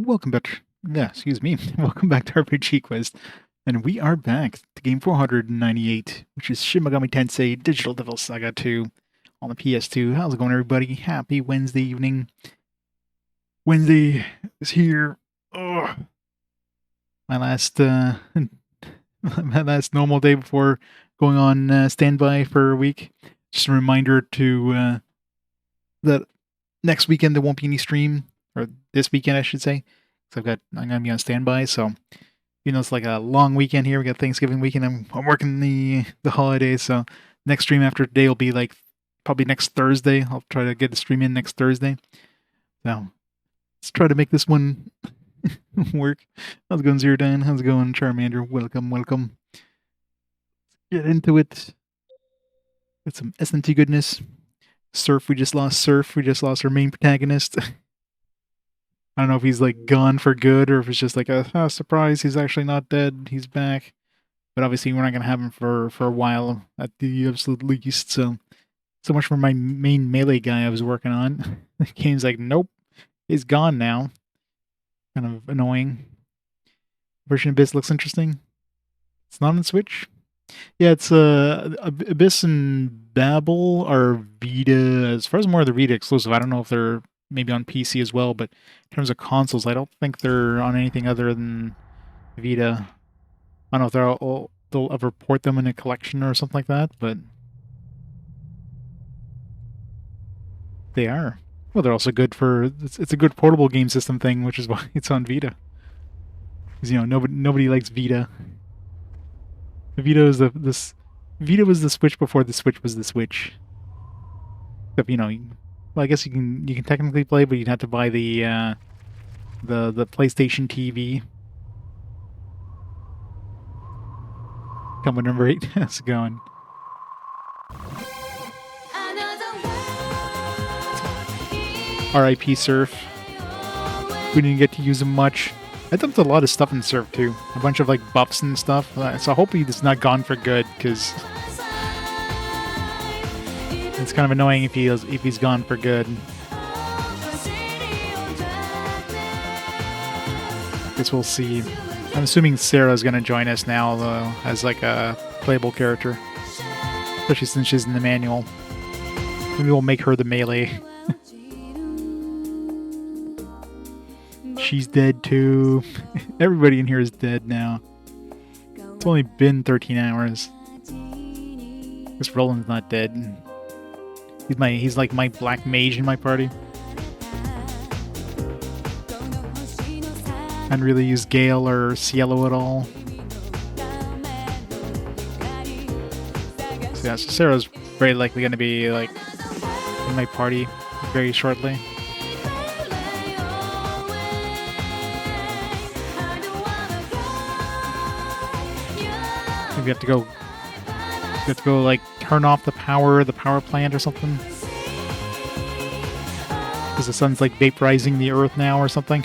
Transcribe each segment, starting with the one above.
welcome back. Yeah, excuse me. Welcome back to RPG Quest. And we are back to game 498, which is Shin Megami Tensei Digital Devil Saga 2 on the PS2. How's it going, everybody? Happy Wednesday evening. Wednesday is here. Oh, my last my last normal day before going on standby for a week. Just a reminder to that next weekend there won't be any stream, or this weekend I should say. So I'm gonna be on standby. So it's like a long weekend here. We got Thanksgiving weekend. I'm working the holidays. So next stream after today will be like probably next Thursday. I'll try to get the stream in next Thursday. So let's try to make this one work. How's it going, Zero Dan? How's it going, Charmander? Welcome. Let's get into it. Get some S&T goodness. Serph, we just lost Serph. We just lost our main protagonist. I don't know if he's like gone for good or if it's just like a surprise. He's actually not dead. He's back. But obviously we're not going to have him for a while at the absolute least. So much for my main melee guy I was working on. The game's like, nope, he's gone now. Kind of annoying. Version Abyss looks interesting. It's not on Switch. Yeah, it's Abyss and Babel are Vita. As far as more of the Vita exclusive, I don't know if they're maybe on PC as well, but in terms of consoles, I don't think they're on anything other than Vita. I don't know if they'll ever port them in a collection or something like that, but they are. Well, they're also good for it's a good portable game system thing, which is why it's on Vita. Because nobody likes Vita. Vita was Vita was the Switch before the Switch was the Switch. Except, well, I guess you can technically play, but you'd have to buy the PlayStation TV. Coming number 8. How's it going? R.I.P. Serph. We didn't get to use him much. I dumped a lot of stuff in Serph too. A bunch of like buffs and stuff. So I hope he's not gone for good, because it's kind of annoying if he's gone for good. Guess we'll see. I'm assuming Sera's gonna join us now, though, as like a playable character, especially since she's in the manual. Maybe we'll make her the melee. She's dead too. Everybody in here is dead now. It's only been 13 hours. This Roland's not dead. He's like my black mage in my party. I hadn't really used Gale or Cielo at all. So yeah, so Sera's very likely going to be like in my party very shortly. We have to go like turn off the power plant or something, because the sun's like vaporizing the earth now or something.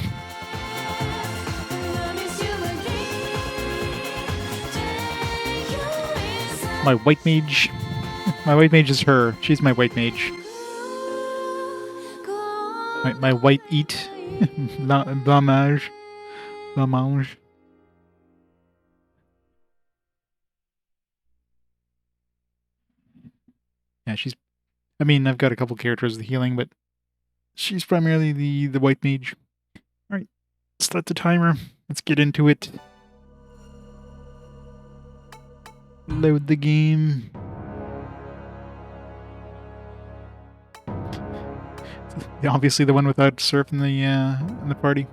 My white mage is her. She's my white mage. My white eat. La mage. Yeah, I've got a couple characters with healing, but she's primarily the white mage. Alright, start the timer. Let's get into it. Load the game. Obviously the one without Serph in the party.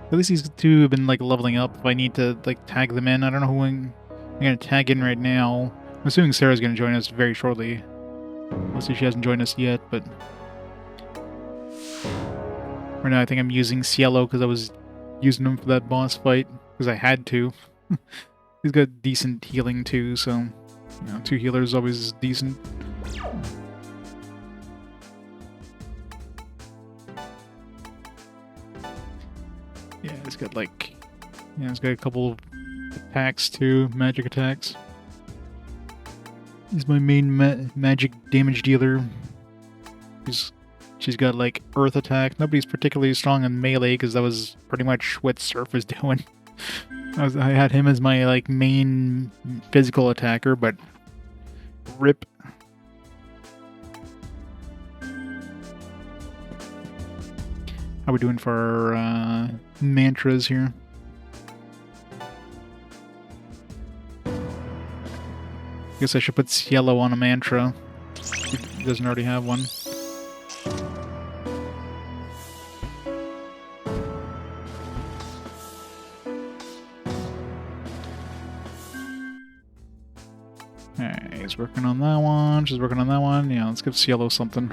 At least these two have been like leveling up. If I need to like tag them in, I don't know who I'm gonna tag in right now. I'm assuming Sera's going to join us very shortly. Let's see if she hasn't joined us yet, but right now I think I'm using Cielo because I was using him for that boss fight because I had to. He's got decent healing too, so 2 healers is always decent. Yeah, he's got he's got a couple of attacks too, magic attacks. He's my main magic damage dealer. He's She's got like earth attack. Nobody's particularly strong in melee because that was pretty much what Serph was doing. I had him as my like main physical attacker, but rip. How we doing for mantras here? Guess I should put Cielo on a mantra. He doesn't already have one. Alright, he's working on that one. She's working on that one. Yeah, let's give Cielo something.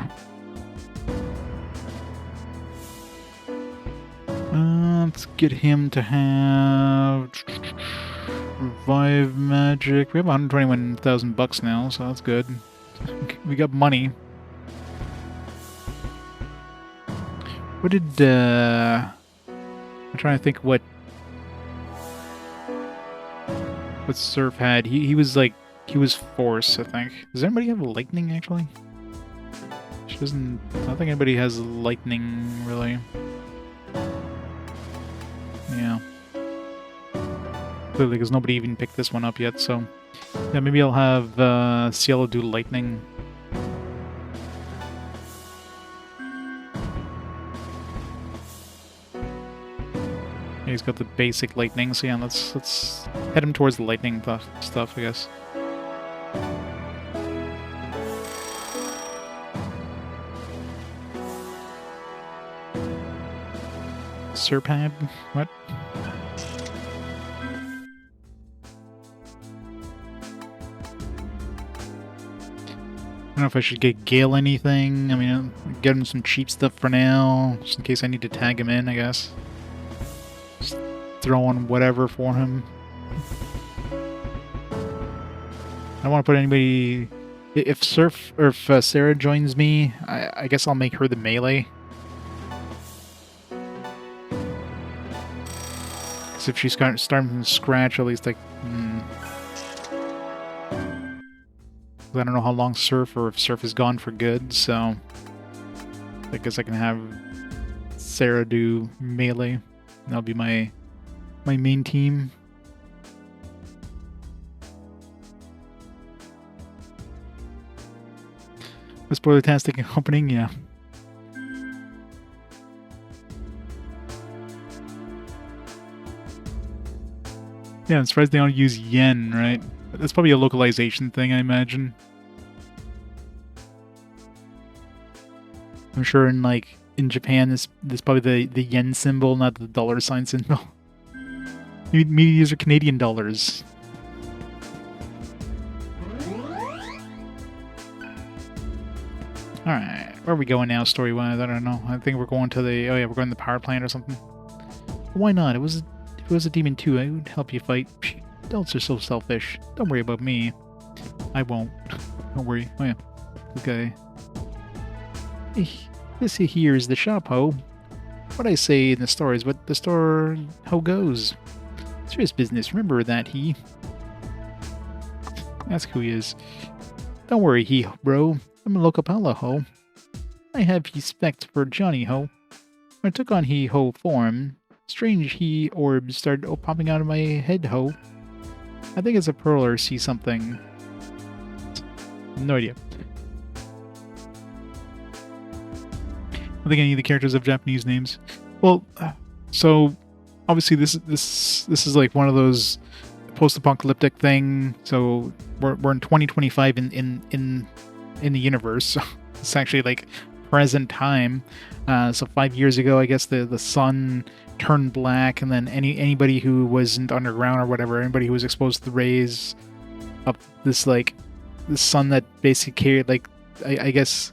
Let's get him to have revive magic. We have 121,000 bucks now, so that's good. We got money. What did I'm trying to think what Serph had. He was like he was force, I think. Does anybody have lightning actually? She doesn't. I don't think anybody has lightning really. Yeah. Clearly, because nobody even picked this one up yet, so... Yeah, maybe I'll have Cielo do lightning. Yeah, he's got the basic lightning, so yeah, let's head him towards the lightning stuff, I guess. Serpad? What? I don't know if I should get Gale anything. I mean, I'll get him some cheap stuff for now, just in case I need to tag him in, I guess. Just throw on whatever for him. I don't want to put anybody... If Serph or if Sera joins me, I guess I'll make her the melee. Because if she's starting from scratch, at least like... I don't know how long Serph or if Serph is gone for good, so I guess I can have Sera do melee. That'll be my main team. A spoiler-tastic opening, yeah. Yeah, I'm surprised they don't use yen, right? That's probably a localization thing, I imagine. I'm sure in Japan, this probably the yen symbol, not the dollar sign symbol. Maybe these are Canadian dollars. Alright, where are we going now, story-wise? I don't know. I think we're going to the... Oh yeah, we're going to the power plant or something. Why not? If it was a demon too, I would help you fight. Psh, adults are so selfish. Don't worry about me. I won't. Don't worry. Oh yeah. Okay. This here is the shop, ho. What I say in the store is what the store ho goes. Serious business, remember that, he. Ask who he is. Don't worry, he, bro. I'm a local pala, ho. I have respect for Johnny, ho. When I took on he, ho form, strange he orbs started popping out of my head, ho. I think it's a pearl or see something. No idea. I think any of the characters have Japanese names. Well, so obviously this is like one of those post-apocalyptic thing. So we're in 2025 in the universe. So it's actually like present time. So 5 years ago, I guess the sun turned black, and then anybody who wasn't underground or whatever, anybody who was exposed to the rays of this sun that basically carried I guess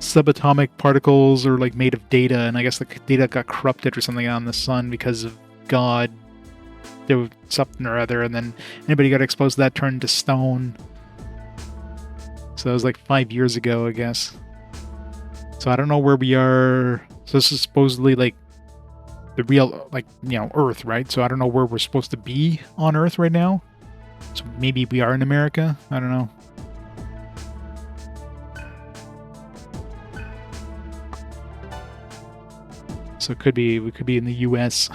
subatomic particles or like made of data, and I guess the data got corrupted or something on the sun because of God. There was something or other, and then anybody got exposed to that turned to stone. So that was like 5 years ago, I guess. So I don't know where we are. So this is supposedly like the real, Earth, right? So I don't know where we're supposed to be on Earth right now. So maybe we are in America. I don't know. So it could be, we could be in the US.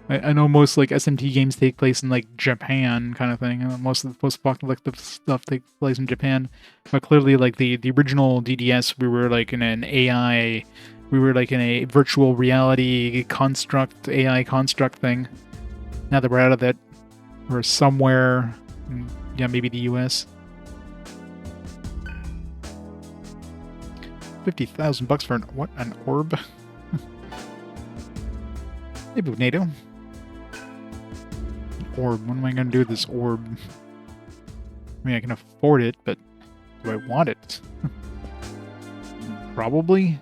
I know most like SMT games take place in like Japan kind of thing. Most of the post-apocalyptic stuff takes place in Japan, but clearly like the original DDS, we were like in an AI, we were like in a virtual reality construct, AI construct thing. Now that we're out of that, we're somewhere, yeah, maybe the US. 50,000 bucks for what? An orb? Hey, NATO. Orb. What am I going to do with this orb? I mean, I can afford it, but do I want it? Probably.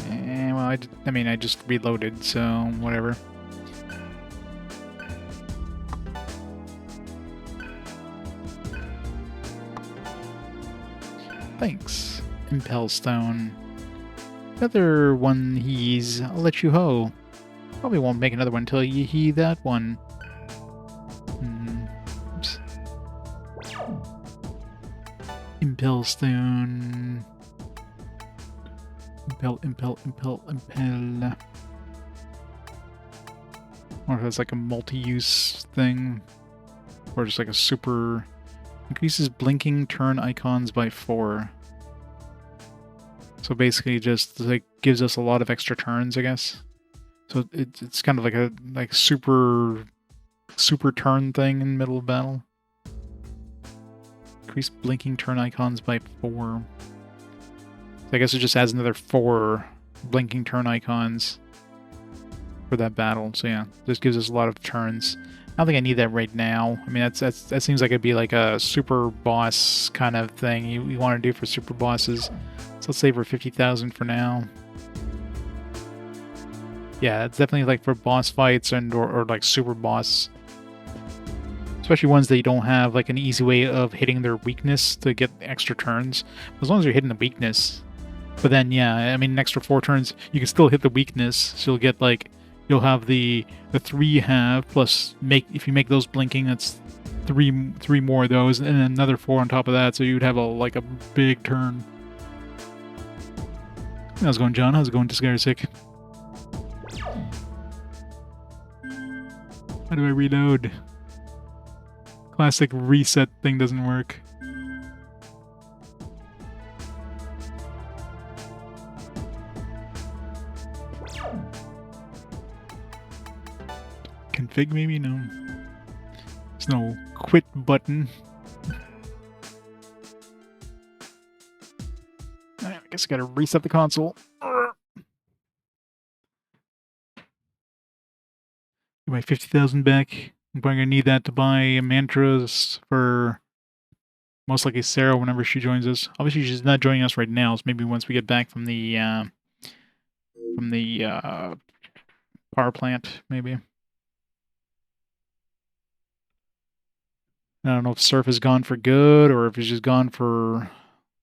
Well, I mean, I just reloaded, so whatever. Thanks. Impel Stone. Another one he's. I'll let you hoe. Probably won't make another one until you he that one. Oops. Impel Stone. Impel. Or if it's like a multi-use thing. Or just like a super... Increases blinking turn icons by 4. So basically just like gives us a lot of extra turns, I guess. So it's kind of like a super turn thing in the middle of battle. Increase blinking turn icons by 4. So I guess it just adds another 4 blinking turn icons for that battle. So yeah, this gives us a lot of turns. I don't think I need that right now. I mean, that seems like it'd be like a super boss kind of thing you want to do for super bosses. So let's save for 50,000 for now. Yeah, it's definitely like for boss fights and or like super boss. Especially ones that you don't have like an easy way of hitting their weakness to get extra turns. As long as you're hitting the weakness. But then yeah, I mean an extra 4 turns, you can still hit the weakness. So you'll get like you'll have the 3 you have plus if you make those blinking, that's three more of those and then another 4 on top of that, so you'd have like a big turn. How's it going, John? How's it going, Disgarsic? How do I reload? Classic reset thing doesn't work. Config maybe? No. There's no quit button. I guess I gotta reset the console. Get my 50,000 back. I'm probably gonna need that to buy mantras for most likely Sera whenever she joins us. Obviously, she's not joining us right now, so maybe once we get back from the power plant, maybe. I don't know if Serph is gone for good or if he's just gone for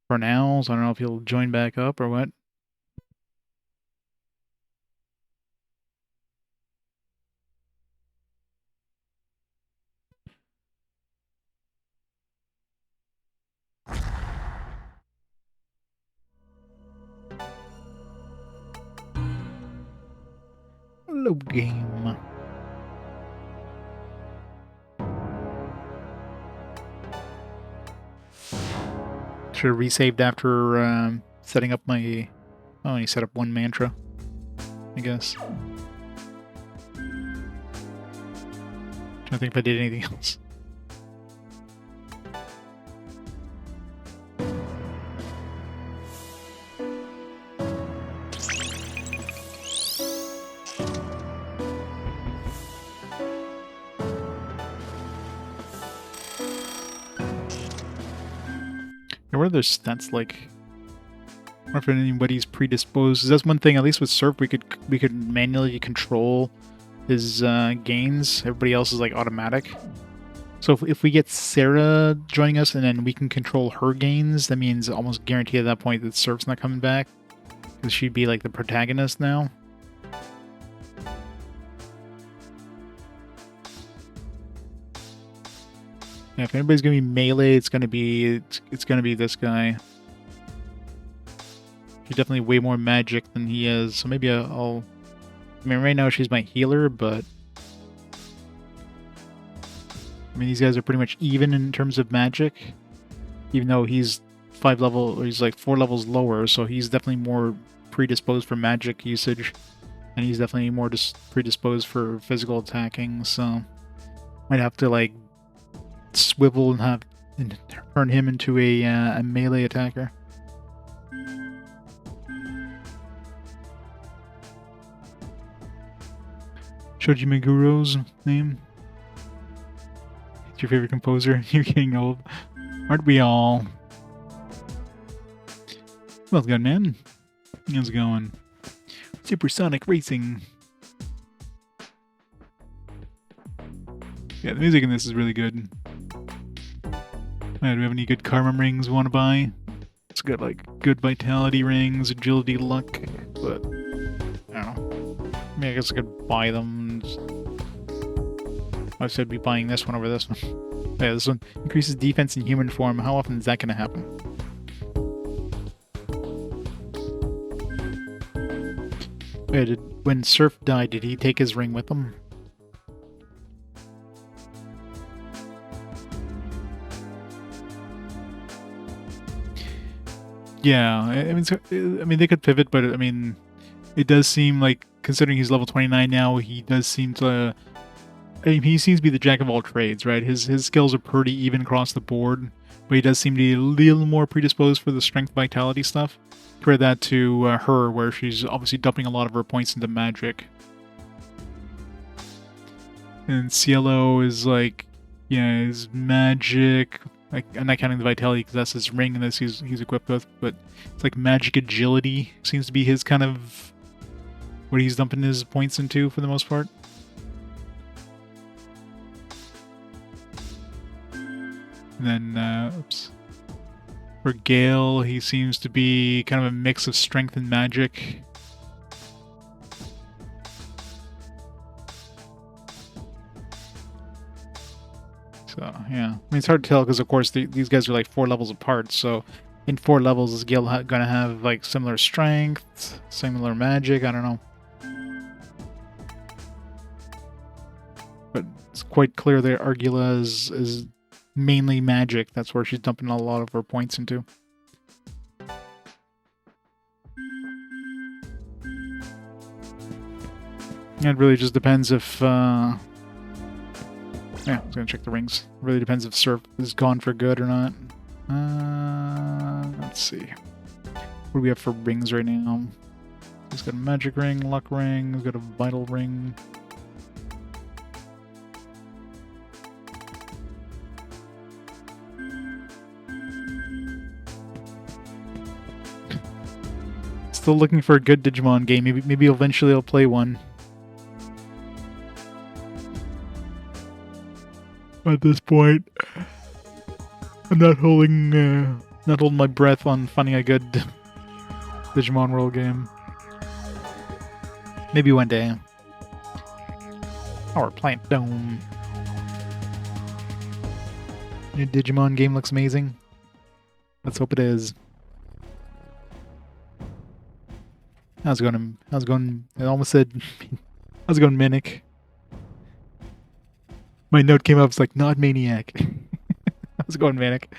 now. So I don't know if he'll join back up or what. Load game. Should have resaved after setting up my... Oh, and he set up one mantra, I guess. Trying to think if I did anything else. What are their stats like? I wonder if anybody's predisposed. That's one thing. At least with Serph, we could manually control his gains. Everybody else is like automatic. So if we get Sera joining us and then we can control her gains, that means almost guaranteed at that point that Serph's not coming back because she'd be like the protagonist now. Yeah, if anybody's gonna be melee, it's gonna be this guy. She's definitely way more magic than he is, so maybe I'll... I mean, right now she's my healer, but... I mean, these guys are pretty much even in terms of magic, even though he's 4 levels lower, so he's definitely more predisposed for magic usage, and he's definitely more predisposed for physical attacking, so might have to like swivel and turn him into a melee attacker. Shoji Meguro's name. It's your favorite composer. You're getting old. Aren't we all? Well, good, man. How's it going? Supersonic Racing. Yeah, the music in this is really good. Do we have any good karma rings we want to buy? It's got like good vitality rings, agility, luck, but I don't know. I mean, I guess I could buy them. I should be buying this one over this one. Yeah, this one increases defense in human form. How often is that going to happen? Wait, when Serph died, did he take his ring with him? Yeah, I mean, they could pivot, but I mean, it does seem like, considering he's level 29 now, he does seem to... I mean, he seems to be the jack of all trades, right? His skills are pretty even across the board, but he does seem to be a little more predisposed for the strength vitality stuff. Compare that to her, where she's obviously dumping a lot of her points into magic. And Cielo is like, yeah, his magic... Like, I'm not counting the vitality because that's his ring and this he's equipped with, but it's like magic agility seems to be his kind of... what he's dumping his points into for the most part. And then, oops. For Gale, he seems to be kind of a mix of strength and magic. So, yeah. I mean, it's hard to tell because, of course, these guys are like 4 levels apart, so in 4 levels, is Gale gonna have, like, similar strength, similar magic? I don't know. But it's quite clear that Argula is mainly magic. That's where she's dumping a lot of her points into. It really just depends if... yeah, I was gonna check the rings. It really depends if Serph is gone for good or not. Let's see. What do we have for rings right now? He's got a magic ring, luck ring, he's got a vital ring. Still looking for a good Digimon game. Maybe eventually I'll play one. At this point, I'm not holding my breath on finding a good Digimon World game. Maybe one day. Our Plant Dome. New Digimon game looks amazing. Let's hope it is. How's it going? How's it going? I almost said, how's it going, Minic? My note came up, it's like, not Maniac. How's it going, Manic?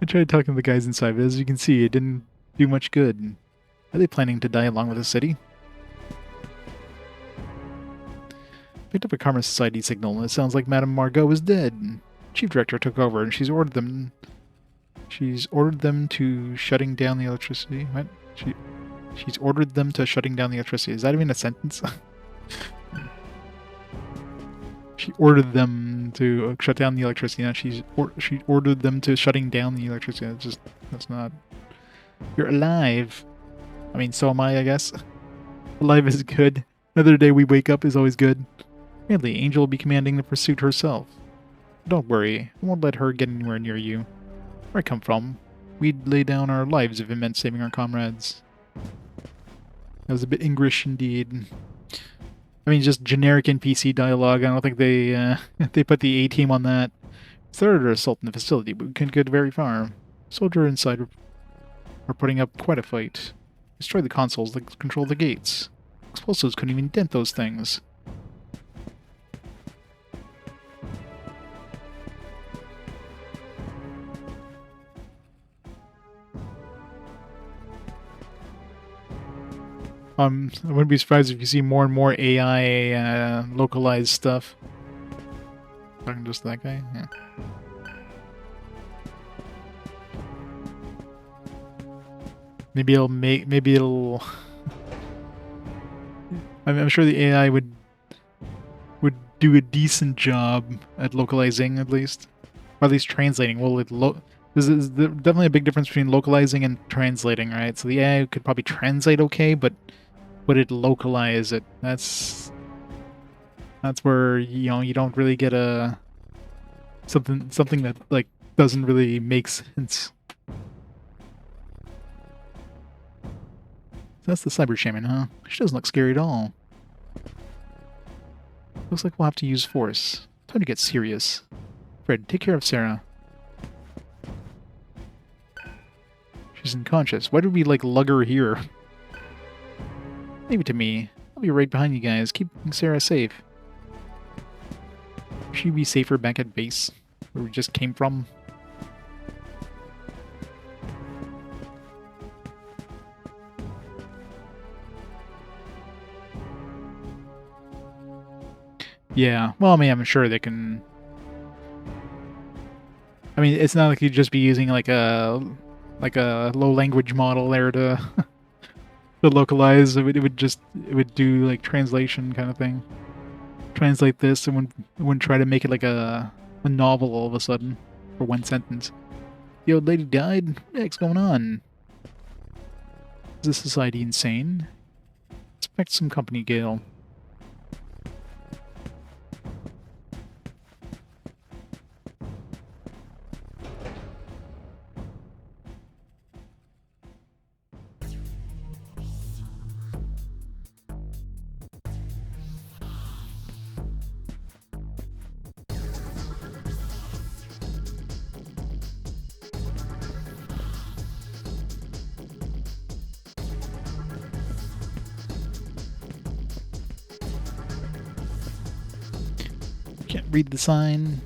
I tried talking to the guys inside, but as you can see, it didn't do much good. Are they planning to die along with the city? Picked up a Karma Society signal, and it sounds like Madame Margot is dead. Chief Director took over, and she's ordered them to shutting down the electricity. What? She's ordered them to shutting down the electricity. Is that even a sentence? She ordered them to shut down the electricity. Now she ordered them to shutting down the electricity. That's not... You're alive. I mean, so am I guess. Alive is good. Another day we wake up is always good. Really, Angel will be commanding the pursuit herself. Don't worry, I won't let her get anywhere near you. Where I come from, we'd lay down our lives if it meant saving our comrades. That was a bit English indeed. I mean, just generic NPC dialogue. I don't think they they put the A-team on that. Started to assault in the facility, but we couldn't get very far. Soldier inside are putting up quite a fight. Destroy the consoles that control the gates. Explosives couldn't even dent those things. I wouldn't be surprised if you see more and more AI localized stuff. Talking just that guy? Yeah. Maybe it'll I'm sure the AI would do a decent job at localizing, at least. Or at least translating. Well, there's definitely a big difference between localizing and translating, right? So the AI could probably translate okay, but would it localize it? That's where, you know, you don't really get a something that like doesn't really make sense. That's the cyber shaman, huh? She doesn't look scary at all. Looks like we'll have to use force. Time to get serious. Fred, take care of Sera. She's unconscious. Why did we, like, lug her here? Leave it to me. I'll be right behind you guys, keeping Sera safe. Should she be safer back at base, where we just came from? Yeah, well, I mean, I'm sure they can... I mean, it's not like you'd just be using like a low language model there to to localize. It would do like translation kind of thing. Translate this and wouldn't try to make it like a novel all of a sudden for one sentence. The old lady died? What the heck's going on? Is this society insane? Expect some company, Gale. Can't read the sign.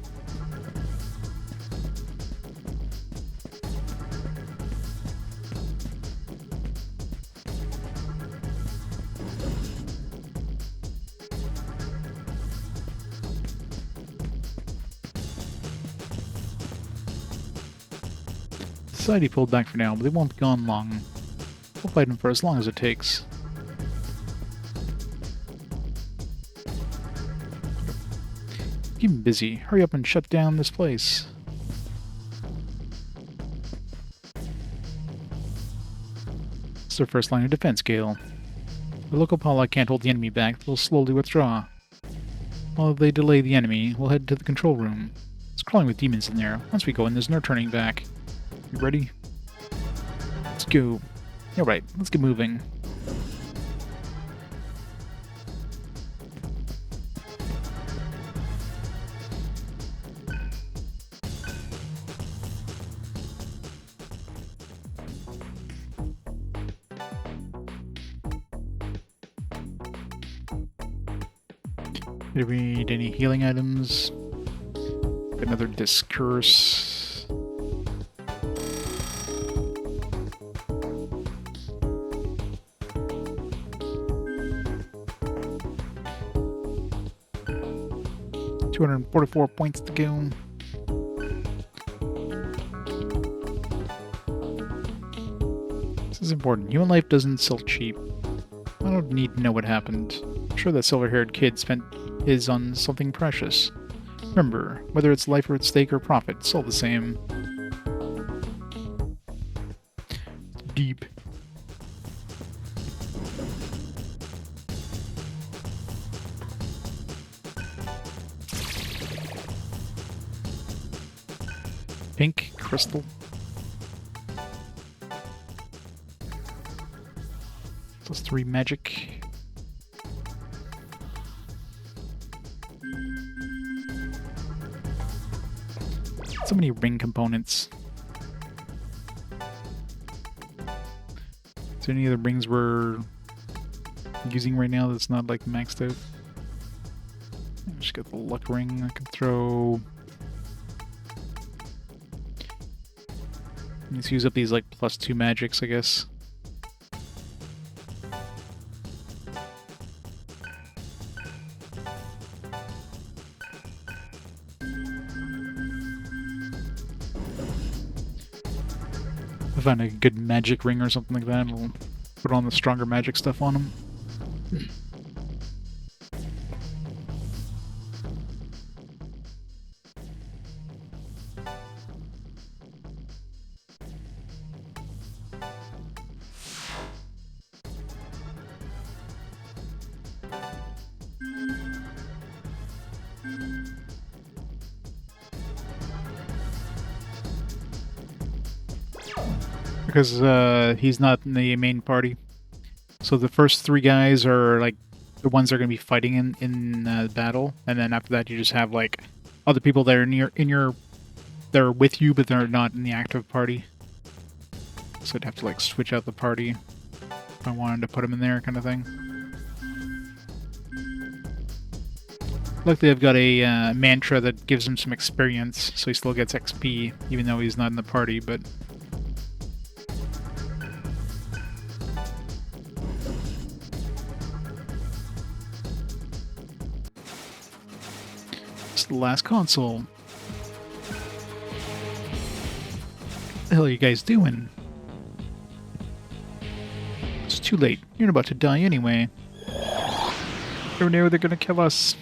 Society pulled back for now, but they won't be gone long. We'll fight them for as long as it takes. Keep him busy. Hurry up and shut down this place. It's their first line of defense, Gale. The local Pala can't hold the enemy back. They'll slowly withdraw. While they delay the enemy, we'll head to the control room. It's crawling with demons in there. Once we go in, there's no turning back. You ready? Let's go. Alright, let's get moving. Did we need any healing items? Another discurse. $244 points to go. This is important. Human life doesn't sell cheap. I don't need to know what happened. I'm sure that silver-haired kid spent his on something precious. Remember, whether it's life or at stake or profit, it's all the same. Deep. Pink crystal. +3 magic. So many ring components. Is there any other rings we're using right now that's not like maxed out? Just got the luck ring. I can throw. Let's use up these like +2 magics, I guess. If I find a good magic ring or something like that, we'll put on the stronger magic stuff on them. Because he's not in the main party. So the first 3 guys are like the ones that are going to be fighting in battle, and then after that you just have like other people that are they're with you, but they're not in the active party. So I'd have to like switch out the party if I wanted to put them in there, kind of thing. Luckily, I've got a mantra that gives him some experience, so he still gets XP even though he's not in the party, but. The last console. What the hell are you guys doing? It's too late. You're about to die anyway. Never know they're gonna kill us.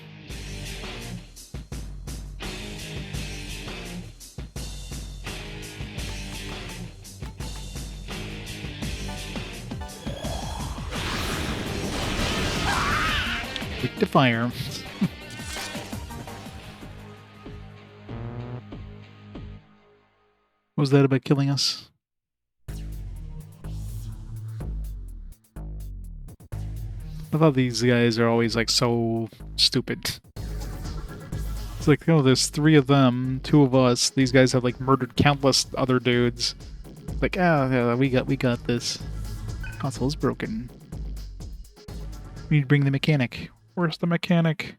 Quick to fire. What was that about killing us? I thought these guys are always like so stupid. It's like, oh, there's 3 of them, 2 of us. These guys have like murdered countless other dudes. Like, yeah, we got this. Console's broken. We need to bring the mechanic. Where's the mechanic?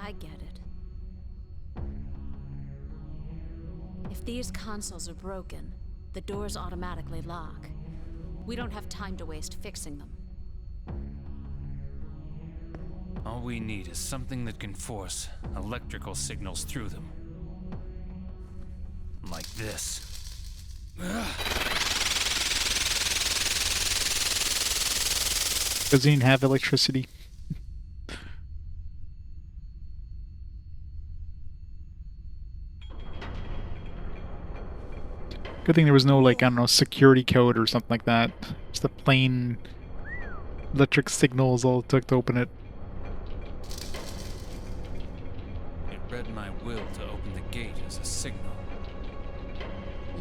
I get it. If these consoles are broken, the doors automatically lock. We don't have time to waste fixing them. All we need is something that can force electrical signals through them. Like this. Doesn't even have electricity. Good thing there was no, like, I don't know, security code or something like that. Just a plain electric signal is all it took to open it. It read my will to open the gate as a signal.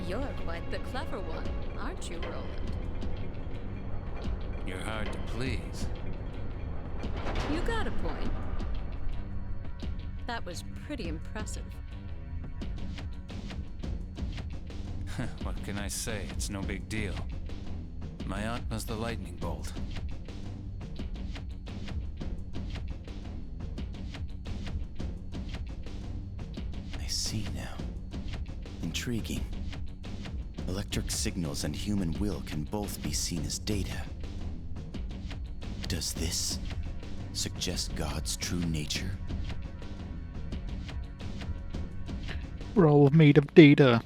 You're quite the clever one, aren't you, Roland? You're hard to please. You got a point. That was pretty impressive. What can I say? It's no big deal. My Atma's the lightning bolt. I see now. Intriguing. Electric signals and human will can both be seen as data. Does this suggest God's true nature? We're all made of data.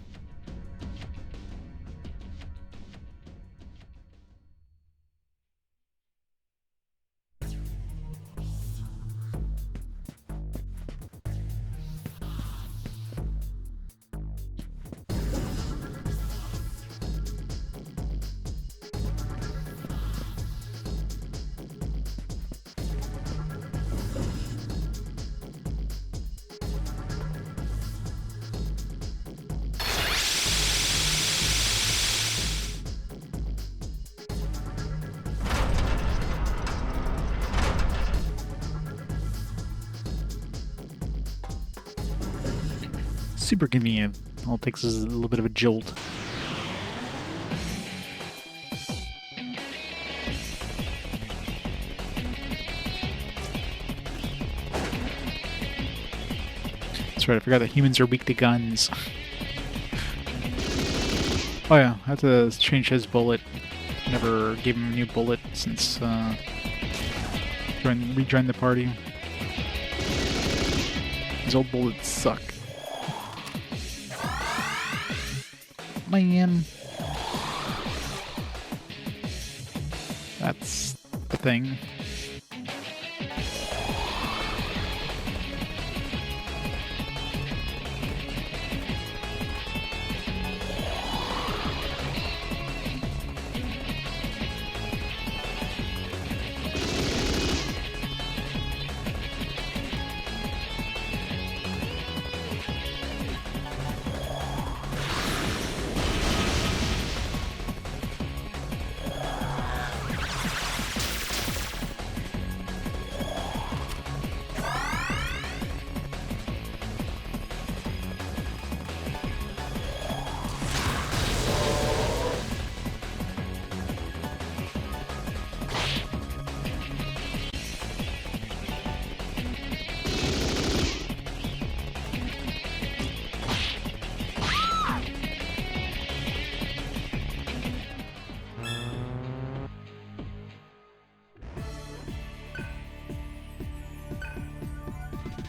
Super convenient. All it takes is a little bit of a jolt. That's right, I forgot that humans are weak to guns. Oh yeah, I have to change his bullet. Never gave him a new bullet since rejoined the party. His old bullets suck. Man. That's the thing.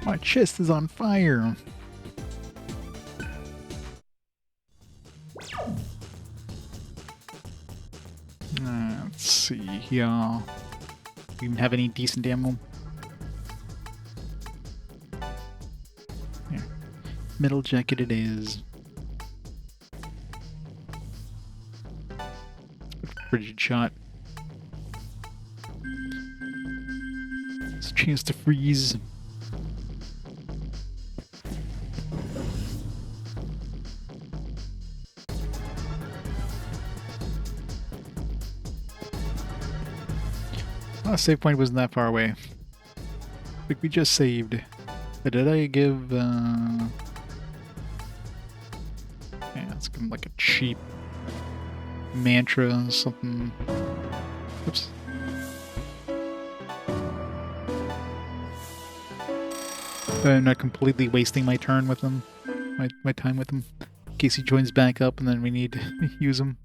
My chest is on fire. Let's see here. Do we even have any decent ammo? Here. Metal jacket it is. Frigid shot. It's a chance to freeze. Save point wasn't that far away. Like we just saved. But did I give yeah, let's give him like a cheap mantra or something. Oops. But I'm not completely wasting my turn with him. My time with him. In case he joins back up and then we need to use him.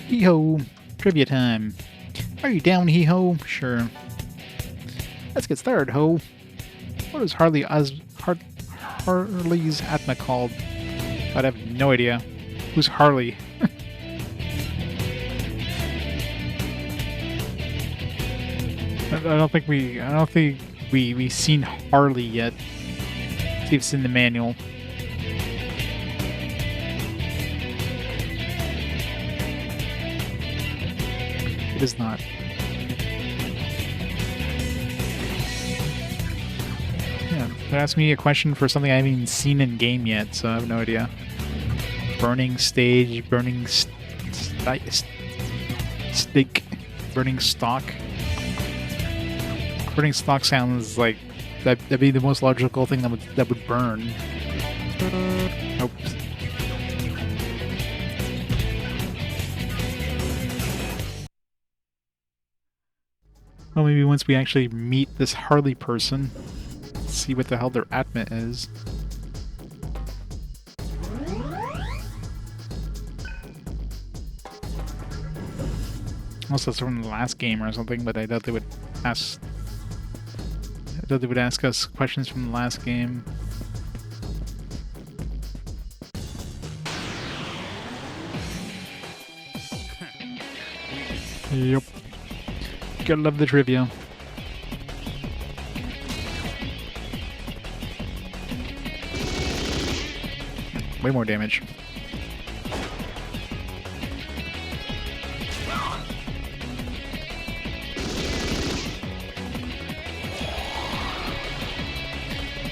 Hee-ho! Trivia time. Are you down, hee-ho? Sure. Let's get started, ho. What is Harley's Atma called? I have no idea. Who's Harley? I don't think we've seen Harley yet. See if it's in the manual. It is not. Yeah, they asked me a question for something I haven't even seen in game yet, so I have no idea. Burning stage, burning stake, burning stock. Burning stock sounds like that'd be the most logical thing that would burn. Nope. Well, maybe once we actually meet this Harley person, see what the hell their Atma is. Unless that's from the last game or something, but I doubt they would ask. I doubt they would ask us questions from the last game. Yep. Gotta love the trivia. Way more damage.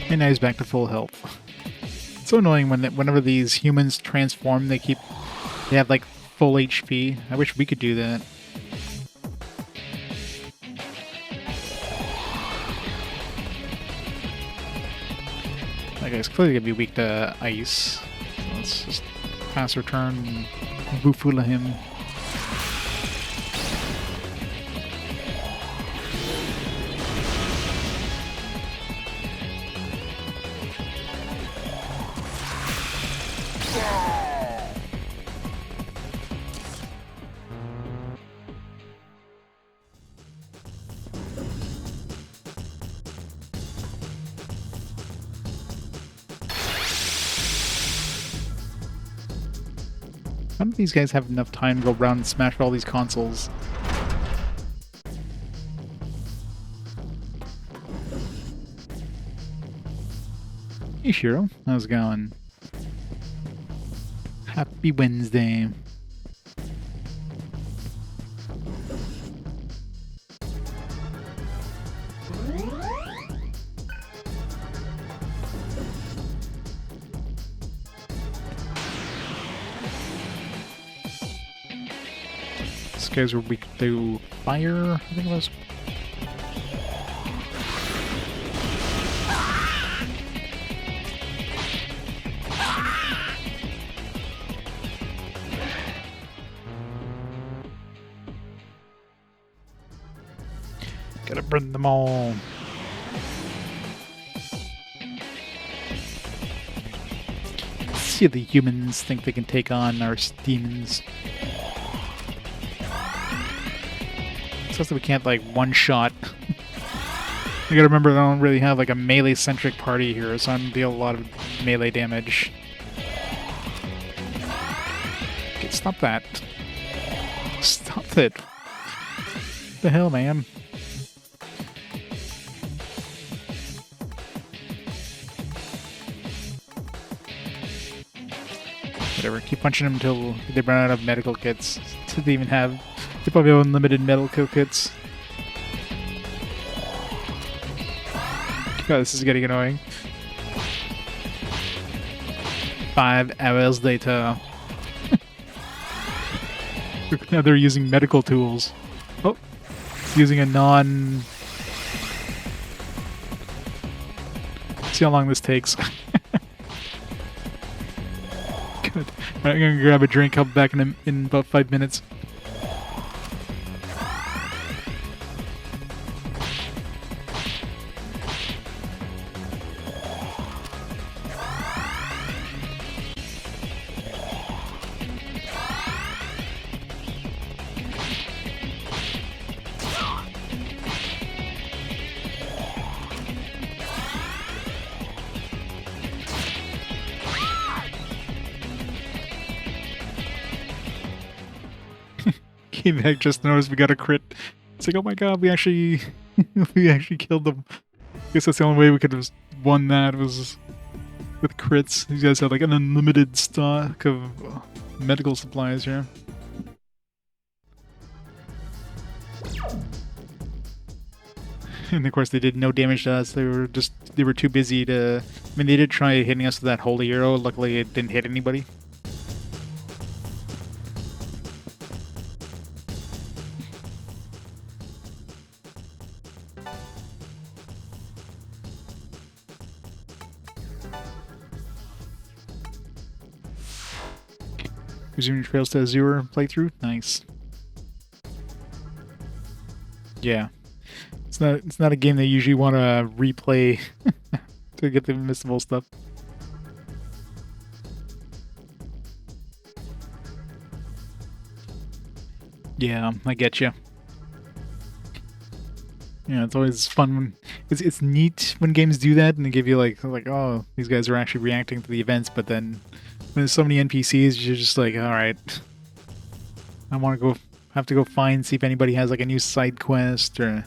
And now he's back to full health. It's so annoying whenever these humans transform, they have like full HP. I wish we could do that. That guy's clearly gonna be weak to ice. So let's just pass our turn and Bufula him. None of these guys have enough time to go around and smash all these consoles. Hey Shiro, how's it going? Happy Wednesday. These guys were weak to fire, I think it was. Gotta burn them all. Let's see if the humans think they can take on our demons. It's that we can't like one-shot. You gotta remember I don't really have like a melee-centric party here, so I don't deal a lot of melee damage. Okay, stop that. Stop it. What the hell, man? Whatever, keep punching them until they run out of medical kits. They even have... They probably have unlimited medical kits. God, this is getting annoying. 5 hours later. Now they're using medical tools. Oh, using a non... See how long this takes. Good. I'm gonna grab a drink, I'll be back in about 5 minutes. Came back, just noticed we got a crit. It's like, oh my god, we actually we actually killed them. I guess that's the only way we could have won that was with crits. These guys had like an unlimited stock of medical supplies here. And of course they did no damage to us. They were too busy to... I mean, they did try hitting us with that holy arrow. Luckily it didn't hit anybody. Resuming Trails to Azure playthrough? Nice. Yeah. It's not a game they usually want to replay to get the missable stuff. Yeah, I get you. Yeah, it's always fun when it's neat when games do that and they give you like oh, these guys are actually reacting to the events, but then when there's so many NPCs, you're just like, all right, I want to have to go see if anybody has like a new side quest or.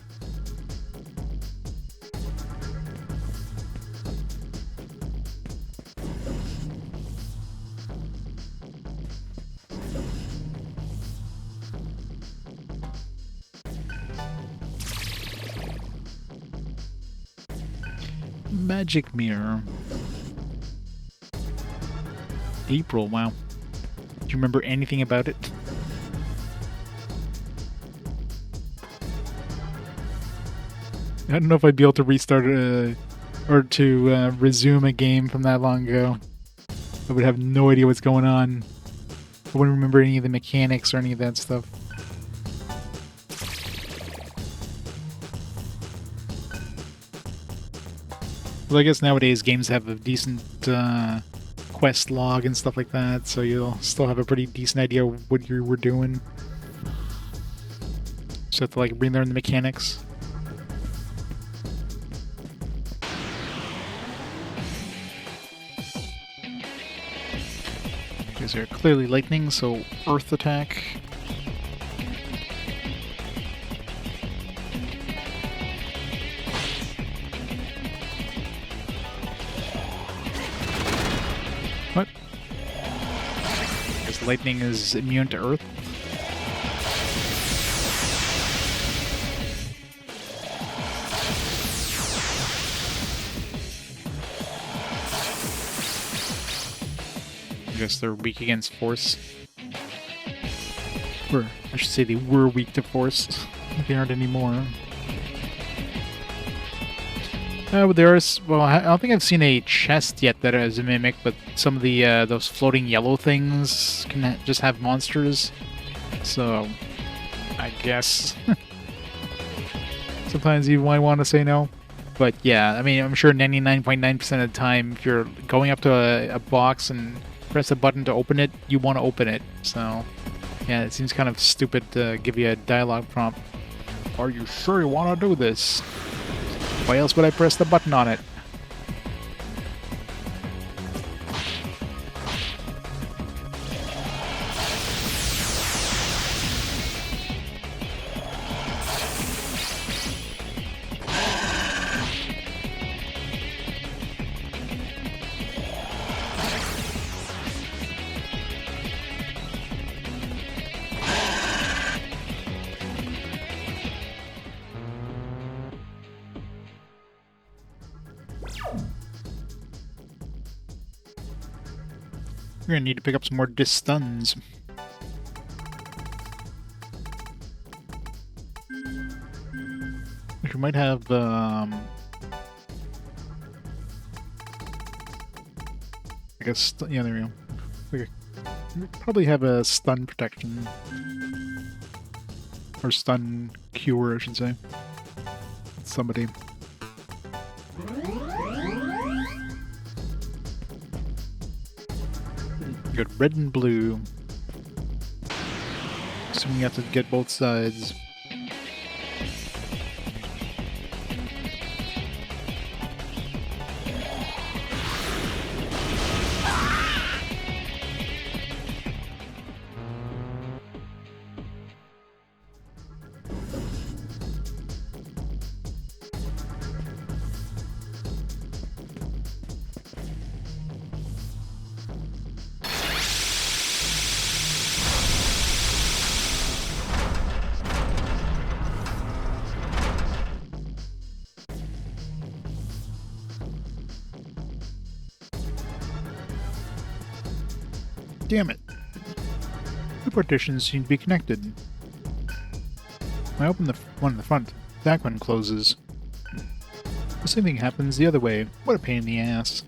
magic mirror. April, wow. Do you remember anything about it? I don't know if I'd be able to restart or to resume a game from that long ago. I would have no idea what's going on. I wouldn't remember any of the mechanics or any of that stuff. Well, I guess nowadays games have a decent quest log and stuff like that, so you'll still have a pretty decent idea of what you were doing. Just have to like relearn the mechanics. These are clearly lightning, so earth attack. What? Because lightning is immune to earth? I guess they're weak against force. Or, I should say they were weak to force. They aren't anymore. But there is... Well, I don't think I've seen a chest yet that is a mimic, but some of the those floating yellow things can just have monsters. So, I guess... Sometimes you might want to say no. But yeah, I mean, I'm sure 99.9% of the time, if you're going up to a box and press a button to open it, you want to open it. So, yeah, it seems kind of stupid to give you a dialogue prompt. Are you sure you want to do this? Why else would I press the button on it? We're gonna need to pick up some more stuns. Which we might have, I guess, yeah, there we go. We probably have a stun protection. Or stun cure, I should say. Somebody. Good red and blue. So we have to get both sides. Damn it. The partitions seem to be connected. I open the one in the front. That one closes. The same thing happens the other way. What a pain in the ass.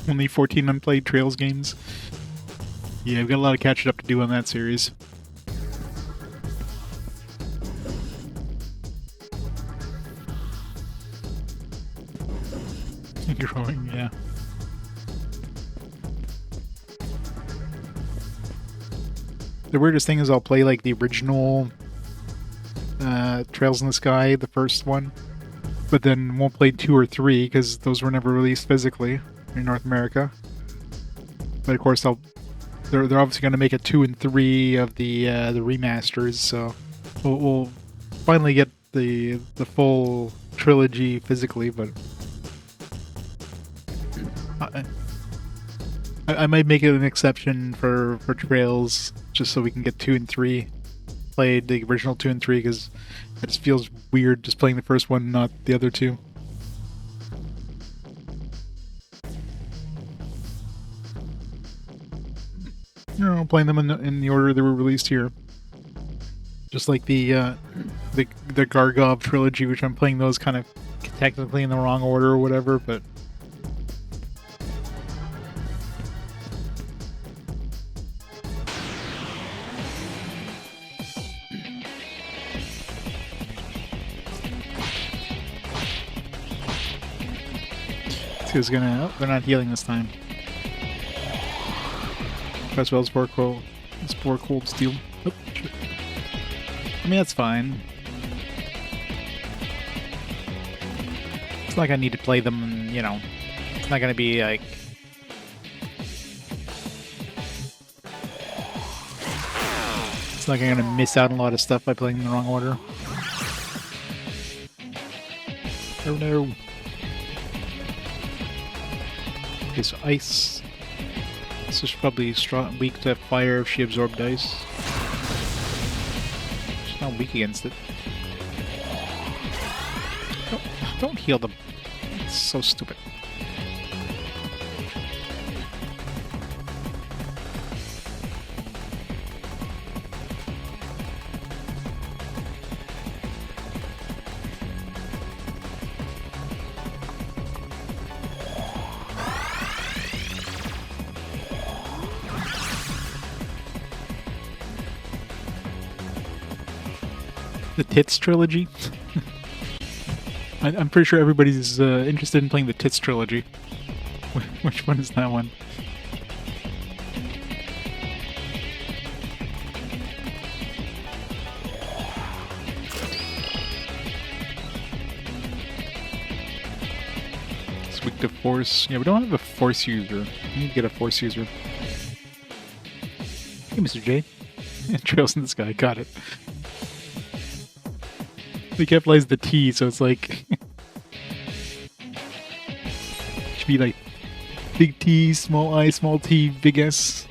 Only 14 unplayed Trails games. Yeah, I've got a lot of catching up to do on that series. Growing, yeah. The weirdest thing is I'll play like the original Trails in the Sky, the first one, but then won't play 2 or 3 because those were never released physically in North America. But of course, they're obviously going to make a 2 and 3 of the remasters, so we'll finally get the full trilogy physically, but. I might make it an exception for Trails, just so we can get 2 and 3 played, the original 2 and 3, because it just feels weird just playing the first one, not the other two. You know, playing them in the order they were released here. Just like the Gargov trilogy, which I'm playing those kind of technically in the wrong order or whatever, but see who's gonna. Oh, they're not healing this time. As well as Spore Cold Steel. Oh, shit. I mean, that's fine. It's not like I need to play them, you know. It's not gonna be like. It's not like I'm gonna miss out on a lot of stuff by playing in the wrong order. Oh no. Okay, so ice. This is probably strong, weak to fire if she absorbed ice. She's not weak against it. Don't heal them. It's so stupid. The Tits trilogy? I'm pretty sure everybody's interested in playing the Tits trilogy. Which one is that one? It's weak to force. Yeah, we don't have a force user. We need to get a force user. Hey, Mr. J. Trails in the sky. Got it. They capitalize the T, so it's like should be like big T, small I, small T, big S.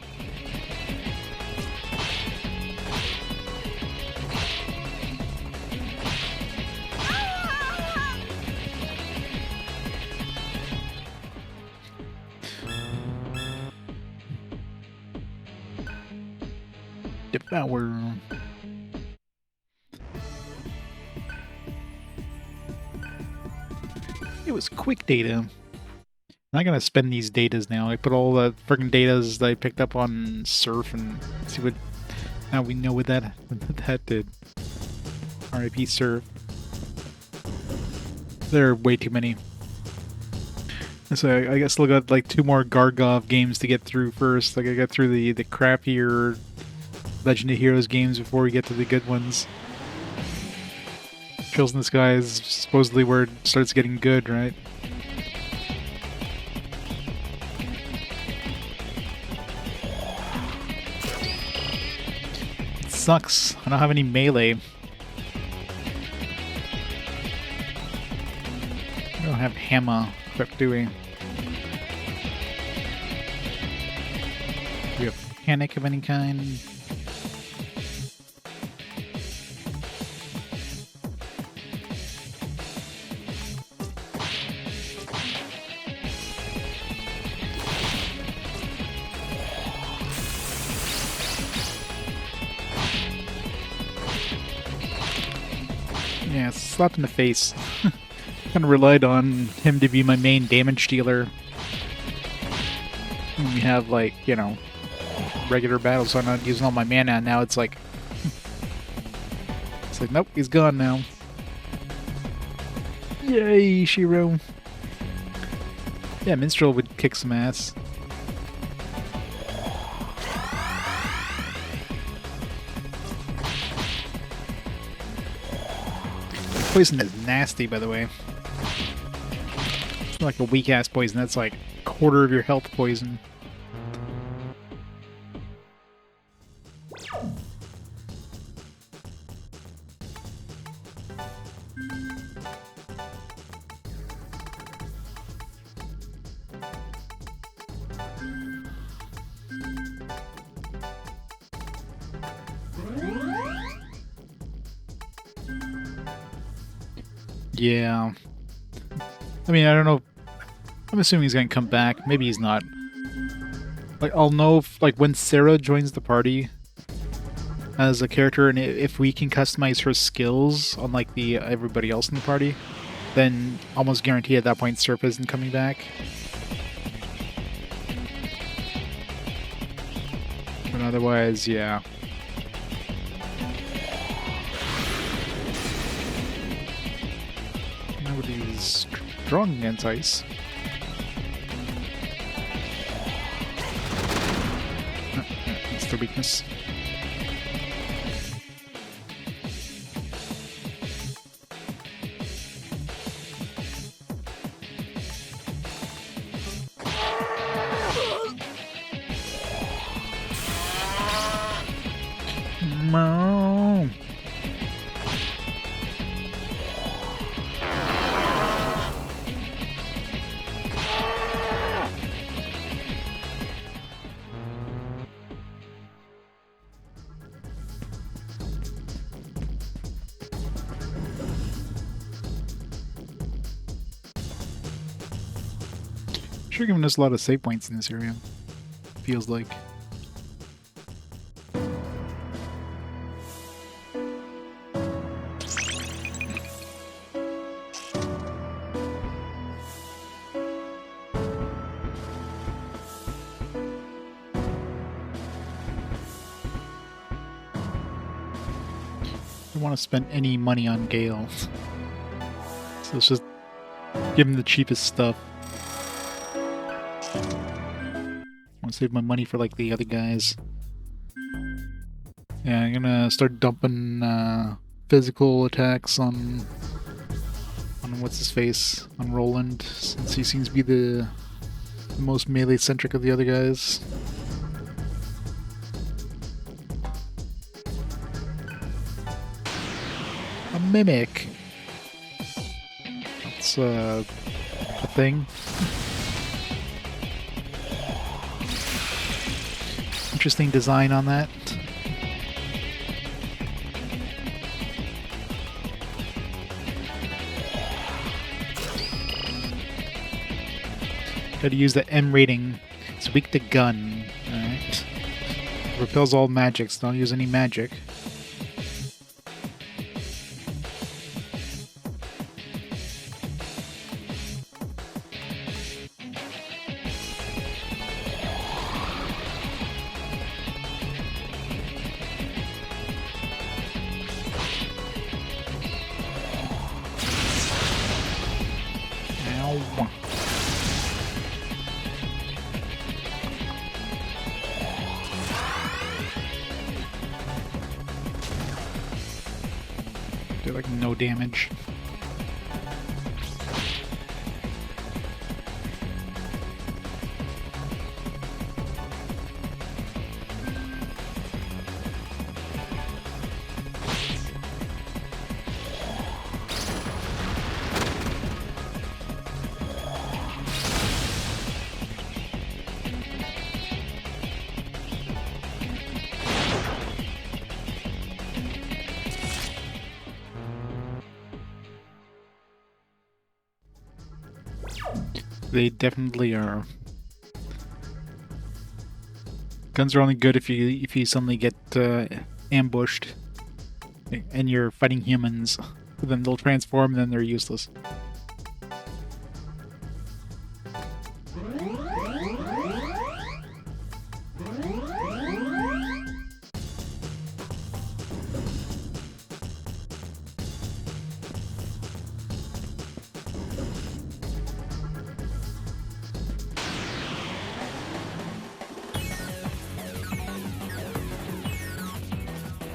Devour. It was quick data. I'm not gonna spend these datas now. I put all the freaking datas that I picked up on Serph and see what. Now we know what that did. R.I.P. Serph. There are way too many. So I guess I got like 2 more Gargov games to get through first. Like I got through the crappier Legend of Heroes games before we get to the good ones. Trails in the Sky is supposedly where it starts getting good, right? It sucks. I don't have any melee. We don't have hammer equipped, do we? Do we have panic of any kind? Yeah, slap in the face. Kind of relied on him to be my main damage dealer. When we have, like, you know, regular battles, so I'm not using all my mana, and now it's like... It's like, nope, he's gone now. Yay, Shiro. Yeah, Minstrel would kick some ass. Poison is nasty, by the way. It's not like a weak-ass poison, that's like a quarter of your health poison. Yeah. I mean, I don't know. I'm assuming he's gonna come back. Maybe he's not. Like, I'll know if, like, when Sera joins the party as a character, and if we can customize her skills unlike the everybody else in the party, then almost guarantee at that point Serph isn't coming back. But otherwise, yeah. Nobody's strong against ice. That's their weakness. No. Sure, giving us a lot of save points in this area. Feels like. Don't want to spend any money on Gale. So let's just give him the cheapest stuff. I want to save my money for like the other guys. Yeah, I'm gonna start dumping physical attacks on what's his face, on Roland, since he seems to be the most melee centric of the other guys. A mimic. That's a thing. Interesting design on that. Gotta use the M rating. It's weak to gun. Alright. Repels all magics. Don't use any magic. Ow. Do like no damage. They definitely are. Guns are only good if you suddenly get ambushed and you're fighting humans. Then they'll transform and then they're useless.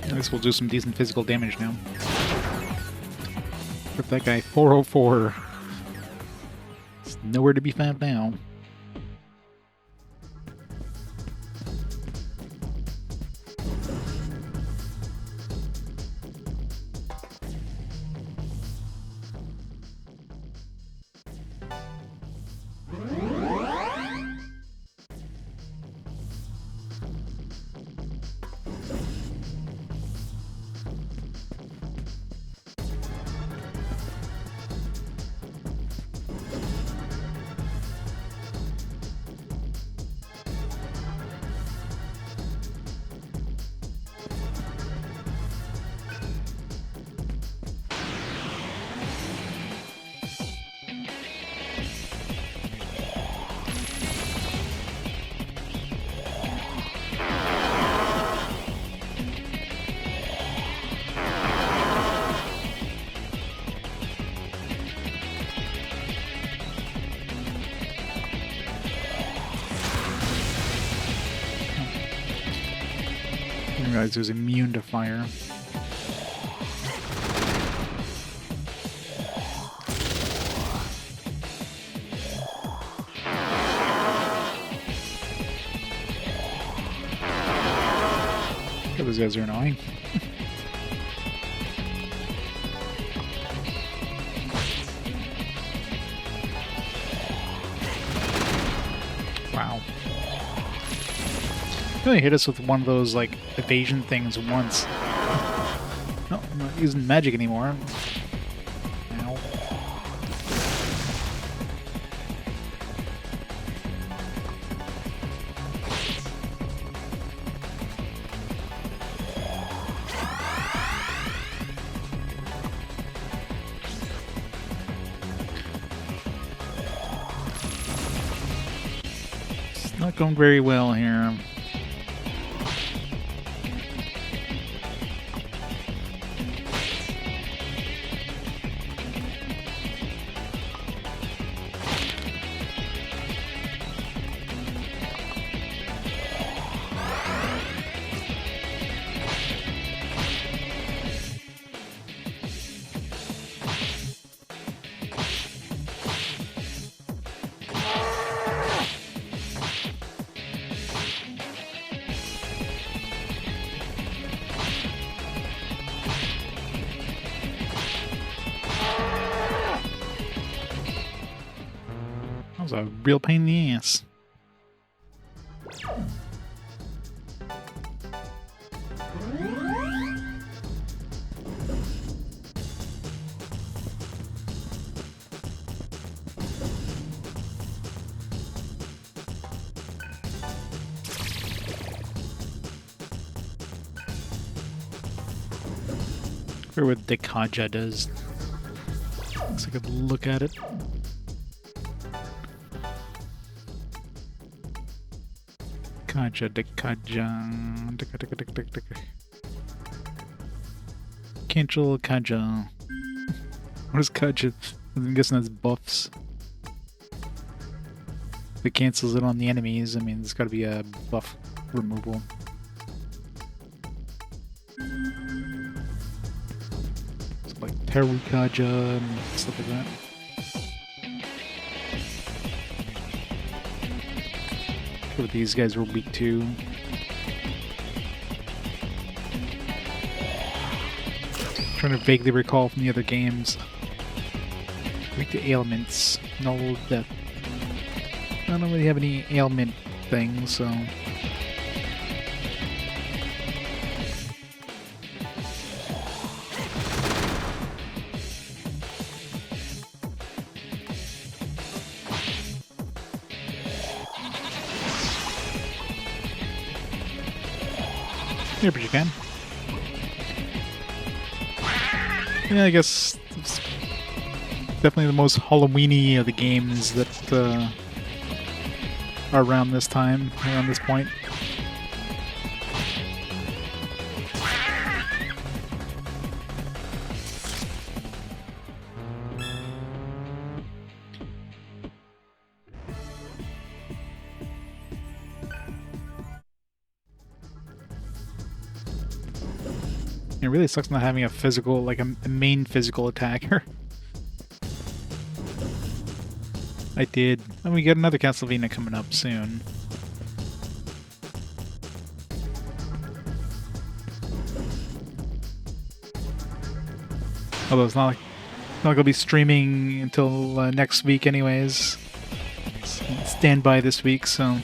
At least we'll do some decent physical damage now. Put that guy 404. It's nowhere to be found now. realize it was immune to fire. Those guys are annoying. Wow. He only hit us with one of those, like, evasion things once. No, I'm not using magic anymore. Ow. It's not going very well here. That was a real pain in the ass. Or what the Kaja does. Looks like a look at it. Kaja, de Kaja, cancel Kaja. What is Kaja? I'm guessing that's buffs. If it cancels it on the enemies, I mean, there's gotta be a buff removal. It's like Teru Kaja and stuff like that. What these guys were weak to. Trying to vaguely recall from the other games. Weak to ailments. No death. I don't really have any ailment things, so. Yeah, but you can. Yeah, I guess it's definitely the most Halloween-y of the games that are around this time, around this point. It really sucks not having a physical, like a main physical attacker. I did. And we get another Castlevania coming up soon. Although it's not gonna be streaming until next week anyways. Stand by this week, so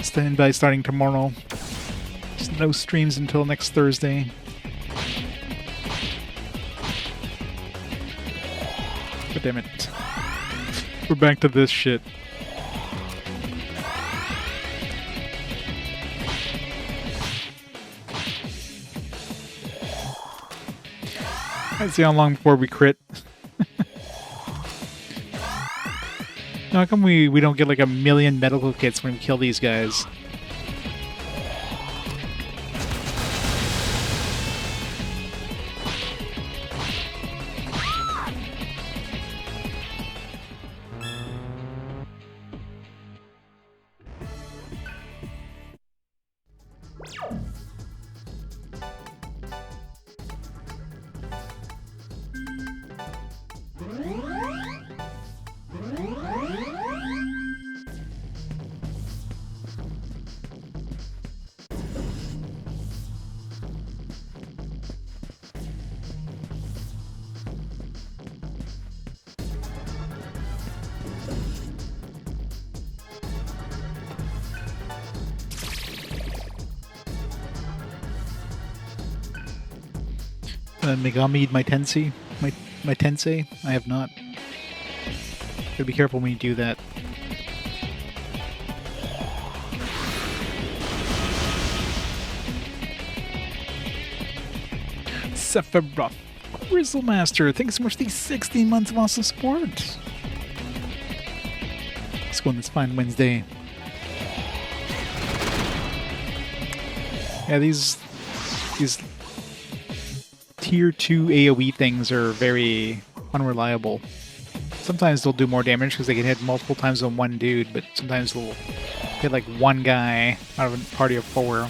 stand by starting tomorrow. No streams until next Thursday. God damn it. We're back to this shit. Let's see how long before we crit. Now, how come we don't get like 1,000,000 medical kits when we kill these guys? Megami Tensei, my Tensei. I have not. Gotta be careful when you do that. Sephiroth, Grizzlemaster, thanks so much for these 16 months of awesome support. Let's go on this fine Wednesday. Yeah, these tier 2 AoE things are very unreliable. Sometimes they'll do more damage because they can hit multiple times on one dude, but sometimes they'll hit like one guy out of a party of 4.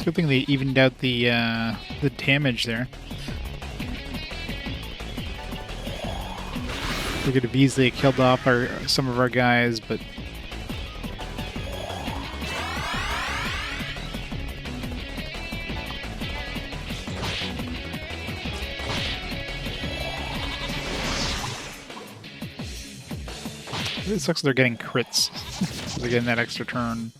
Good thing they evened out the damage there. We could have easily killed off some of our guys, but it sucks they're getting crits. They're getting that extra turn.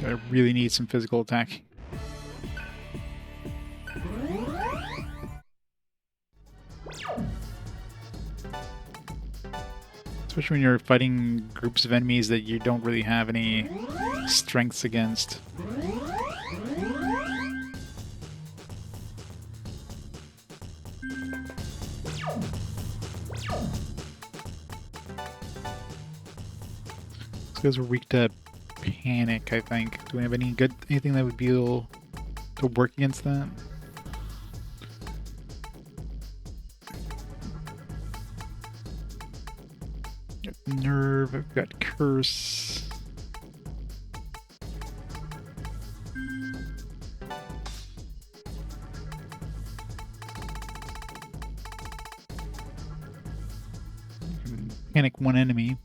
I really need some physical attack. Especially when you're fighting groups of enemies that you don't really have any strengths against. These guys are weak to panic, I think. Do we have anything that would be able to work against that? Got nerve, I've got curse. Panic one enemy.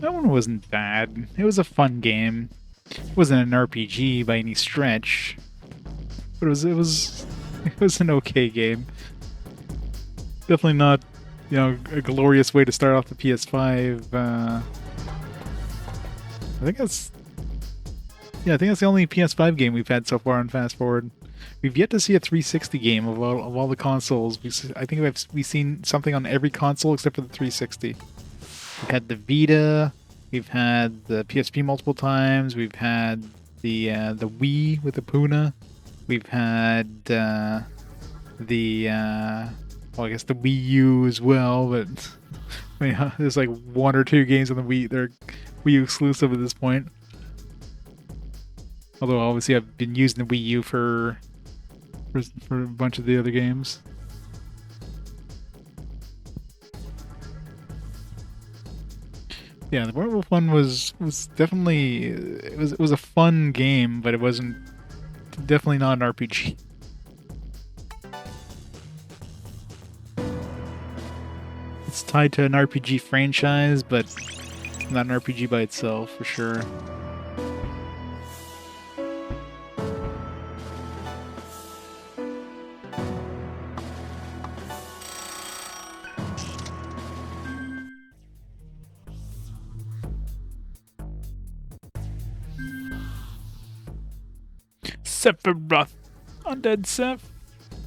That one wasn't bad. It was a fun game. It wasn't an RPG by any stretch, but it was an okay game. Definitely not, a glorious way to start off the PS5. I think that's the only PS5 game we've had so far on Fast Forward. We've yet to see a 360 game of all the consoles. I think we've seen something on every console except for the 360. We've had the Vita, we've had the PSP multiple times, we've had the Wii with the Puna, we've had I guess the Wii U as well, but I mean, there's like 1 or 2 games on the Wii. They're Wii U exclusive at this point. Although obviously I've been using the Wii U for a bunch of the other games. Yeah, the werewolf one was definitely it was a fun game, but it wasn't definitely not an RPG. It's tied to an RPG franchise, but it's not an RPG by itself for sure. Sephiroth, Undead Seph.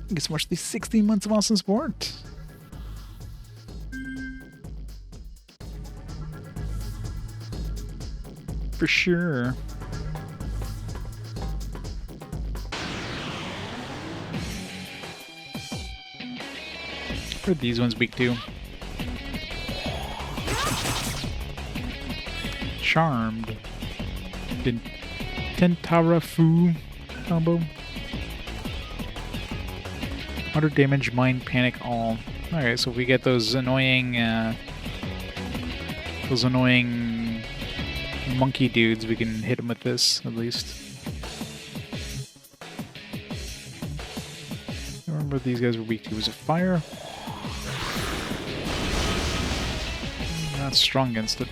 Thank you so much for the 16 months of awesome support. For sure. What are these ones weak to? Charmed. Did Tentara Fu combo. 100 damage, mind, panic, all. Okay, so if we get those annoying monkey dudes, we can hit them with this at least. I remember what these guys were weak to. Was it fire? Not strong against it.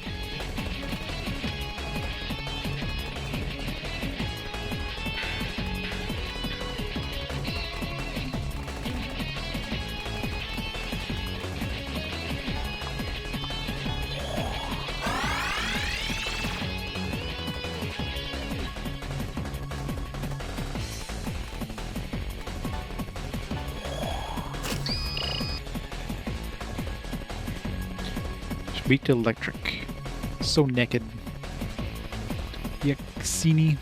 Weak to electric. So naked. Yaxini.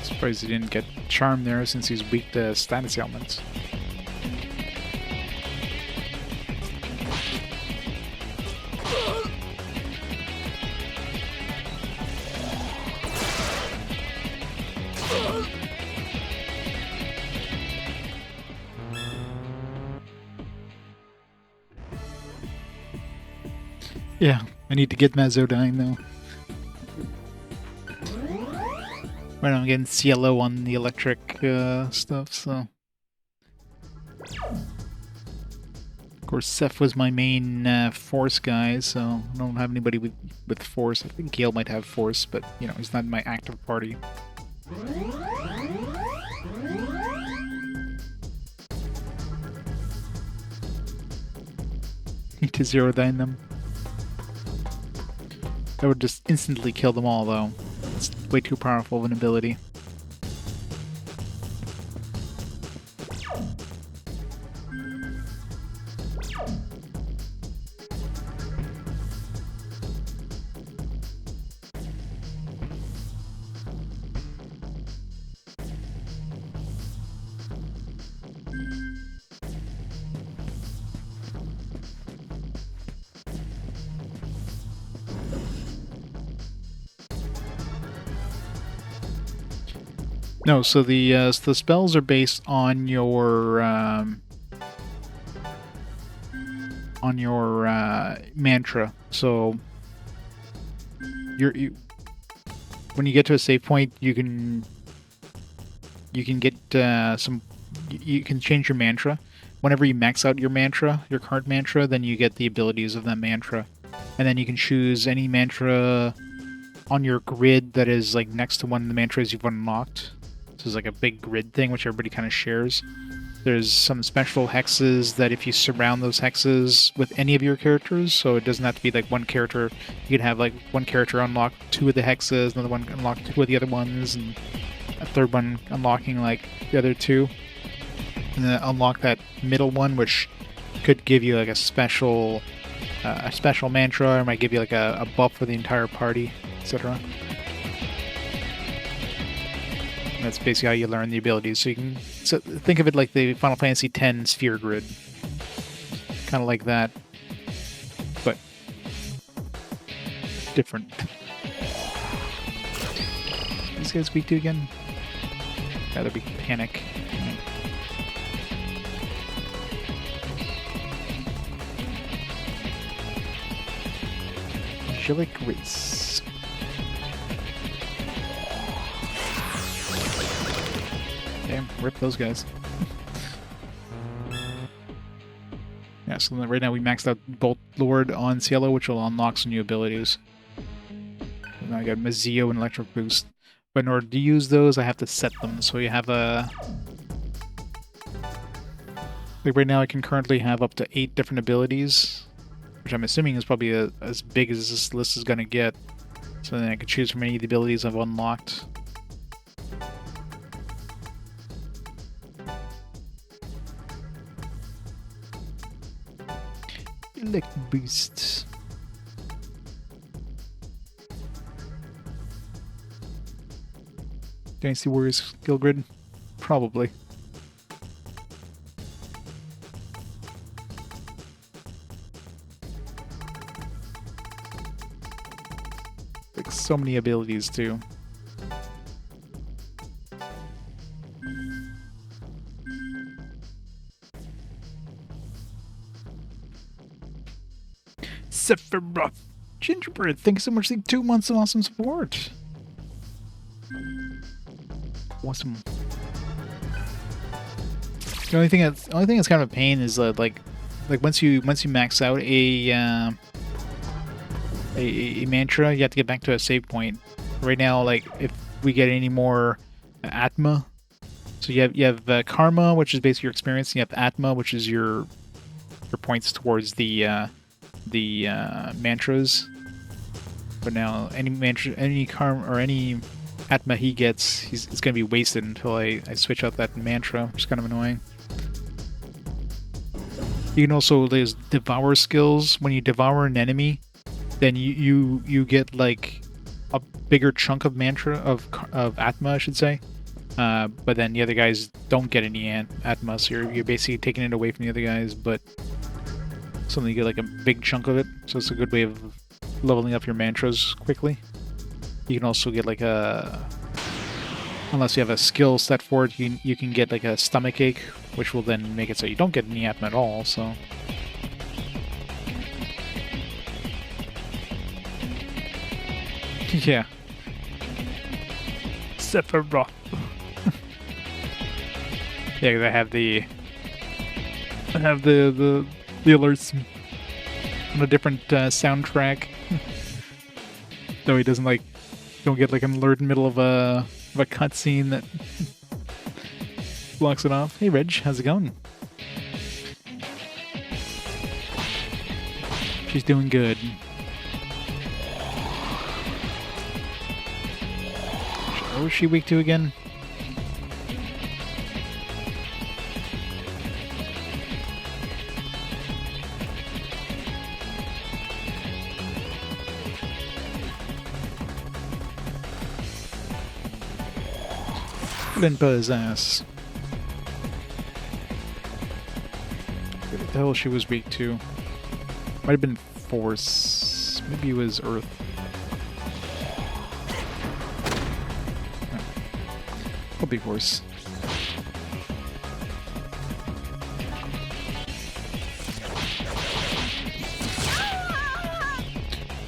Surprised he didn't get charm there since he's weak to status ailments. Yeah, I need to get Mazodyne though. Right now I'm getting Cielo on the electric stuff, so... Of course, Serph was my main force guy, so I don't have anybody with force. I think Gale might have force, but, you know, he's not in my active party. Need to zero-dyne them. That would just instantly kill them all, though. It's way too powerful of an ability. No, so the spells are based on your mantra. So when you get to a save point, you can get you can change your mantra. Whenever you max out your mantra, your card mantra, then you get the abilities of that mantra, and then you can choose any mantra on your grid that is like next to one of the mantras you've unlocked. So it's like a big grid thing which everybody kind of shares. There's some special hexes that if you surround those hexes with any of your characters, so it doesn't have to be like one character, you could have like one character unlock 2 of the hexes, another one unlock 2 of the other ones, and a third one unlocking like the other 2. And then unlock that middle one, which could give you like a special mantra, or might give you like a buff for the entire party, etc. That's basically how you learn the abilities. So you can think of it like the Final Fantasy X sphere grid. Kind of like that. But different. These guys weak to again? Yeah, they're weak to panic. Angelic Race. Okay, rip those guys. Yeah, so right now we maxed out Bolt Lord on Cielo, which will unlock some new abilities. Now I got Mazio and Electric Boost. But in order to use those, I have to set them. So you have a... Like right now I can currently have up to 8 different abilities, which I'm assuming is probably as big as this list is going to get. So then I can choose from any of the abilities I've unlocked. Electric Boost. Dynasty Warriors skill grid? Probably. Like so many abilities too. Sephiroth. Gingerbread, thanks so much for 2 months of awesome support. Awesome. The only thing that's kind of a pain is like once you max out a mantra, you have to get back to a save point. Right now, like if we get any more Atma, so you have Karma, which is basically your experience, and you have Atma, which is your points towards the mantras. But now any mantra, any Karma or any Atma he gets, it's going to be wasted until I switch out that mantra, which is kind of annoying. You can also, there's Devour skills. When you devour an enemy, then you get like a bigger chunk of mantra, of Atma, I should say. But then the other guys don't get any Atma, so you're basically taking it away from the other guys, but suddenly you get like a big chunk of it, so it's a good way of leveling up your mantras quickly. You can also get like unless you have a skill set for it, you can get like a stomach ache, which will then make it so you don't get any Atma at all, so... Yeah. Sephiroth. Yeah, 'cause I have the alerts on a different soundtrack. Though he doesn't don't get like an alert in the middle of a cutscene that blocks it off. Hey Reg, how's it going? She's doing good. What was she weak to again? Limpa his ass. What the hell she was weak to? Might have been Force. Maybe it was Earth. No. Probably Force.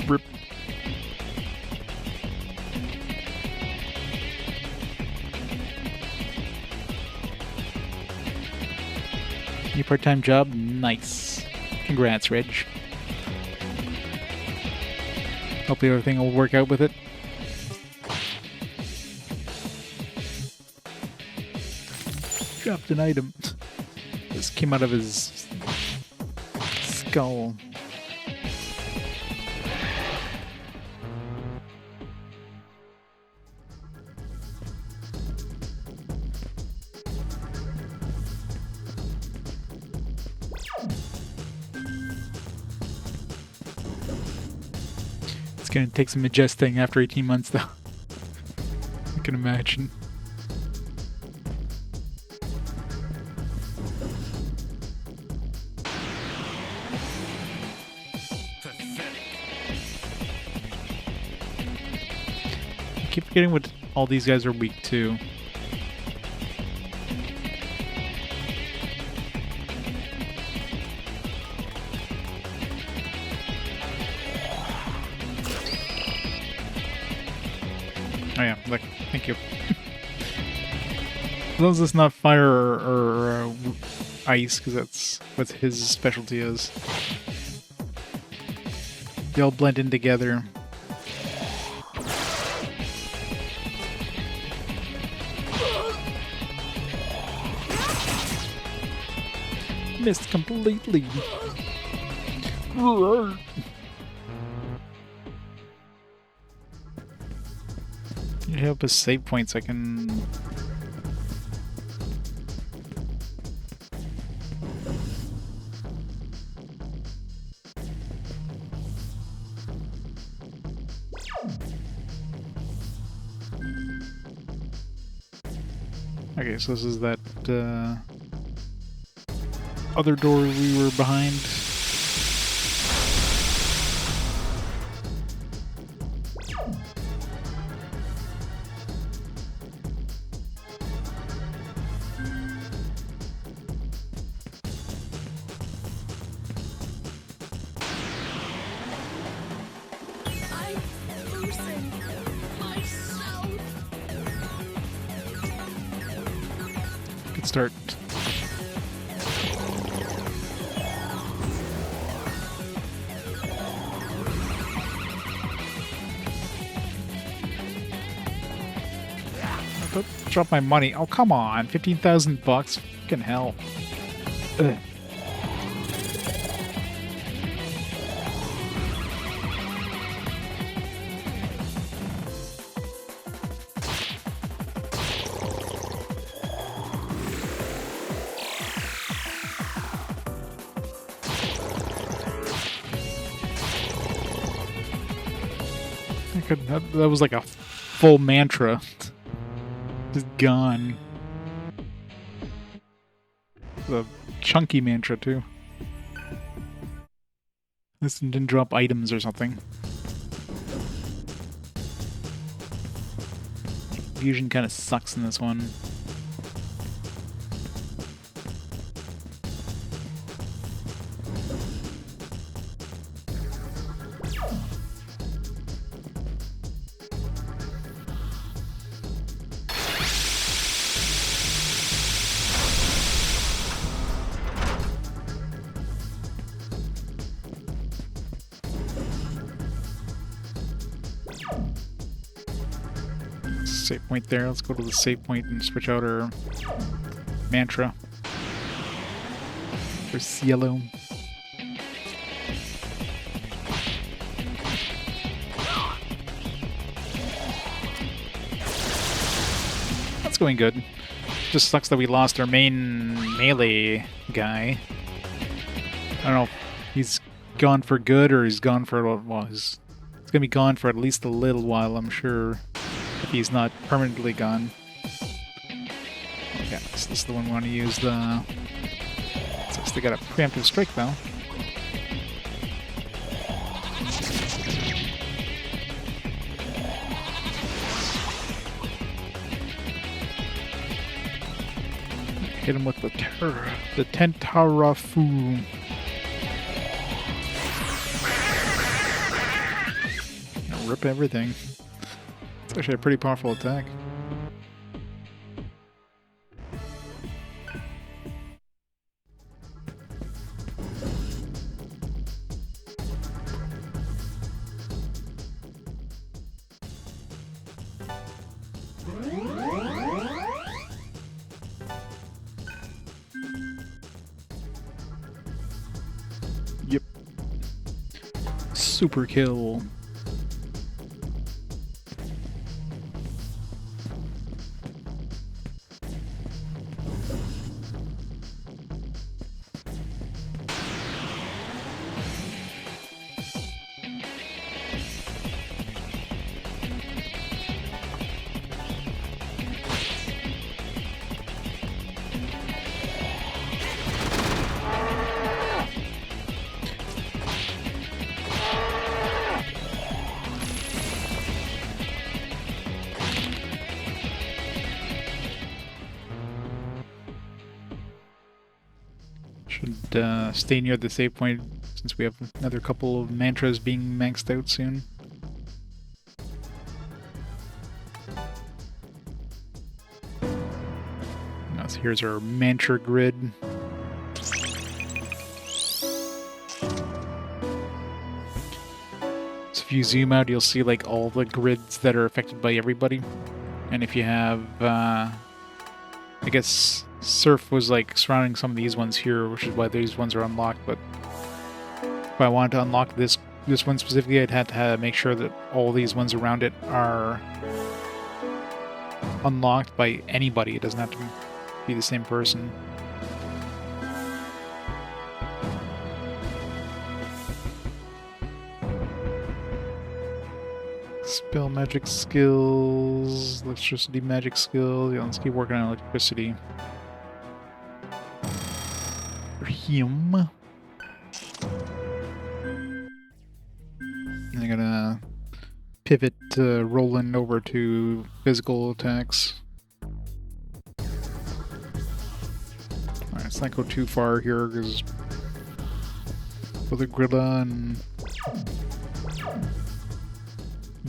Rip. New part-time job? Nice. Congrats, Reg. Hopefully everything will work out with it. Dropped an item. This came out of his skull. It's gonna take some adjusting after 18 months, though. I can imagine. keep forgetting what all these guys are weak to. Oh yeah, like, thank you. As long as it's not fire or ice, because that's what his specialty is. They all blend in together. Missed completely. You help us save points. I can. Okay, so this is that other door we were behind. Good start. Don't drop my money. Oh, come on. 15,000 bucks. Fucking hell. Ugh. That was like a full mantra. Just gone. The chunky mantra too. This didn't drop items or something. Fusion kind of sucks in this one. Save point there. Let's go to the save point and switch out our mantra for Cielo. That's going good. Just sucks that we lost our main melee guy. I don't know if he's gone for good or he's gone for, well, he's gonna be gone for at least a little while, I'm sure. If he's not permanently gone. Okay, so this is the one we want to use. The since they got a preemptive strike though. Hit him with the Tentarafu. Rip everything. It's actually a pretty powerful attack. Yep. Super kill. Should stay near the save point since we have another couple of mantras being maxed out soon. Now, so here's our mantra grid. So if you zoom out, you'll see like all the grids that are affected by everybody. And if you have, I guess Serph was like surrounding some of these ones here, which is why these ones are unlocked. But if I wanted to unlock this one specifically, I'd have to make sure that all these ones around it are unlocked by anybody. It doesn't have to be the same person. Spell magic skills, electricity magic skills. Yeah, let's keep working on electricity. For him. And I'm gonna pivot Roland over to physical attacks. Alright, let's not go too far here because for the gorilla and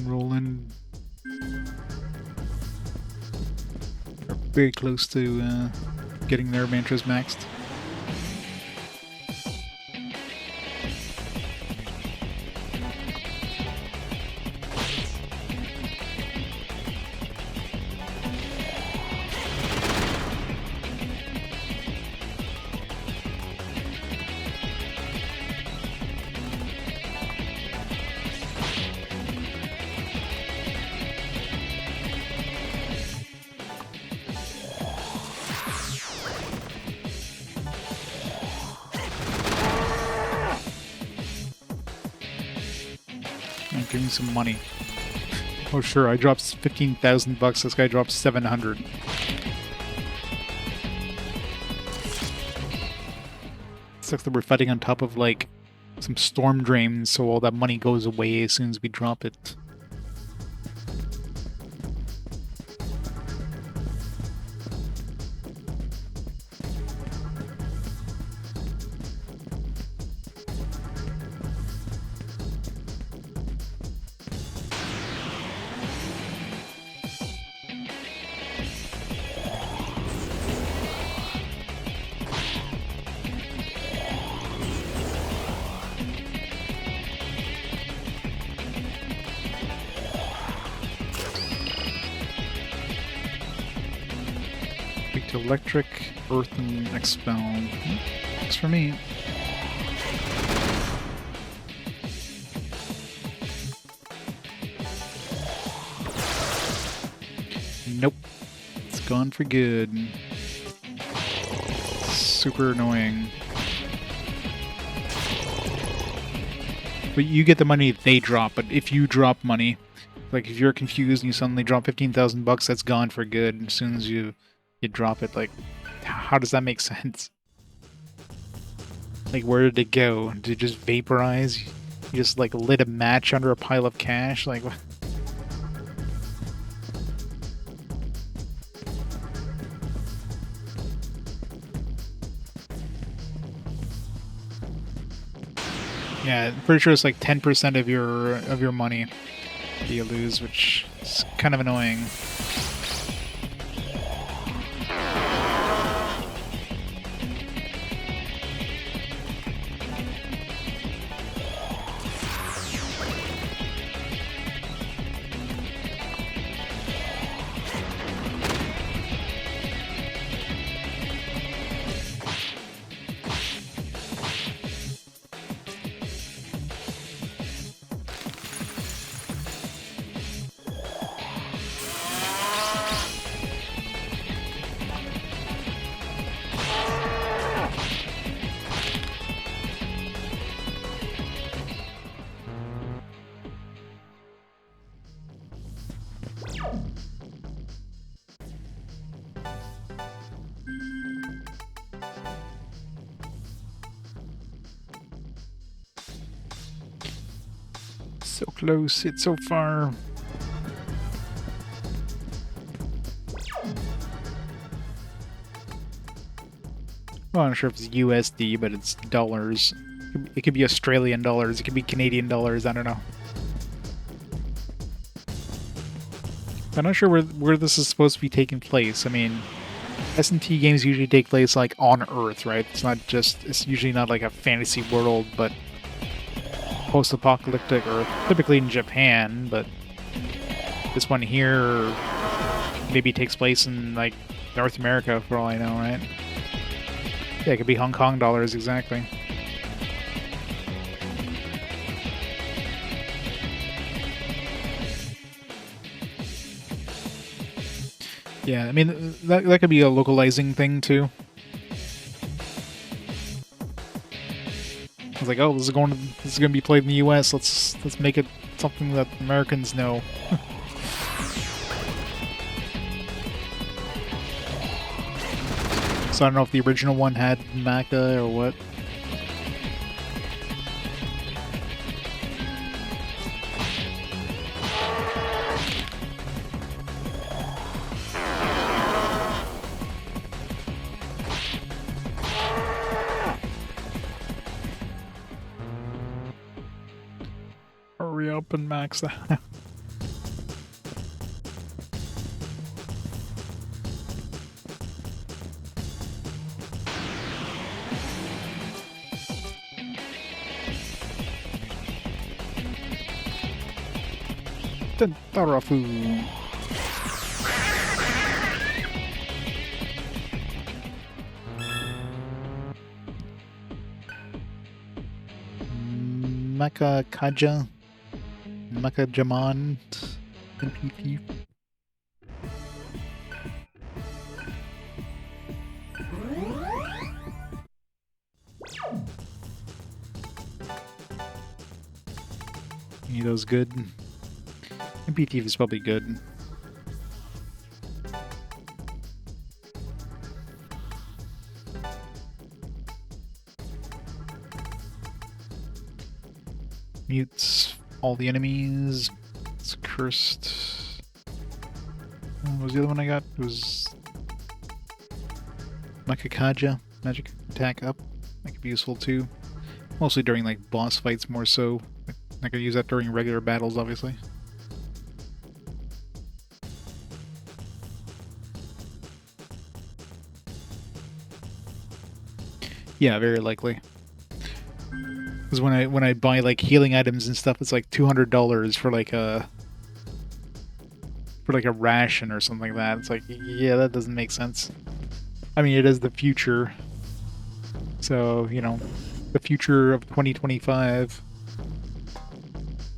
Roland are very close to getting their mantras maxed. Give me some money. Oh sure, I dropped 15,000 bucks. This guy dropped 700. Sucks that we're fighting on top of like some storm drains, so all that money goes away as soon as we drop it. Electric, earth, and expel. Thanks for me. Nope. It's gone for good. Super annoying. But you get the money they drop, but if you drop money, like if you're confused and you suddenly drop 15,000 bucks, that's gone for good as soon as you drop it. Like, how does that make sense? Like, where did it go? Did it just vaporize? You just like lit a match under a pile of cash? Like, what? Yeah, I'm pretty sure it's like 10% of your money that you lose, which is kind of annoying. So close, it's so far. Well, I'm not sure if it's USD, but it's dollars. It could be Australian dollars. It could be Canadian dollars. I don't know. I'm not sure where this is supposed to be taking place. I mean, S&T games usually take place like on Earth, right? It's usually not like a fantasy world, but post-apocalyptic Earth. Typically in Japan, but this one here maybe takes place in like North America for all I know, right? Yeah, it could be Hong Kong dollars, exactly. Yeah, I mean, that could be a localizing thing, too. I was like, oh, this is gonna be played in the US, let's make it something that Americans know. So I don't know if the original one had Mecha or what. Hurry up and max that. Tarafu. Mecha Kaja. Mecha Jaman. NPP. Any of those good? MP is probably good. Mutes all the enemies. It's cursed. What was the other one I got? It was Makakaja. Magic attack up. That could be useful too. Mostly during like boss fights more so. I could use that during regular battles, obviously. Yeah, very likely. Because when I buy like healing items and stuff, it's like $200 for like a ration or something like that. It's like, yeah, that doesn't make sense. I mean, it is the future, so you know, the future of 2025.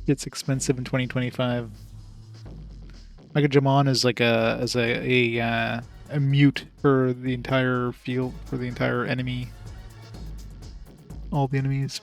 It's expensive in 2025. Megajamon is like a mute for the entire field, for the entire enemy. All the enemies.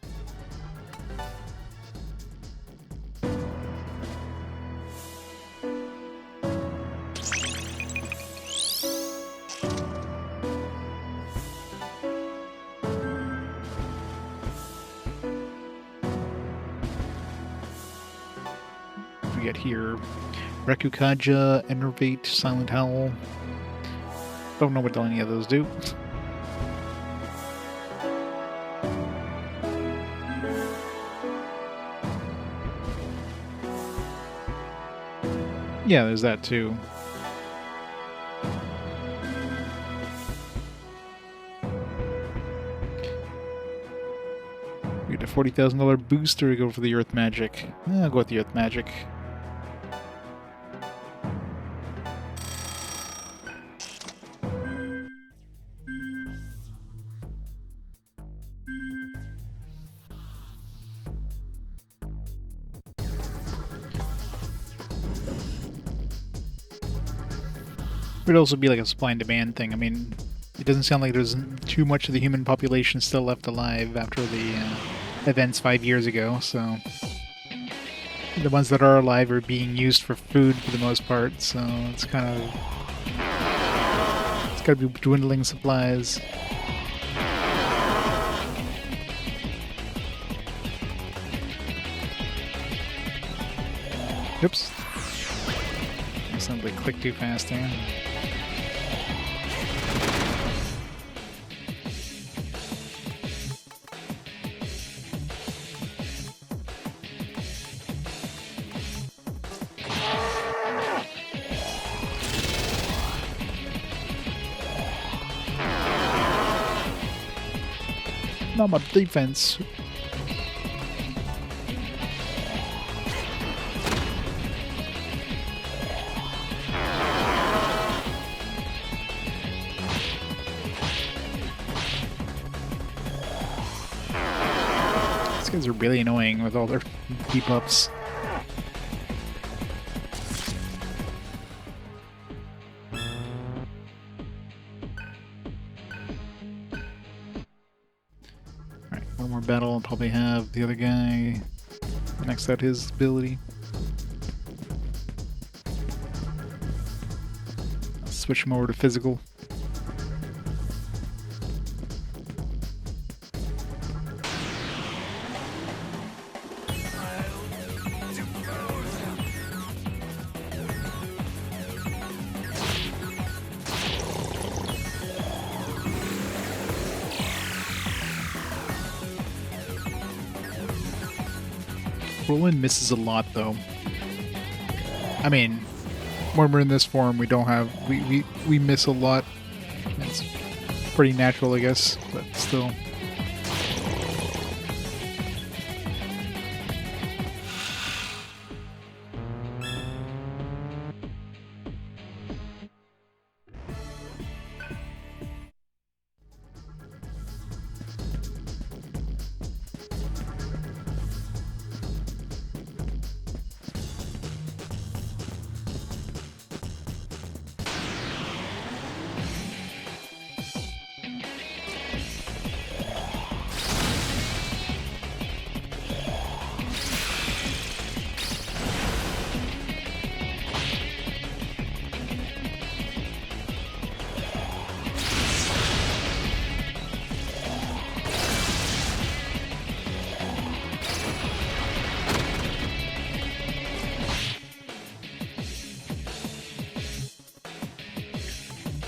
We get here Rekukaja, Enervate, Silent Howl. Don't know what any of those do. Yeah, there's that too. We get a $40,000 boost, or we go for the Earth Magic? I'll go with the Earth Magic. It would also be like a supply and demand thing. I mean, it doesn't sound like there's too much of the human population still left alive after the events 5 years ago, so the ones that are alive are being used for food for the most part, so it's kind of... it's gotta be dwindling supplies. Oops. I accidentally clicked too fast there. Not much defense. These guys are really annoying with all their debuffs. Alright, one more battle. I'll probably have the other guy max out his ability. Switch him over to physical. Roland misses a lot, though. I mean, when we're in this form, we don't have... We miss a lot. It's pretty natural, I guess, but still.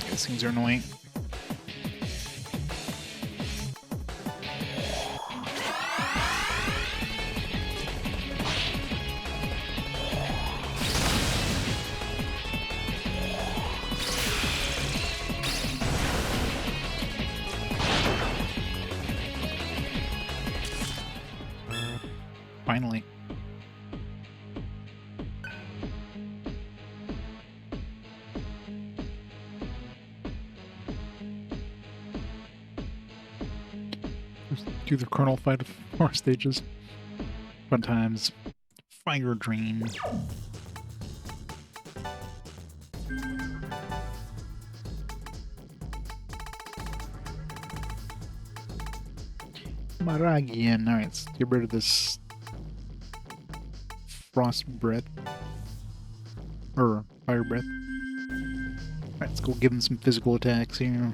These things are annoying. Finally. Do the Colonel fight of 4 stages. Fun times. Fire Drain. Maragian. Alright, let's get rid of this Frost Breath. Or Fire Breath. Alright, let's go give him some physical attacks here.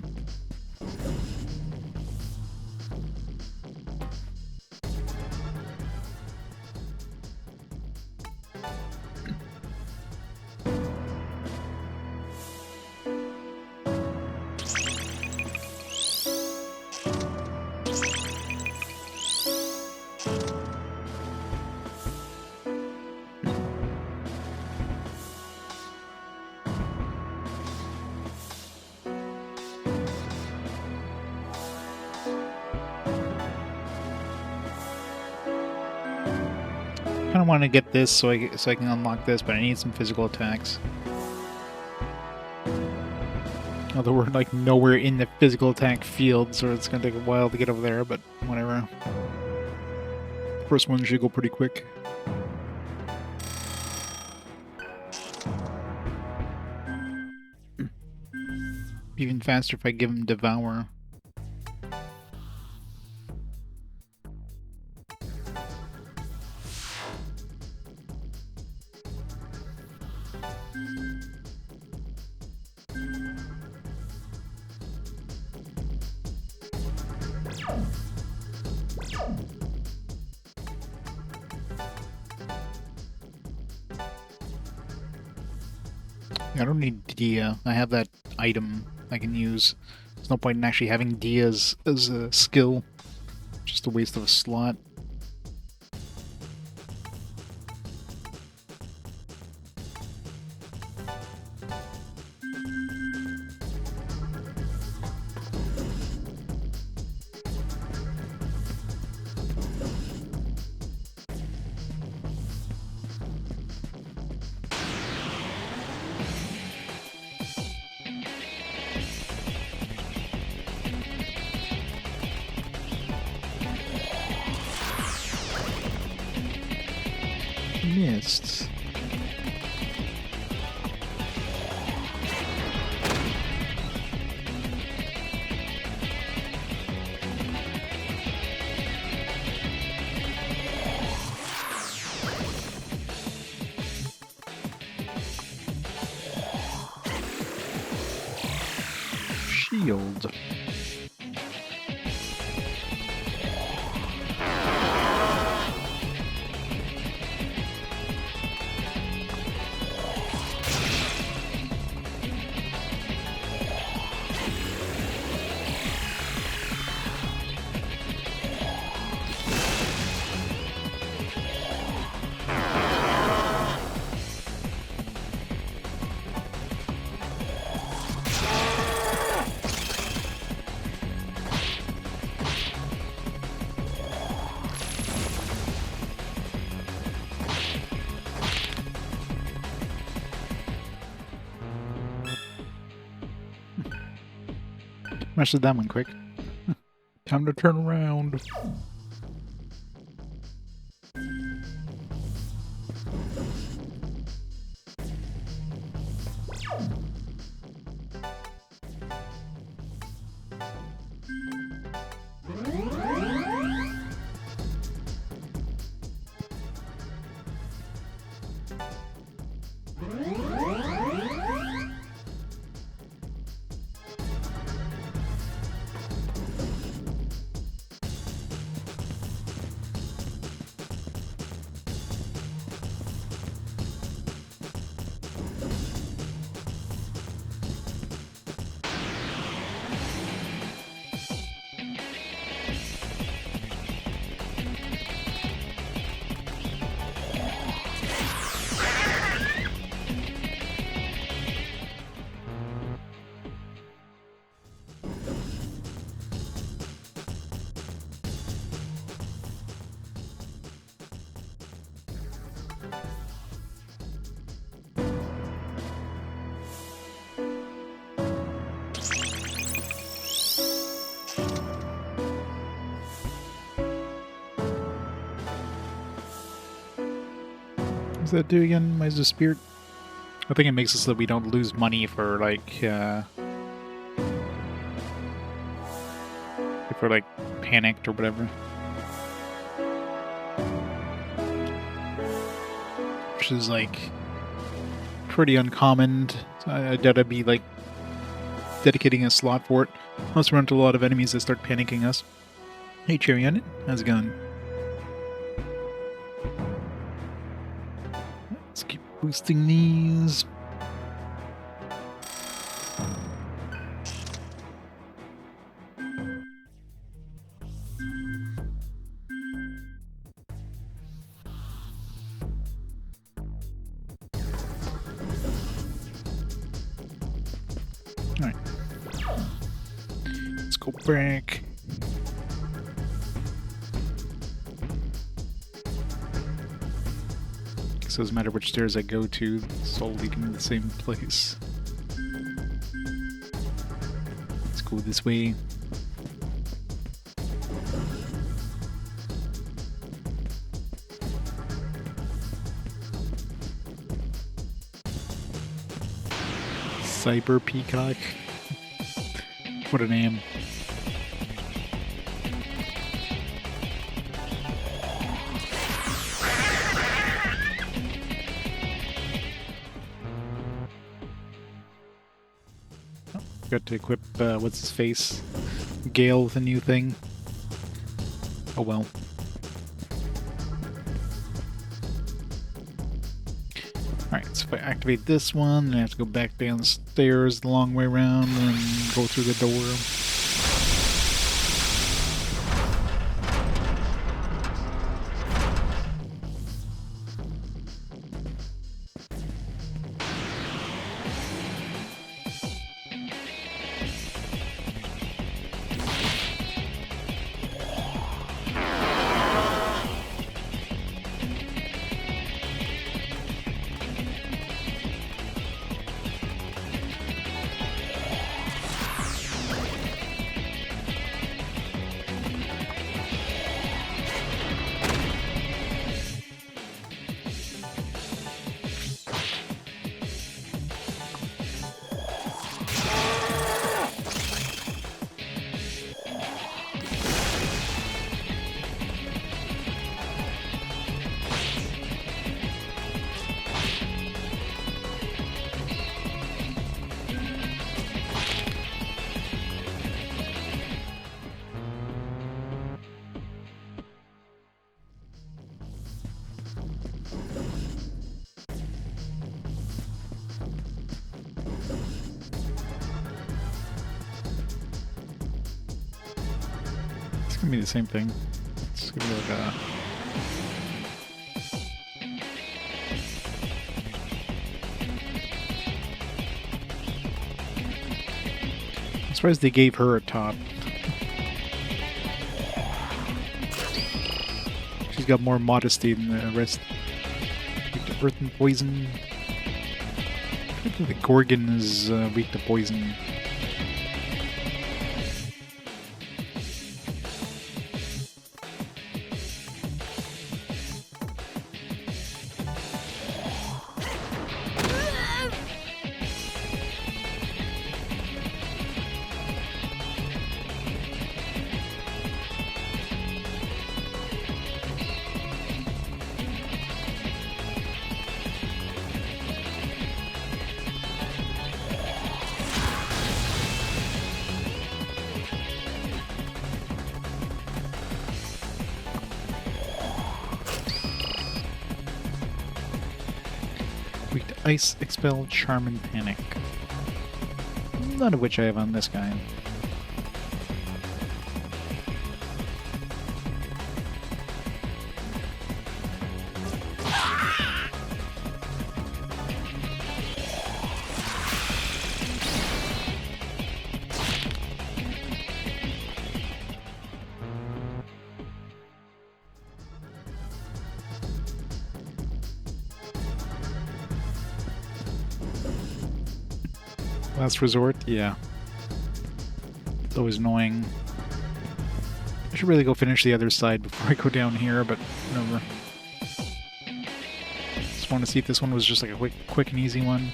I kind of want to get this so I can unlock this, but I need some physical attacks. Although we're like nowhere in the physical attack field, so it's gonna take a while to get over there, but whatever. First one should go pretty quick. Even faster if I give him Devour. I don't need Dia. I have that item I can use. There's no point in actually having Dia as a skill. Just a waste of a slot. missed. Shield. Mastered that one quick. Time to turn around. What does that do again? Why is the spirit? I think it makes it so that we don't lose money for like if we're like panicked or whatever. Which is like pretty uncommon. I doubt I'd be like dedicating a slot for it. Unless we run into a lot of enemies that start panicking us. Hey Cherry on it, how's it going? Let's keep boosting these. Alright. Let's go back. So it doesn't matter which stairs I go to, it's all leading to the same place. Let's go this way. Cyber Peacock. What a name. Got to equip, what's his face? Gale with a new thing. Oh well. Alright, so if I activate this one, then I have to go back down the stairs the long way around and go through the door. gonna be the same thing. It's gonna be like a... I'm surprised they gave her a top. She's got more modesty than the rest. Weak to earth and poison. I think the Gorgon is weak to poison. Weak to Ice, Expel, Charm, and Panic. None of which I have on this guy. Last resort? Yeah. It's always annoying. I should really go finish the other side before I go down here, but whatever. Just want to see if this one was just like a quick and easy one.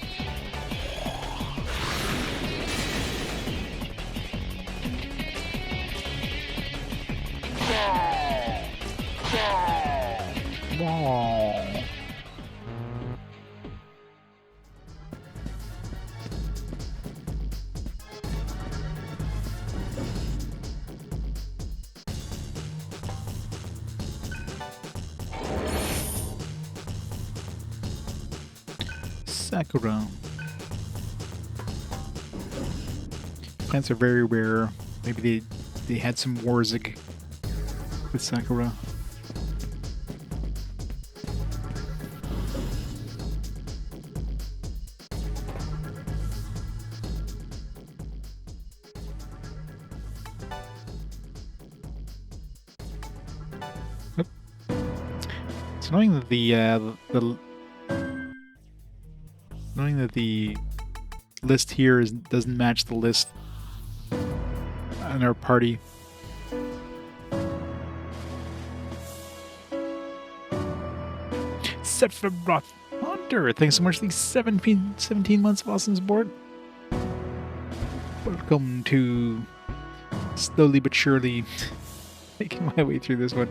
Wow. Sakura. Plants are very rare. Maybe they had some Warzig with Sakura. Nope. It's annoying that the list here doesn't match the list in our party. Sephiroth Hunter, thanks so much for these 17 months of awesome support. Welcome to slowly but surely making my way through this one.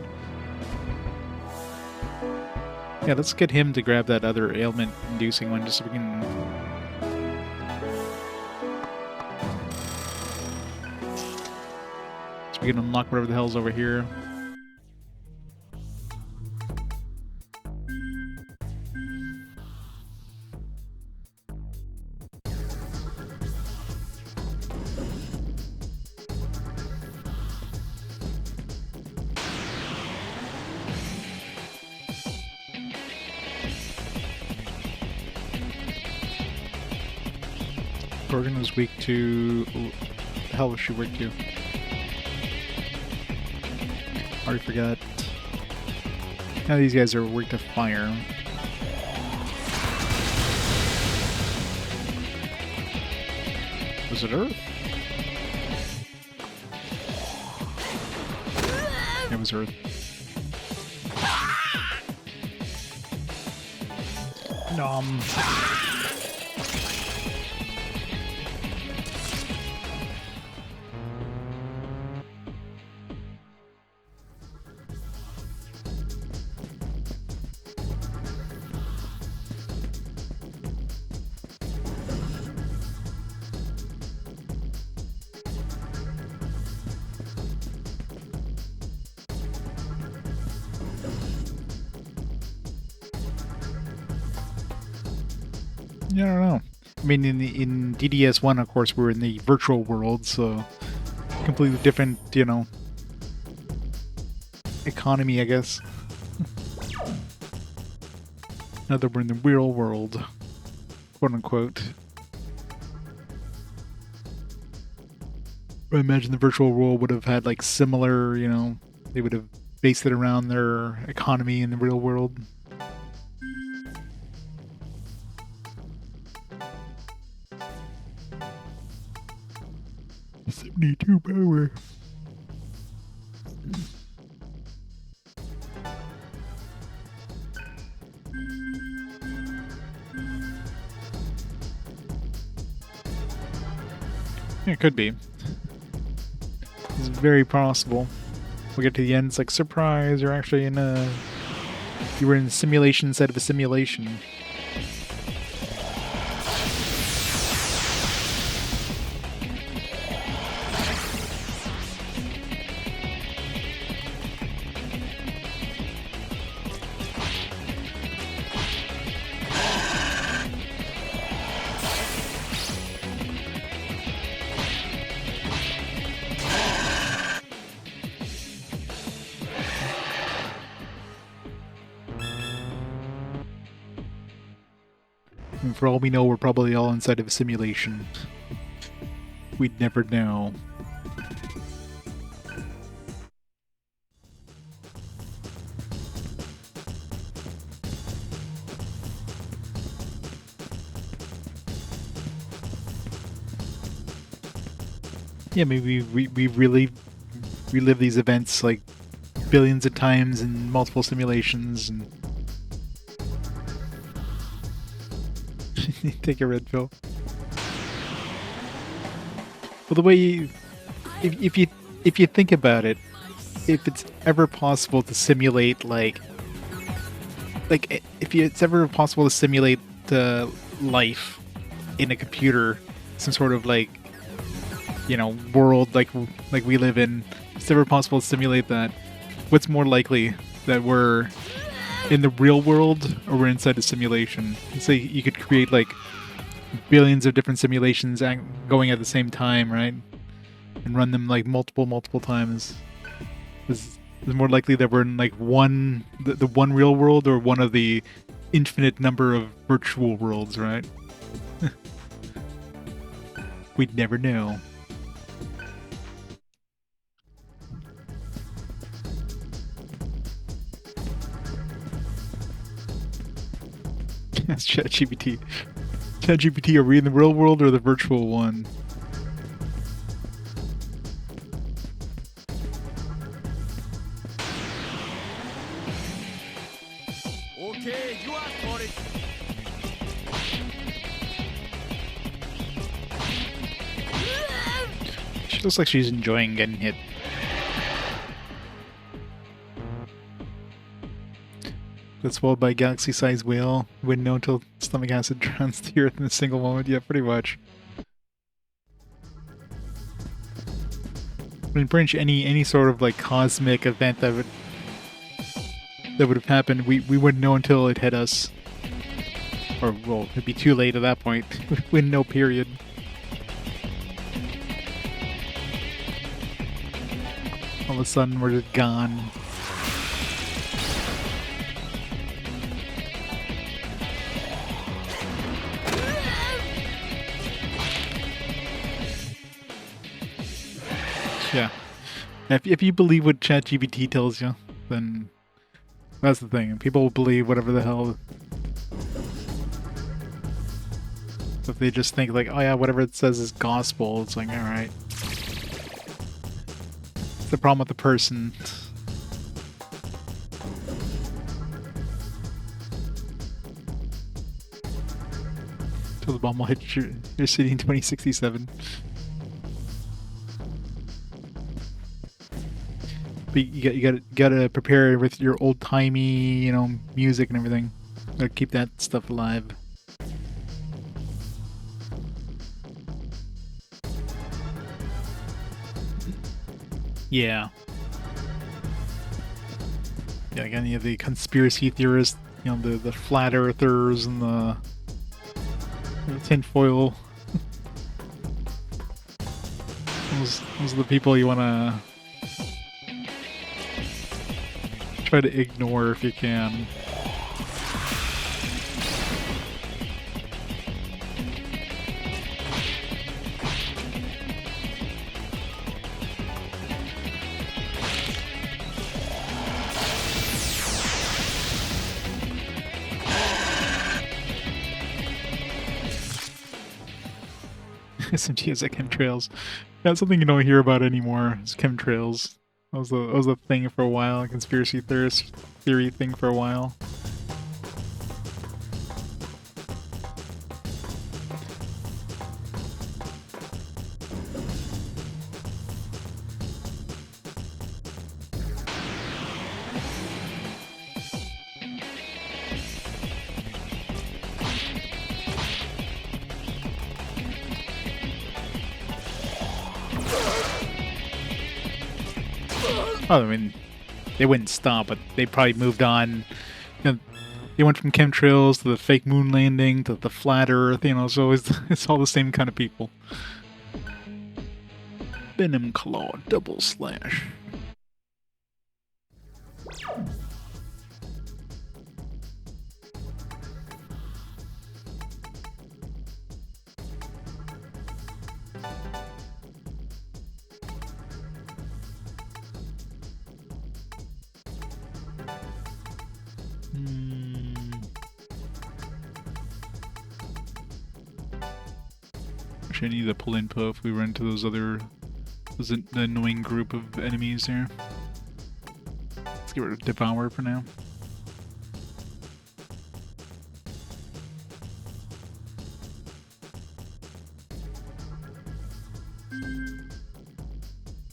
Yeah, let's get him to grab that other ailment-inducing one just so we can... So we can unlock whatever the hell's over here. Gorgon was weak to... Ooh, the hell was she weak to? Already forgot. Now these guys are weak to fire. Was it Earth? It was Earth. Nom. Yeah, I don't know. I mean, in DDS1, of course, we're in the virtual world, so completely different, you know, economy, I guess. Now that we're in the real world, quote unquote. I imagine the virtual world would have had like similar, you know, they would have based it around their economy in the real world. 72 power. Yeah, it could be. It's very possible. We'll get to the end, it's like, surprise, you're actually in a... You were in a simulation instead of a simulation. And for all we know, we're probably all inside of a simulation. We'd never know. Yeah, maybe we really relive these events like billions of times in multiple simulations and take a red pill. Well, the way you, if you think about it, if it's ever possible to simulate it's ever possible to simulate life in a computer, some sort of like, you know, world like we live in, if it's ever possible to simulate that, what's more likely, that we're in the real world or we're inside a simulation? So you could create like billions of different simulations going at the same time, right? And run them like multiple times. Is more likely that we're in like the one real world or one of the infinite number of virtual worlds, right? We'd never know. That's ChatGPT. ChatGPT, are we in the real world or the virtual one? Okay, you asked for it. She looks like she's enjoying getting hit. Got swallowed by a galaxy-sized whale. Wouldn't know until stomach acid drowns the earth in a single moment. Yeah, pretty much. I mean, pretty much any sort of like cosmic event that would have happened, we wouldn't know until it hit us. Or, well, it'd be too late at that point. We wouldn't know, period. All of a sudden, we're just gone. Yeah. If you believe what ChatGPT tells you, then that's the thing. People will believe whatever the hell. If they just think like, oh yeah, whatever it says is gospel, it's like, alright. It's the problem with the person. Till the bomb will hit your city in 2067. But you gotta prepare with your old timey, you know, music and everything. Gotta keep that stuff alive. Yeah. Yeah, again, you have the conspiracy theorists, you know, the flat earthers and the tinfoil. Those are the people you wanna Try to ignore if you can. SMT is like chemtrails. That's something you don't hear about anymore. Is chemtrails. That was a thing for a while. A conspiracy theory thing for a while. Oh, I mean, they wouldn't stop, but they probably moved on. You know, they went from chemtrails to the fake moon landing to the flat Earth. You know, so it's all the same kind of people. Venom Claw double slash. I need to pull info if we run into those the annoying group of enemies there. Let's get rid of Devour for now.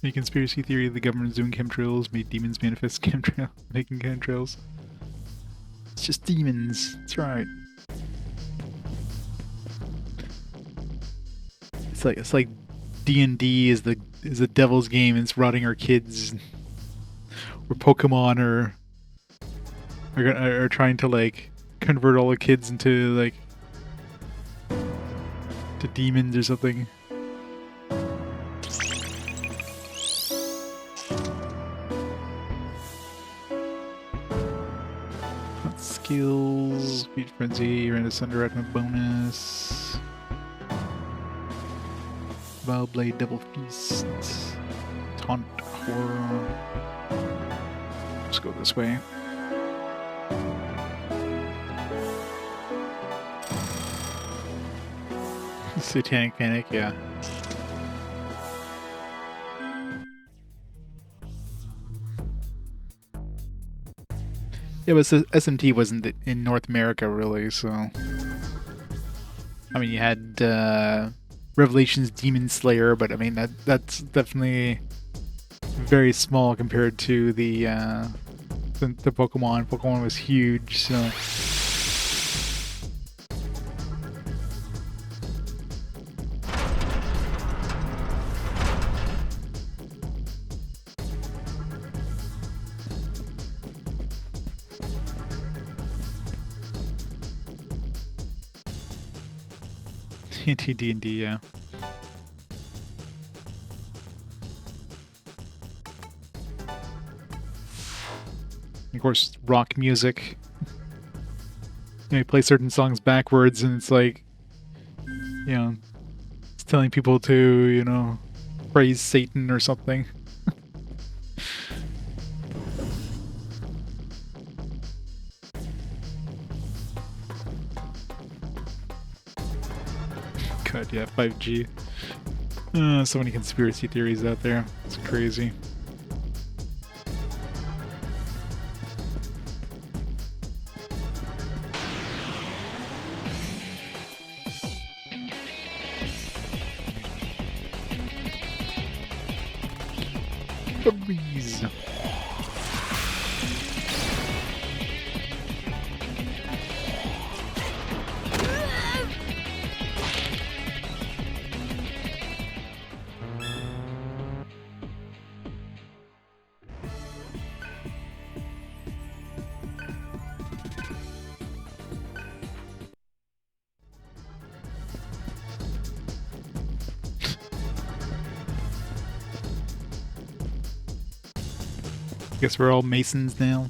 Any conspiracy theory the government's doing chemtrails, made demons manifest making chemtrails. It's just demons, that's right. It's like D&D is the devil's game. It's rotting our kids, or Pokemon are trying to like convert all the kids into like to demons or something. Skills, Beat Frenzy, Random Thunder bonus. Vile Blade, Double Feast, Taunt, Horror. Let's go this way. Satanic Panic, yeah. Yeah, but SMT wasn't in North America really, so. I mean, you had Revelation's Demon Slayer, but I mean that's definitely very small compared to the Pokemon. Pokemon was huge, so. D&D, yeah. Of course, rock music. You play certain songs backwards, and it's like, you know, it's telling people to, you know, praise Satan or something. God, yeah, 5G. So many conspiracy theories out there. It's crazy. Breeze. Guess we're all Masons now.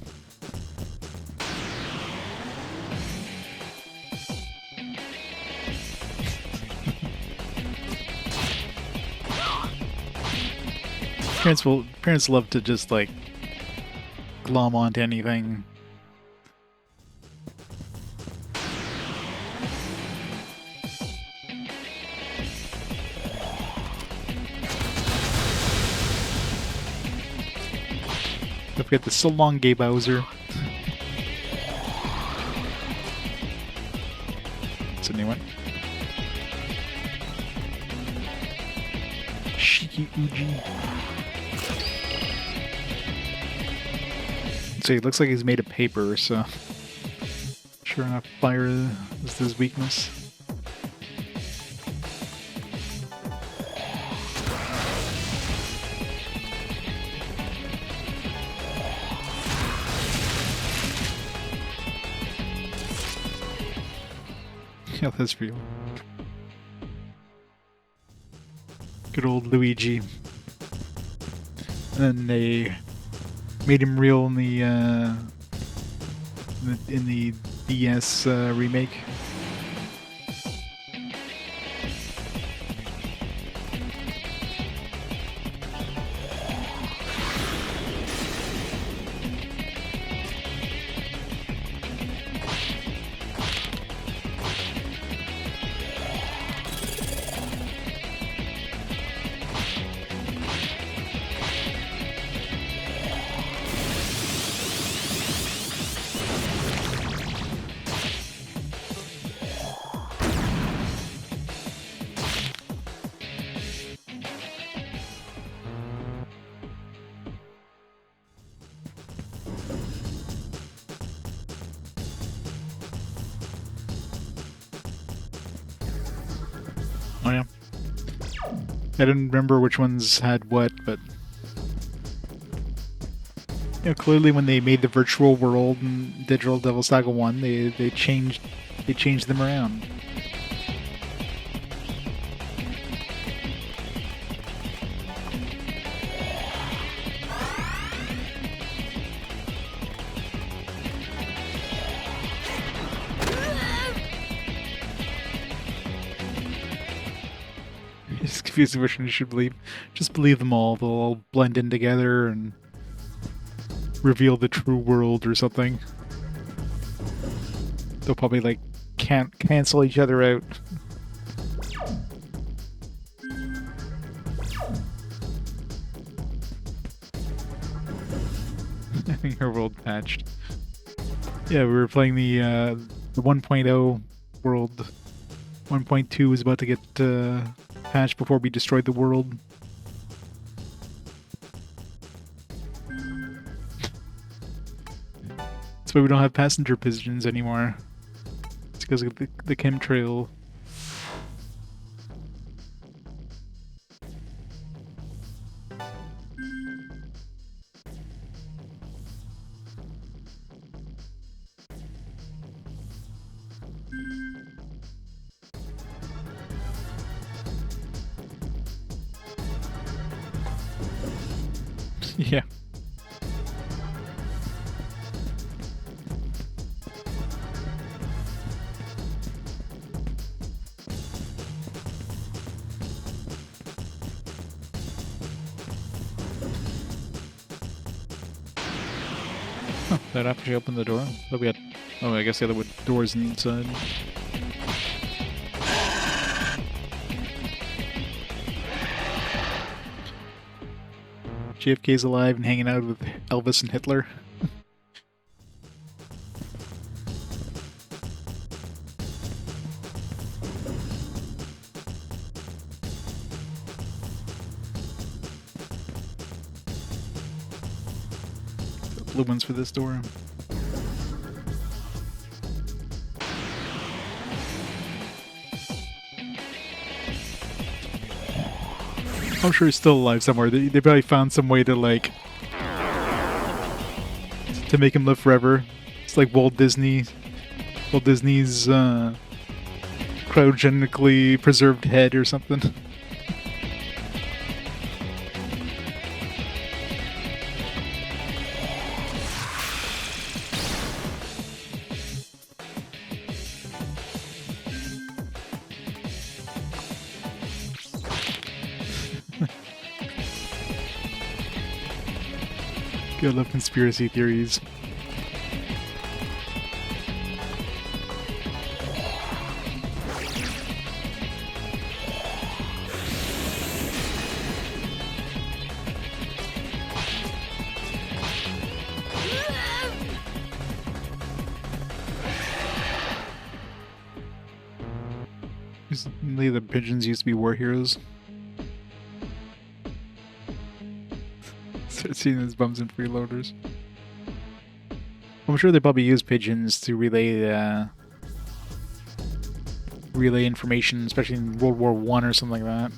Parents love to just like glom onto anything. Don't forget the so long gay Bowser. It's a new one. Shiki Uji. So it looks like he's made of paper, so sure enough, fire is his weakness. Yeah, that's real. Good old Luigi. And then they made him real in the DS remake. Oh yeah. I didn't remember which ones had what, but you know, clearly when they made the virtual world in Digital Devil Saga 1, they changed them around. It's confusing which one you should believe. Just believe them all. They'll all blend in together and reveal the true world or something. They'll probably like can't cancel each other out. I think her world patched. Yeah, we were playing the 1.0 world. 1.2 is about to get patched before we destroyed the world. That's why we don't have passenger pigeons anymore. It's because of the chemtrail. Yeah. Oh, that actually opened the door. Oh, we had. Oh, I guess the other doors inside. JFK's alive and hanging out with Elvis and Hitler. The blue ones for this door. I'm sure he's still alive somewhere. They probably found some way to like to make him live forever. It's like Walt Disney's cryogenically preserved head or something. I love conspiracy theories. The pigeons used to be war heroes. Start seeing those bums and freeloaders. I'm sure they probably use pigeons to relay information, especially in World War I or something like that.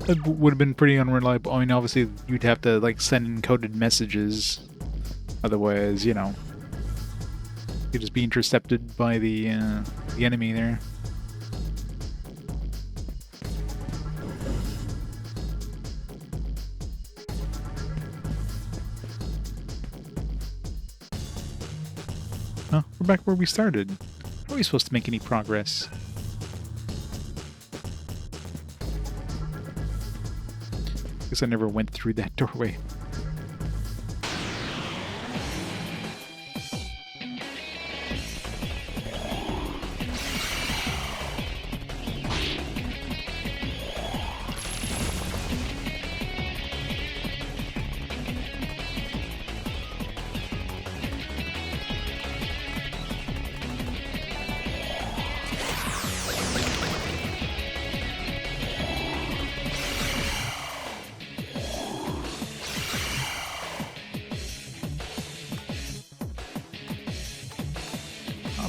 That would have been pretty unreliable. I mean, obviously, you'd have to like send encoded messages, otherwise, you know, you'd just be intercepted by the enemy there. Huh? We're back where we started. How are we supposed to make any progress? Guess I never went through that doorway.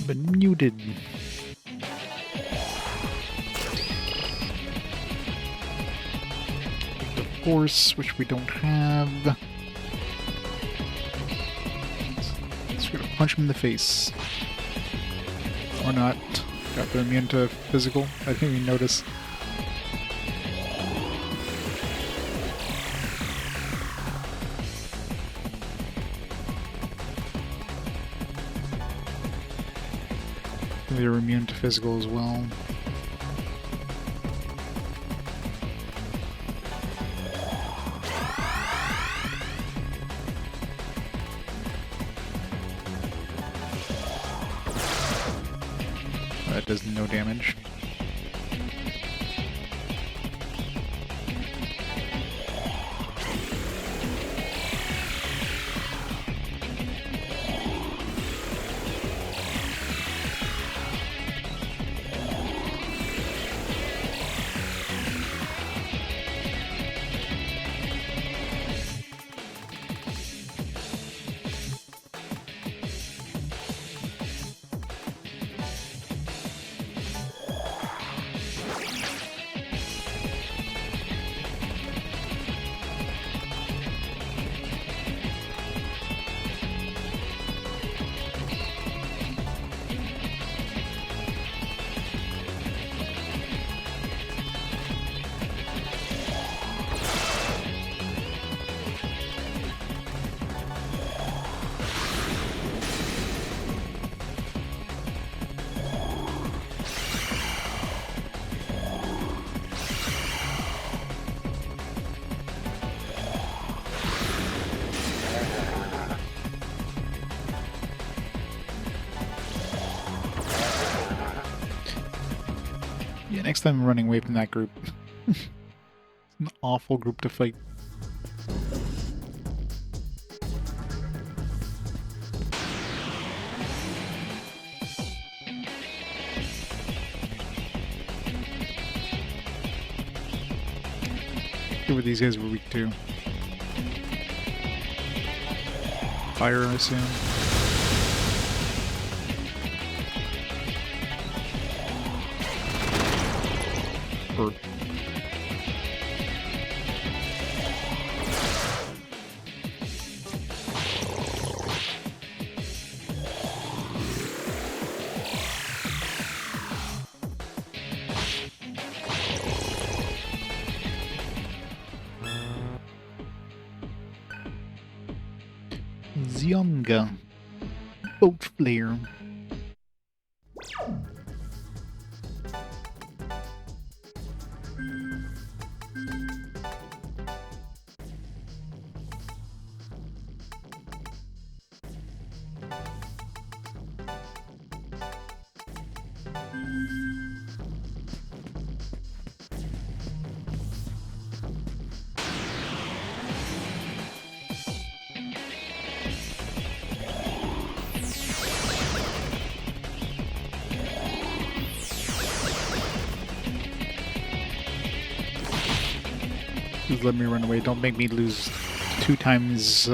Been muted. The force, which we don't have. Just gonna punch him in the face. Or not. Got the immune to physical. I didn't even notice. They're immune to physical as well. That does no damage. Yeah, next time I'm running away from that group. It's an awful group to fight. See what these guys were weak to. Fire, I assume. Earth. Zionga. Boat flare. Just let me run away. Don't make me lose 2 times.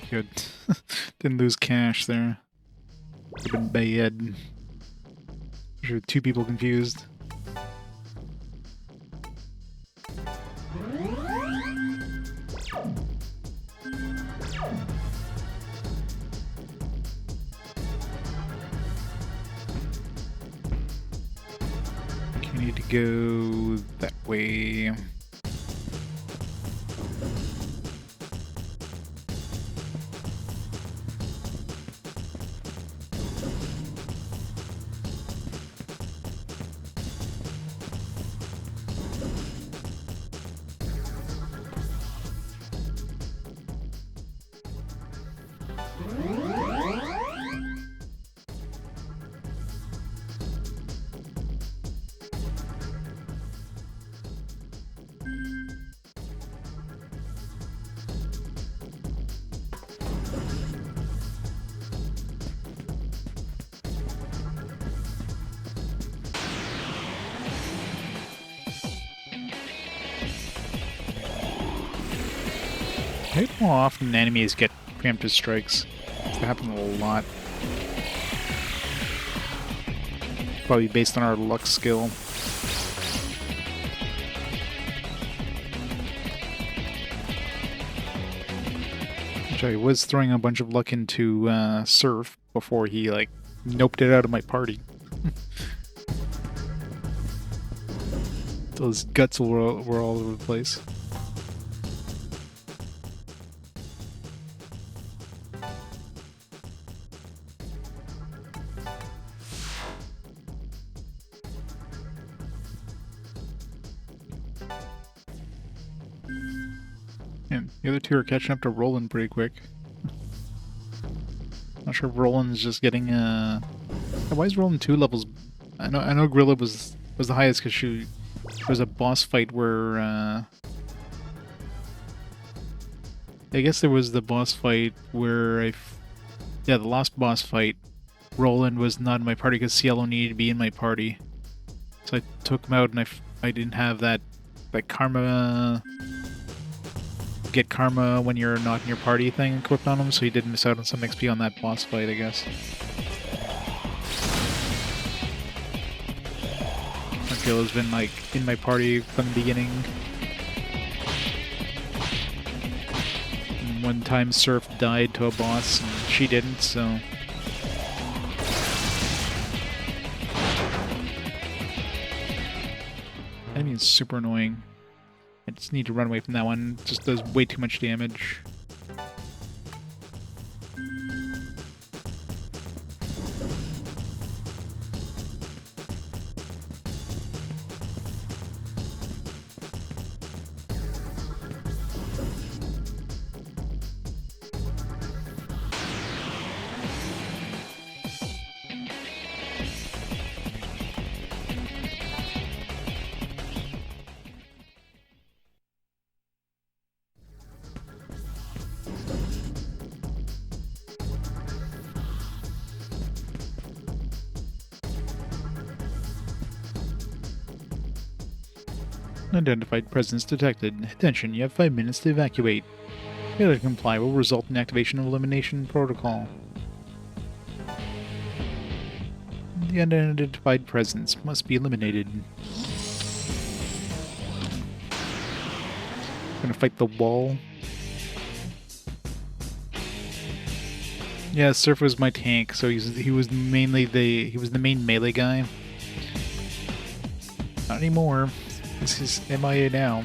Good. Didn't lose cash there. Would have been bad. Sure, 2 people confused. Okay, need to go that way. I hate how often enemies get preemptive strikes. That happens a lot. Probably based on our luck skill. Which I was throwing a bunch of luck into Serph before he like noped it out of my party. Those guts were all over the place. And the other 2 are catching up to Roland pretty quick. Not sure if Roland's just getting why is Roland 2 levels? I know Gorilla was the highest because there was a boss fight where I guess there was the boss fight where the last boss fight, Roland was not in my party because Cielo needed to be in my party. So I took him out and I didn't have that karma. Get karma when you're not in your party thing equipped on him, so he did miss out on some XP on that boss fight, I guess. Markilla's been like in my party from the beginning. And one time Serph died to a boss and she didn't, so enemy is super annoying. I just need to run away from that one. It just does way too much damage. Unidentified presence detected. Attention, you have 5 minutes to evacuate. Failure to comply will result in activation of elimination protocol. The unidentified presence must be eliminated. Gonna fight the wall. Yeah, Serph was my tank, so he was mainly the main melee guy. Not anymore. This is MIA now.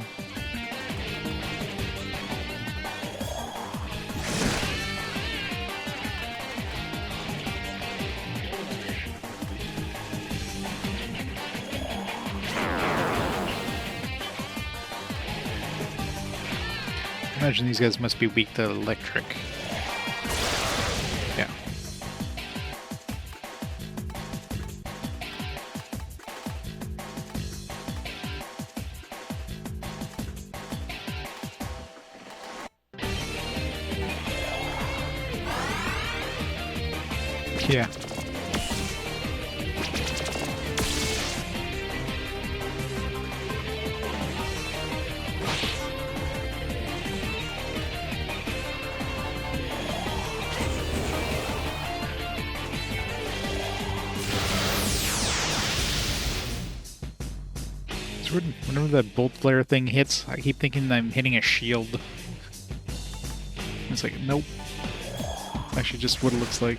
Imagine these guys must be weak to electric. Yeah. Yeah. Whenever that bolt flare thing hits, I keep thinking I'm hitting a shield. It's like, nope. Actually, just what it looks like.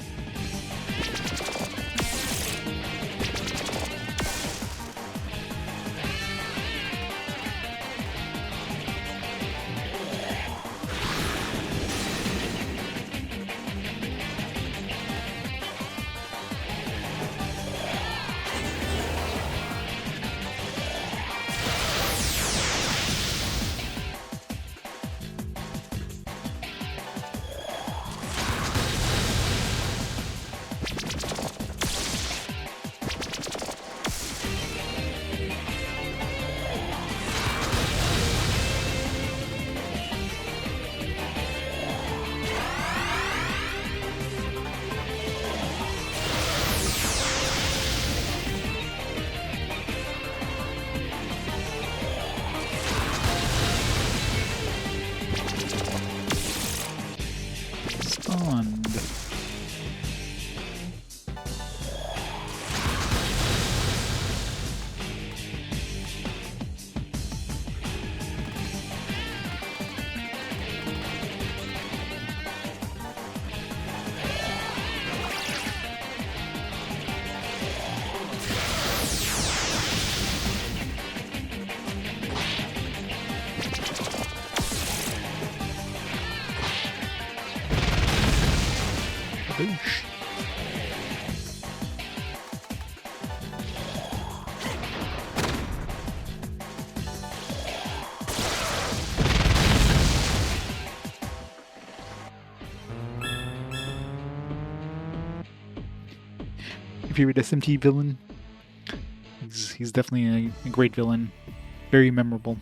Stunned. Boosh. Your favorite SMT villain? He's definitely a great villain. Very memorable.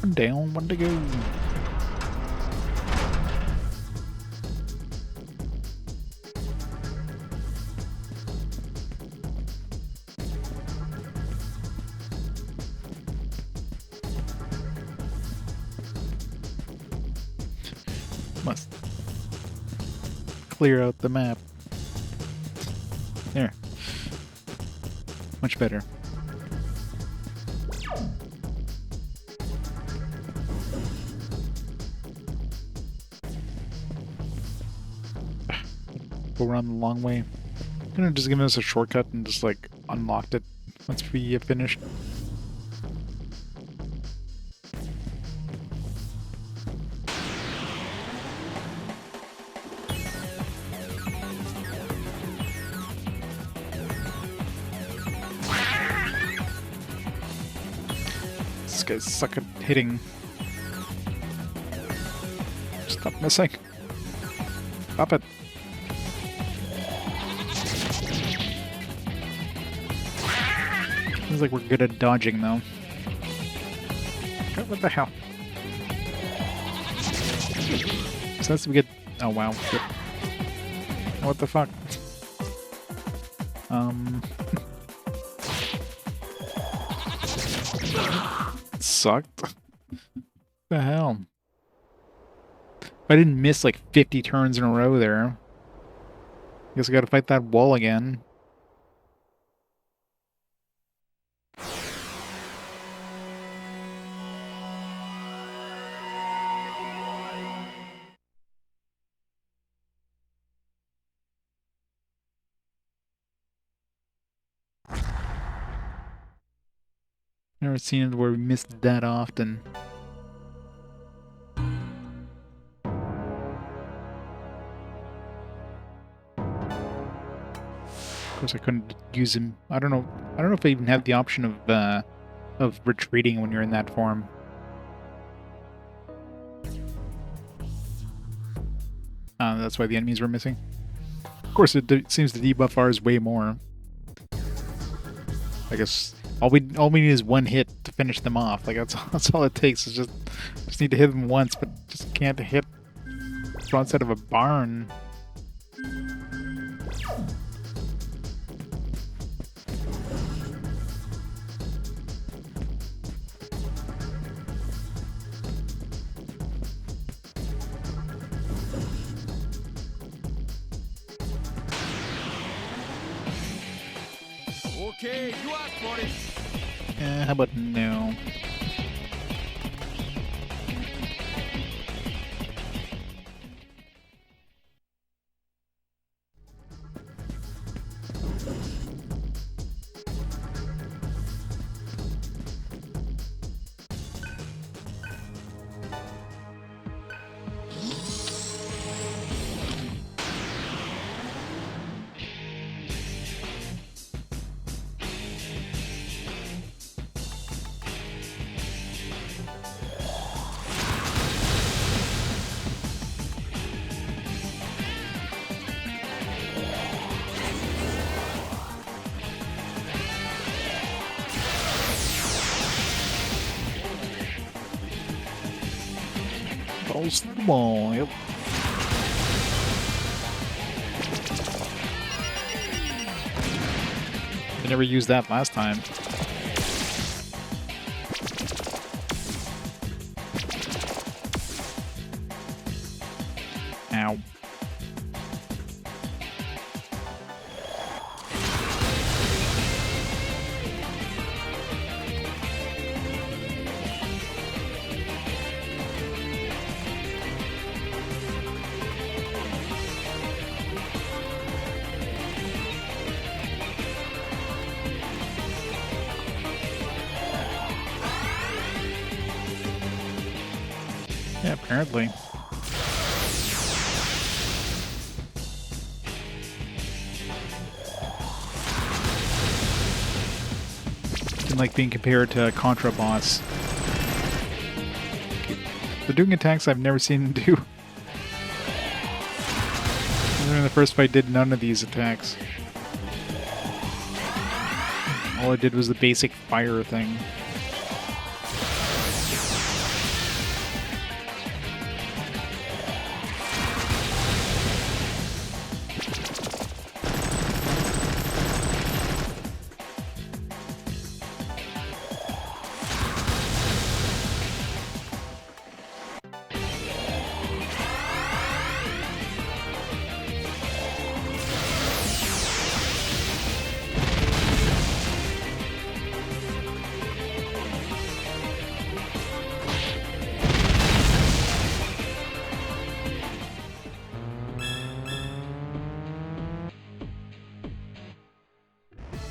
One down, one to go. Must clear out the map. There. Much better. Go around the long way. Could have just given us a shortcut and just like unlocked it once we finished. This guy's suck at hitting. Stop missing. Stop it. Seems like we're good at dodging, though. What the hell? So that's we get. Oh wow! Good. What the fuck? Sucked. What the hell? I didn't miss like 50 turns in a row there. Guess I gotta fight that wall again. Never seen it where we missed that often. course, I couldn't use him. I don't know. I don't know if I even have the option of retreating when you're in that form. That's why the enemies were missing. Of course, it seems the debuff R is way more. I guess all we need is one hit to finish them off. Like that's all it takes. Is just need to hit them once, but just can't hit the front side of a barn. Okay, you asked for it. How about no? Balls to the wall. Yep. I never used that last time. Ow. Yeah, apparently. Didn't like being compared to a Contra boss. They're doing attacks I've never seen them do. In the first fight, did none of these attacks. All I did was the basic fire thing.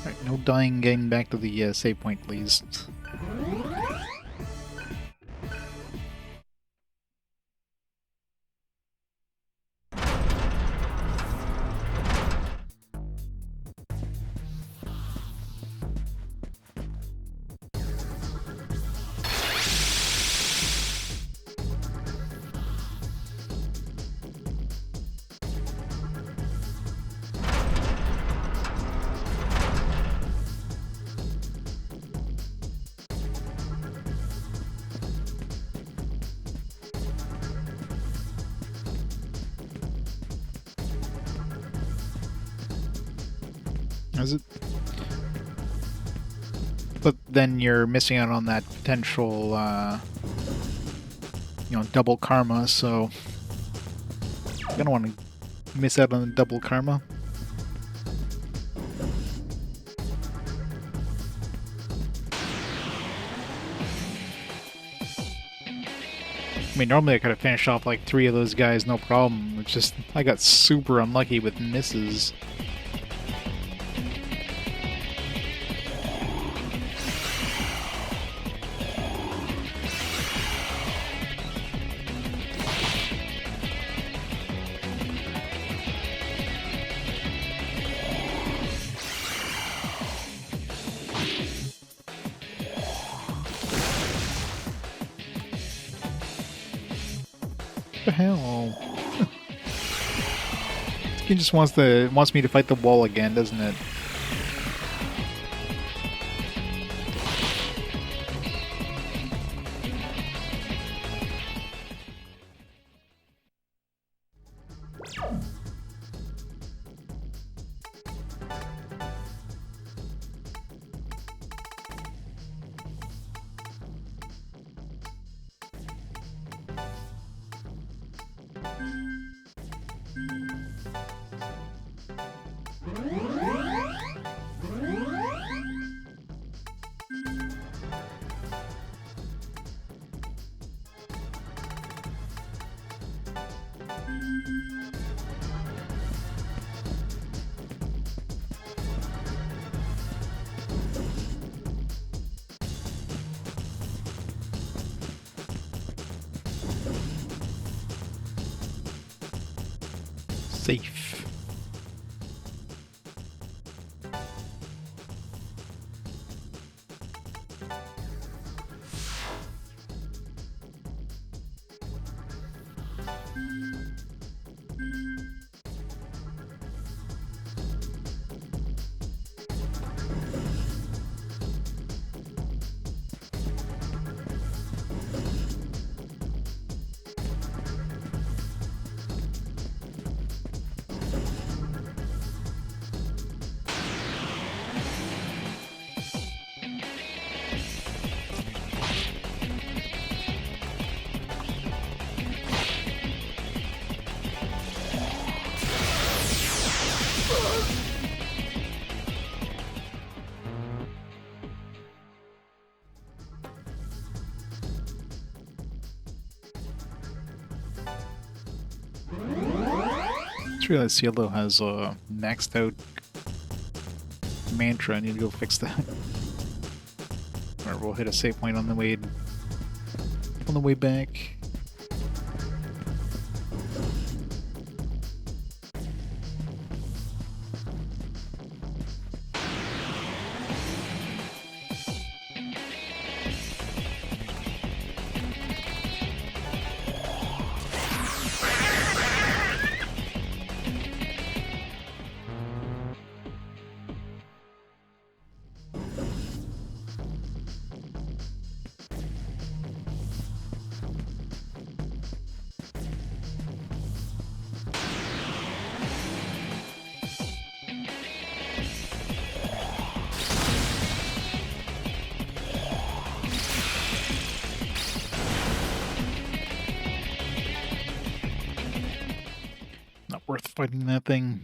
Alright, no dying getting back to the save point, please. Is it? But then you're missing out on that potential, double karma, so I don't want to miss out on the double karma. I mean, normally I could have finished off like 3 of those guys, no problem. It's just, I got super unlucky with misses. The hell? This game just wants me to fight the wall again, doesn't it? Safe. Just realized Cielo has a maxed out mantra. I need to go fix that. Or we'll hit a save point on the way back. Not worth fighting that thing.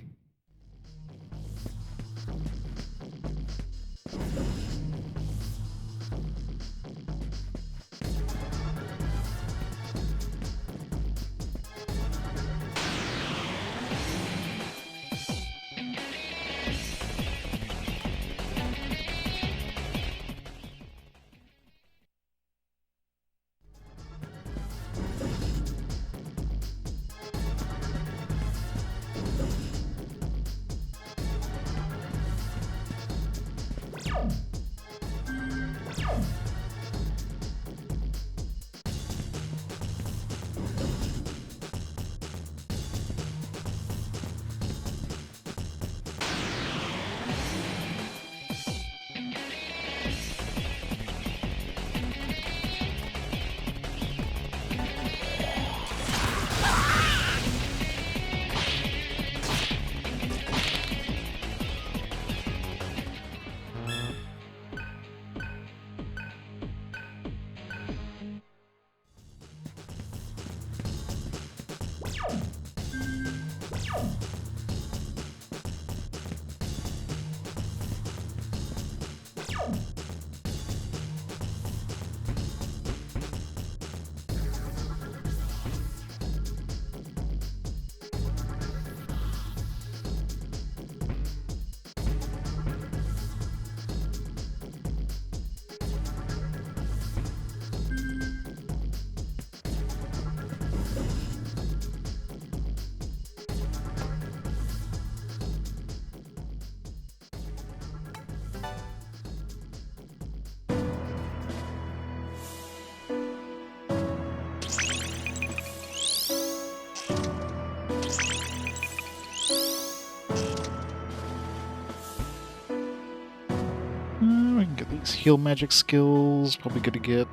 these heal magic skills. Probably good to get.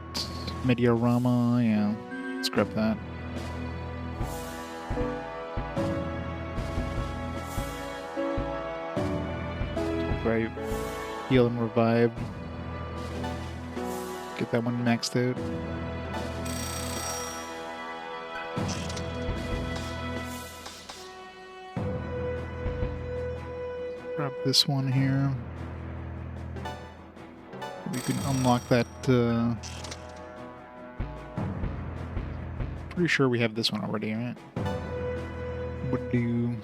Mediarama, yeah. Let's grab that. Right. Heal and revive. Get that one maxed out. Grab this one here. We can unlock that. Pretty sure we have this one already, right? Would do.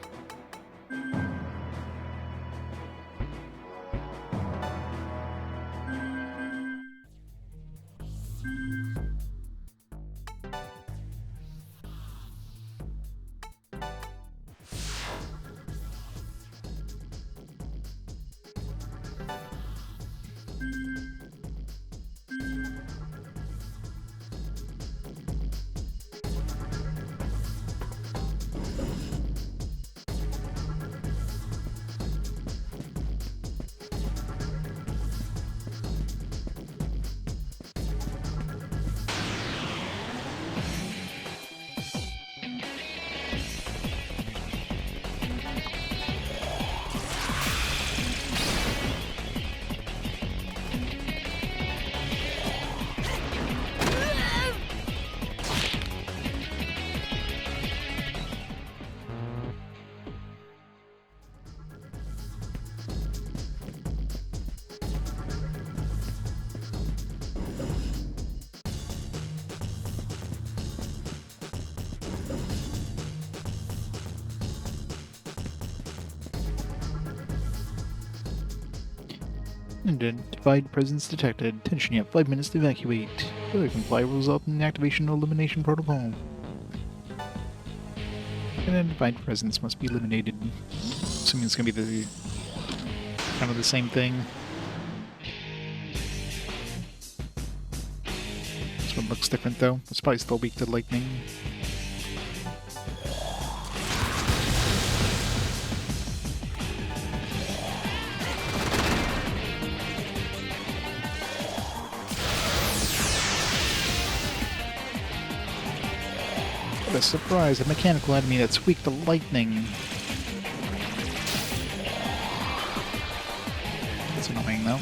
Identified presence detected. Attention, you have 5 minutes to evacuate. Failure to comply will result in the activation of elimination protocol. Identified presence must be eliminated. Assuming it's gonna be the kind of the same thing. This one looks different though. It's probably still weak to lightning. What a surprise, a mechanical enemy that's weak to lightning. That's annoying though.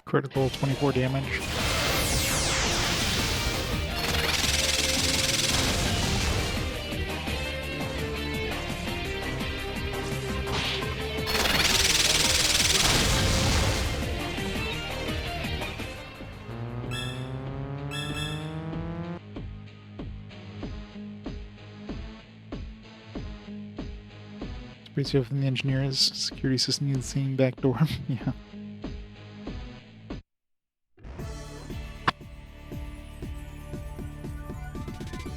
Critical 24 damage. Pretty safe from the engineers. Security system needs the same backdoor. Yeah.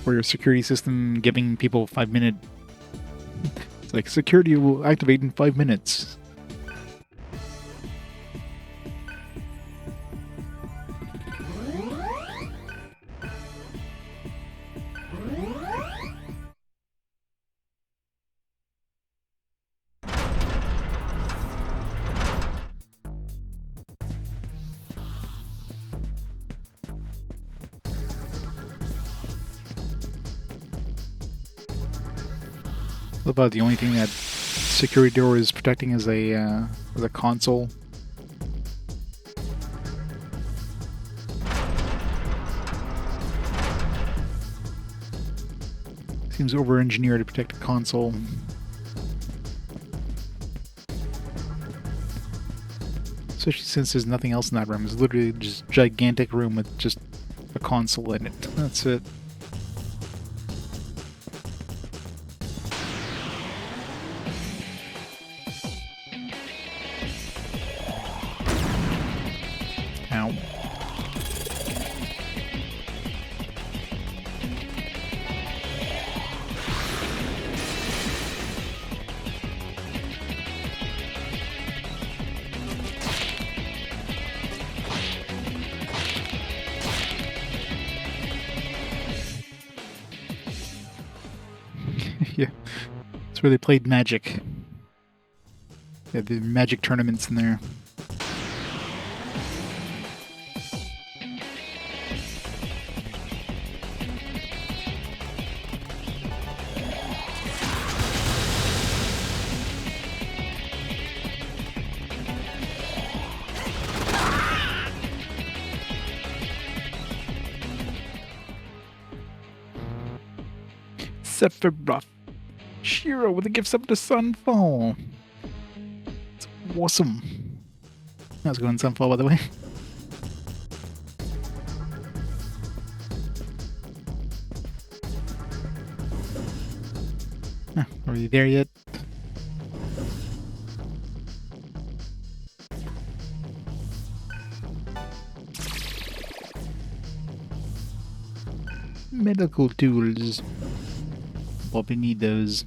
For your security system giving people 5-minute. It's like security will activate in 5 minutes. What about the only thing that security door is protecting is a console? Seems over-engineered to protect a console. Especially since there's nothing else in that room. It's literally just a gigantic room with just a console in it. That's it. Ow. Yeah, it's where they played Magic. Yeah, the Magic tournaments in there. Sephiroth. Shiro with the gifts of the Sunfall. It's awesome. How's it going, Sunfall, by the way? Huh, are we there yet? Medical tools. Probably need those.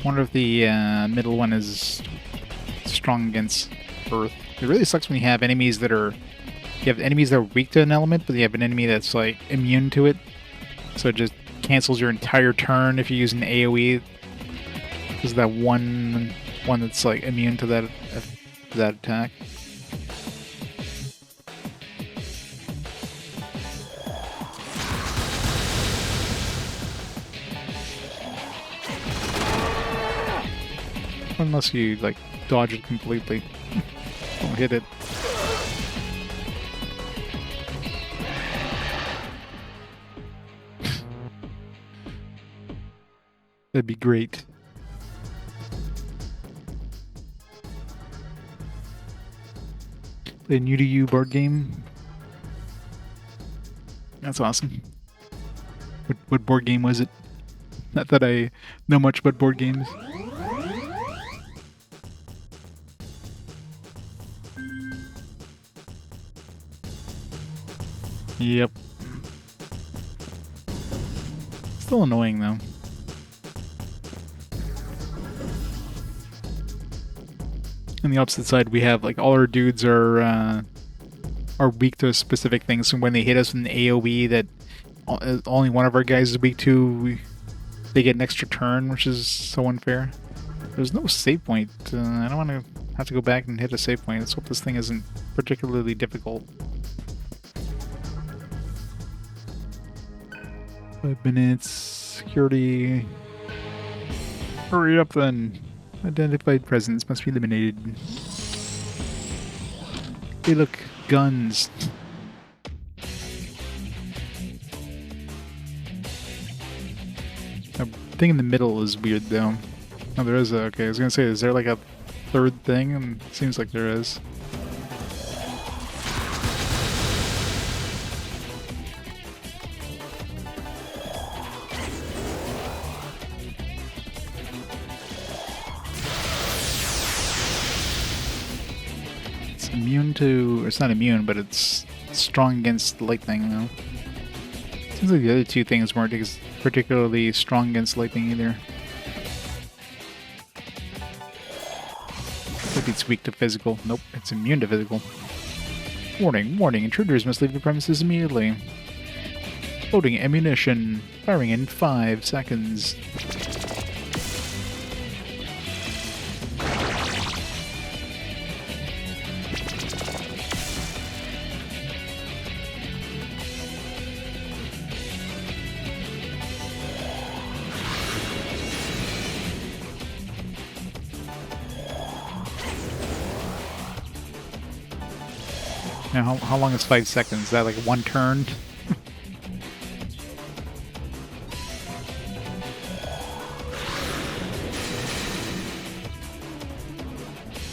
Wonder if the middle one is strong against Earth. It really sucks when you have enemies that are weak to an element, but you have an enemy that's like immune to it. So it just cancels your entire turn if you use an AoE. Is that one that's like immune to that attack? Unless you like dodge it completely. Don't hit it. That'd be great. Play a new to you board game. That's awesome. What board game was it? Not that I know much about board games. Yep. Still annoying though. On the opposite side, we have like all our dudes are weak to specific things. So when they hit us with an AOE that only one of our guys is weak to, they get an extra turn, which is so unfair. There's no save point. I don't want to have to go back and hit a save point. Let's hope this thing isn't particularly difficult. 5 minutes. Security. Hurry up then. Identified presence must be eliminated. Hey look, guns. The thing in the middle is weird though. Oh, there is a, okay, I was gonna say, is there like a third thing? And it seems like there is. Immune to, it's not immune, but it's strong against lightning though. Seems like the other two things weren't particularly strong against lightning either. Maybe it's weak to physical. Nope, it's immune to physical. Warning, warning, intruders must leave the premises immediately. Loading ammunition. Firing in 5 seconds. Now, how long is 5 seconds? Is that like one turn?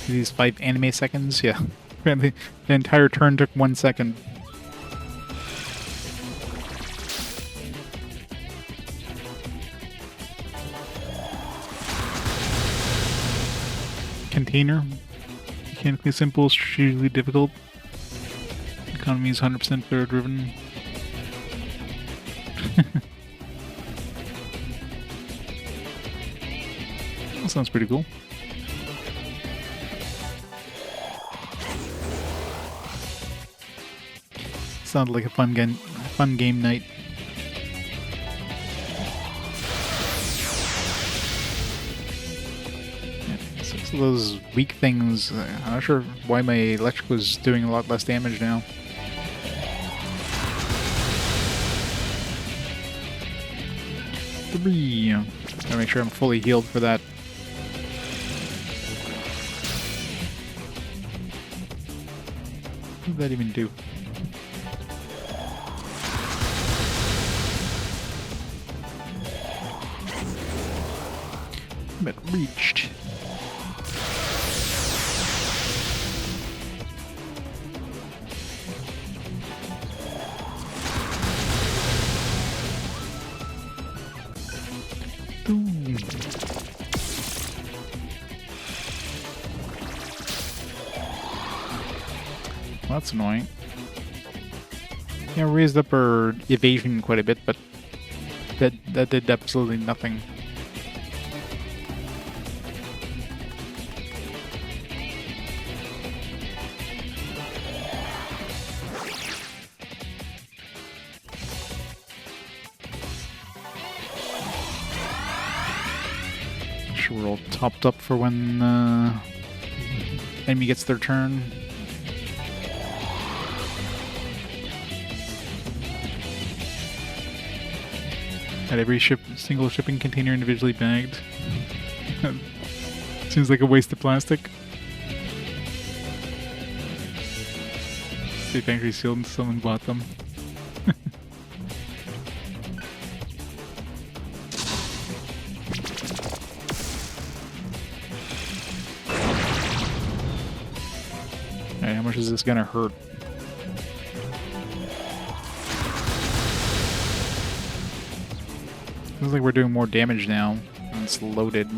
These 5 anime seconds? Yeah. The entire turn took 1 second. Container. Mechanically simple, strategically difficult. Economy is 100% player driven. That sounds pretty cool. Sounded like a fun game night. Yeah, so those weak things. I'm not sure why my electric was doing a lot less damage now. Three. Gotta make sure I'm fully healed for that. What did that even do? But reached. Ooh. Well, that's annoying. Yeah, raised up her evasion quite a bit, but that did absolutely nothing. We're all topped up for when enemy gets their turn. Had every single shipping container individually bagged. Seems like a waste of plastic. They factory sealed and someone bought them. Alright, how much is this gonna hurt? Looks like we're doing more damage now. And it's loaded.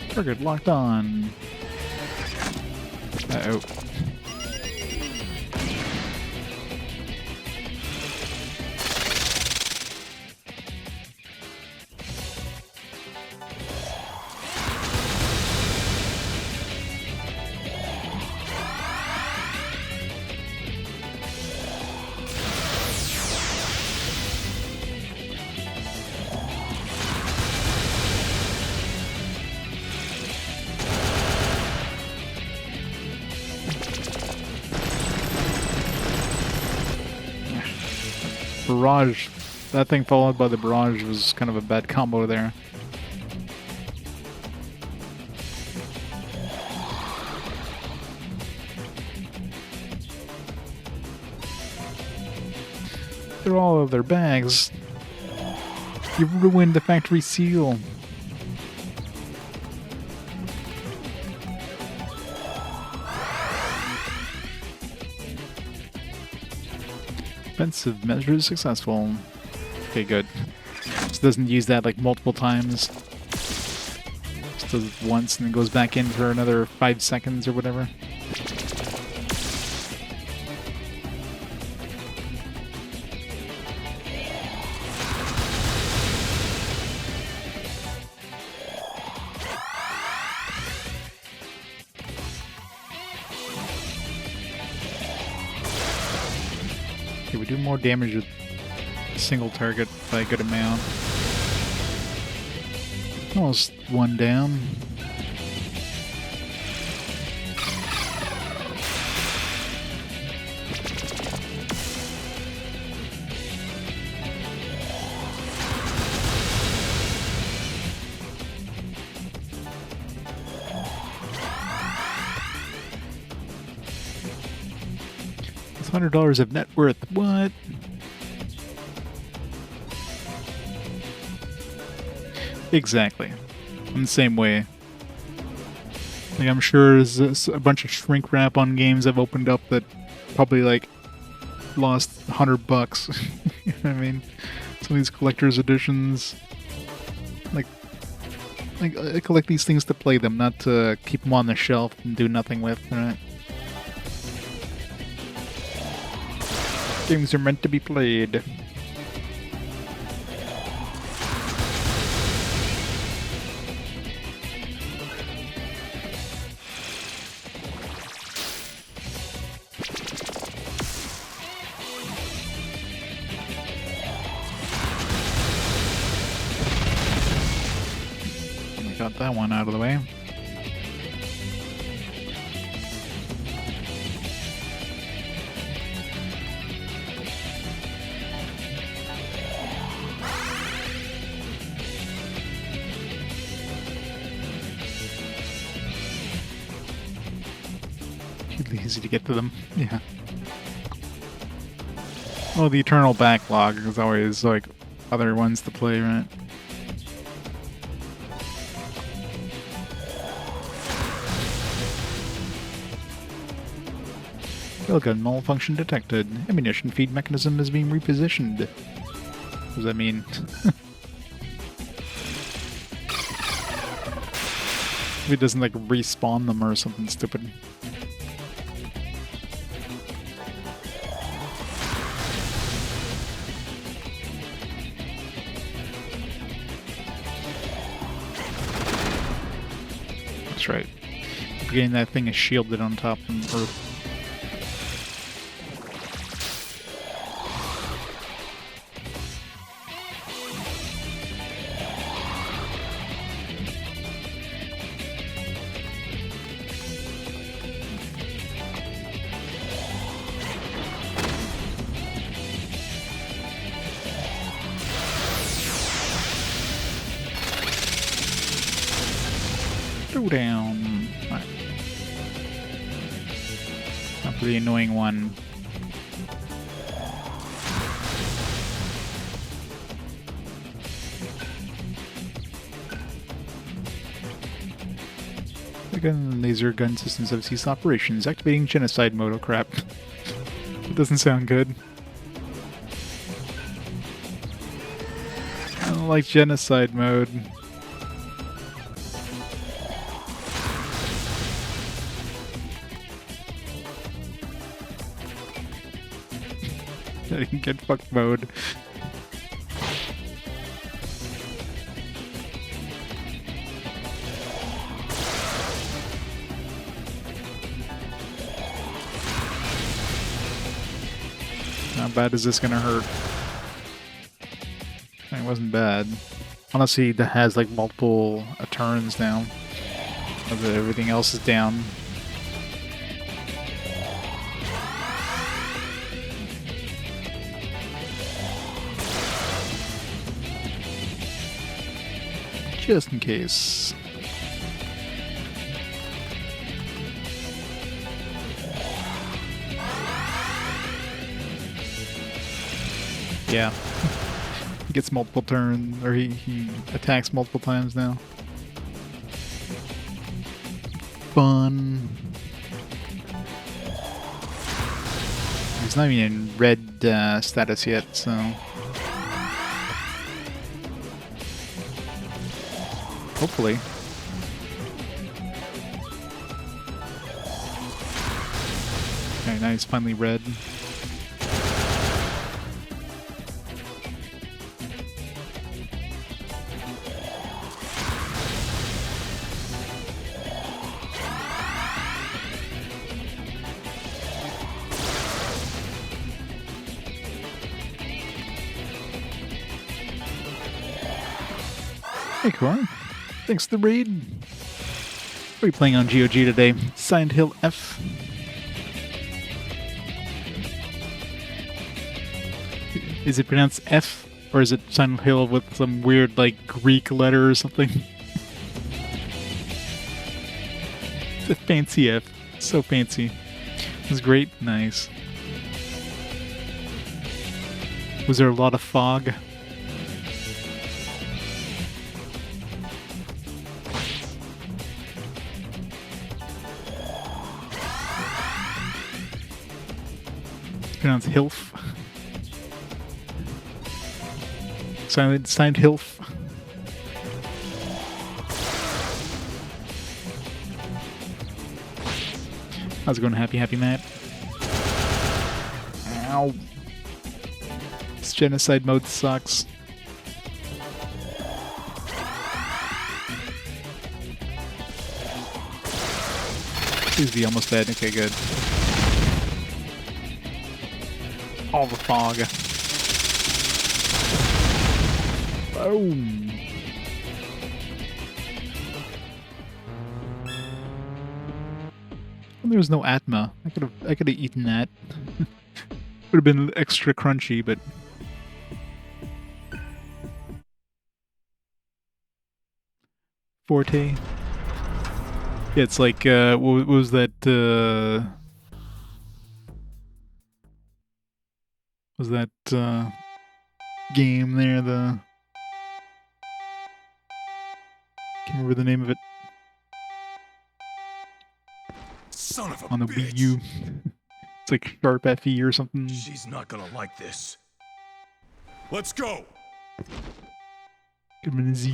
Target locked on. Uh-oh. Barrage. That thing followed by the barrage was kind of a bad combo there. They're all of their bags. You ruined the factory seal. Defensive measures successful. Okay, good. Just doesn't use that like multiple times. Just does it once and then goes back in for another 5 seconds or whatever. Okay, we do more damage with a single target by a good amount. Almost one down. It's $100 of net worth. What? Exactly. I'm the same way. Like, I'm sure there's a bunch of shrink wrap on games I've opened up that probably, like, lost $100. You know what I mean? Some of these collector's editions. Like, I collect these things to play them, not to keep them on the shelf and do nothing with, right? Games are meant to be played. Got that one out of the way. Really easy to get to them. Yeah. Well, the eternal backlog is always like other ones to play, right? Railgun malfunction detected. Ammunition feed mechanism is being repositioned. What does that mean? If it doesn't like respawn them or something stupid. That's right. Getting that thing is shielded on top of Earth. Down. Right. Not for the annoying one. The gun laser gun systems have ceased operations. Activating genocide mode. Oh crap. It doesn't sound good. I don't like genocide mode. I can get fucked mode. How bad is this gonna hurt? It wasn't bad. Honestly, that has like multiple turns now. Everything else is down. Just in case. Yeah. He gets multiple turns, or he attacks multiple times now. Fun. He's not even in red status yet, so... Hopefully. Okay, now he's finally red. Hey, Cor. Thanks for the raid. What are we playing on GOG today? Silent Hill F. Is it pronounced F? Or is it Silent Hill with some weird, like, Greek letter or something? It's a fancy F. So fancy. It's great. Nice. Was there a lot of fog? Pronounced Hilf. Signed Hilf. How's it going, Happy Matt? Ow. This genocide mode sucks. Please be almost dead. Okay, good. All the fog. Boom. There was no Atma. I could have eaten that. Would have been extra crunchy, but Forte. Yeah, it's like what was that? Was that game there? Can't remember the name of it. Son of a On the bitch. Wii U. It's like Sharp FE or something. She's not gonna like this. Let's go. Good minute Z.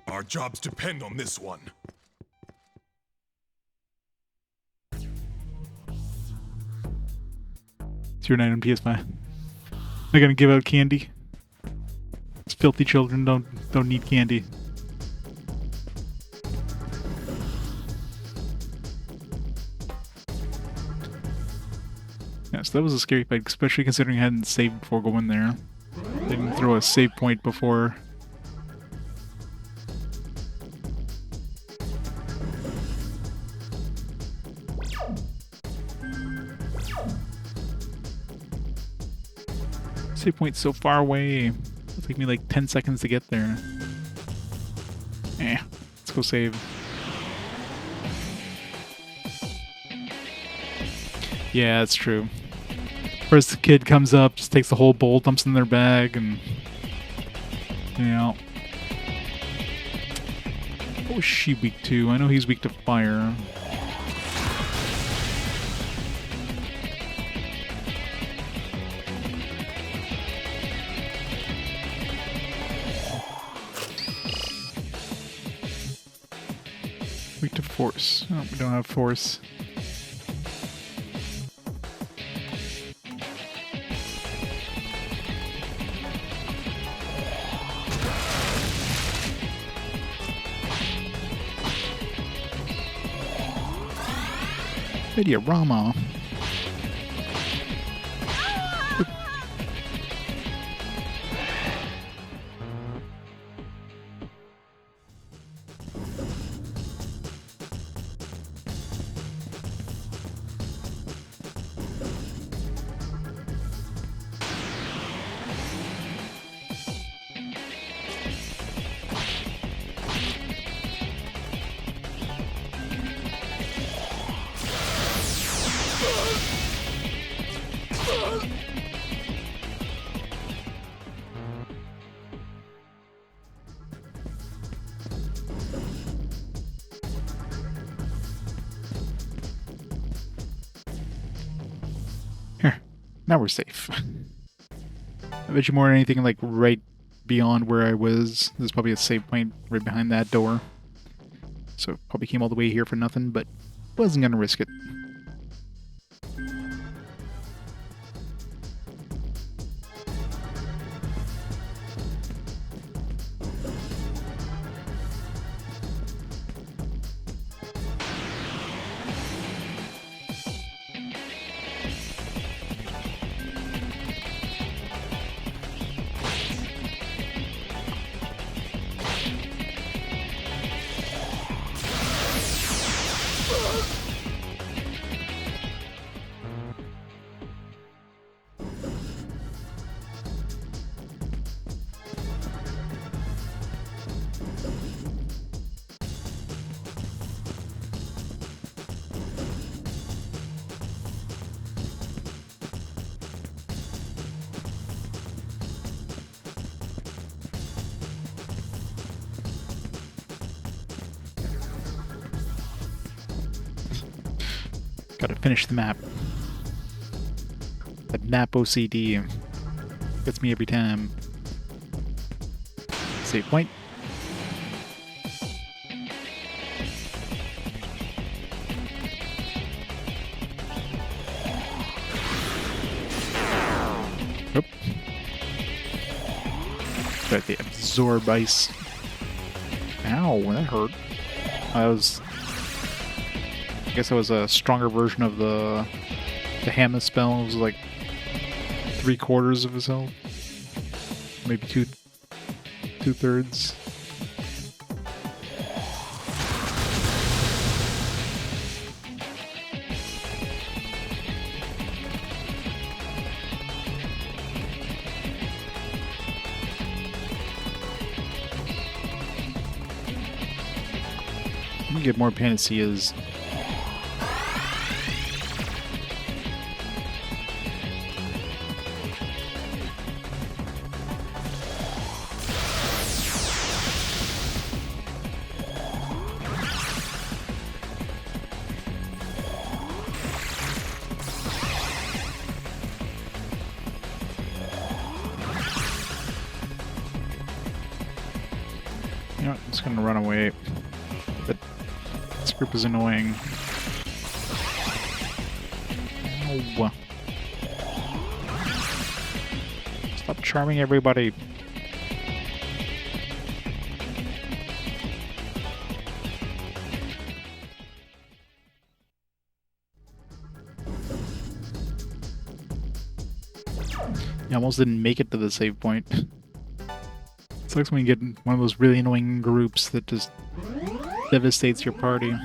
Our jobs depend on this one. It's your night on PS5. They're gonna give out candy. These filthy children don't need candy. Yeah, so that was a scary fight, especially considering I hadn't saved before going there. They didn't throw a save point before. Save point's so far away. It'll take me like 10 seconds to get there. Let's go save. Yeah, that's true. First the kid comes up, just takes the whole bowl, dumps it in their bag, and... You know... What was she weak to? I know he's weak to fire. Weak to force. Oh, we don't have force. Videorama. Now we're safe. I bet you more than anything, like right beyond where I was, there's probably a save point right behind that door. So probably came all the way here for nothing, but wasn't gonna risk it. Gotta finish the map. That map OCD gets me every time. Save point. Oop. Got the absorb ice. Ow, that hurt. I guess that was a stronger version of the Hammer spell. It was like 3/4 of his health. Maybe two-thirds. Let me get more panaceas. You know what, I'm just gonna run away. But this group is annoying. Ow. Stop charming everybody. You almost didn't make it to the save point. Sucks when you get one of those really annoying groups that just devastates your party.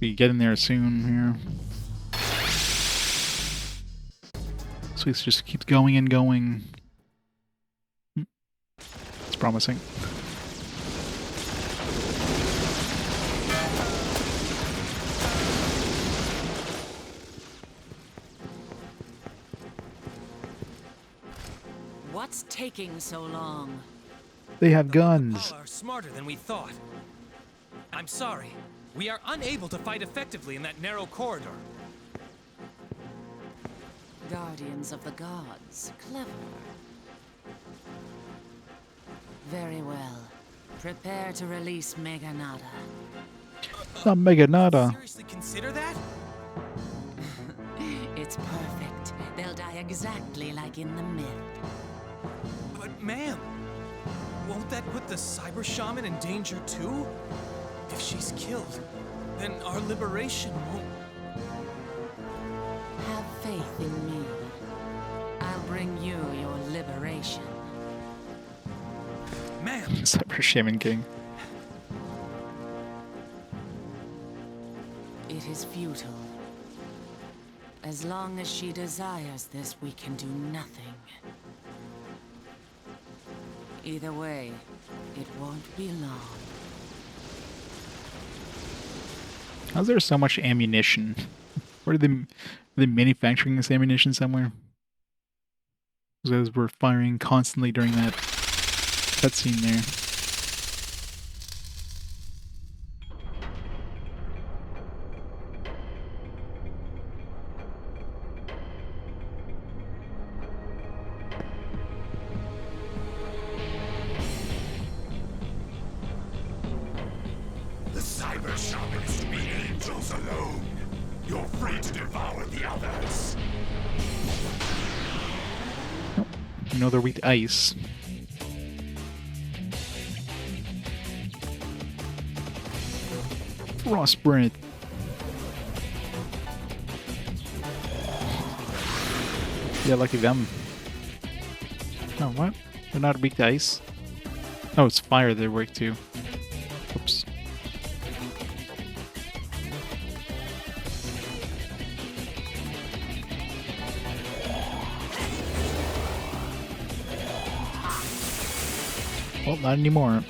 Be getting there soon here. So it just keeps going and going. It's promising. What's taking so long? They have guns. Are smarter than we thought. I'm sorry. We are unable to fight effectively in that narrow corridor. Guardians of the gods. Clever. Very well. Prepare to release Mega Nada. Mega Nada. Seriously consider that? It's perfect. They'll die exactly like in the myth. But ma'am, won't that put the cyber shaman in danger too? If she's killed, then our liberation won't... Have faith in me. I'll bring you your liberation. Ma'am! Cyber Shaman King. It is futile. As long as she desires this, we can do nothing. Either way, it won't be long. How's there so much ammunition? Where are they manufacturing this ammunition somewhere? Those guys were firing constantly during that cutscene there. The cyber shaman is to be angels alone. You're free to devour the others. You know they're weak to ice. Frost breath. Yeah, lucky them. Oh, what? They're not weak to ice? Oh, it's fire they work too. Oops. Well, not anymore.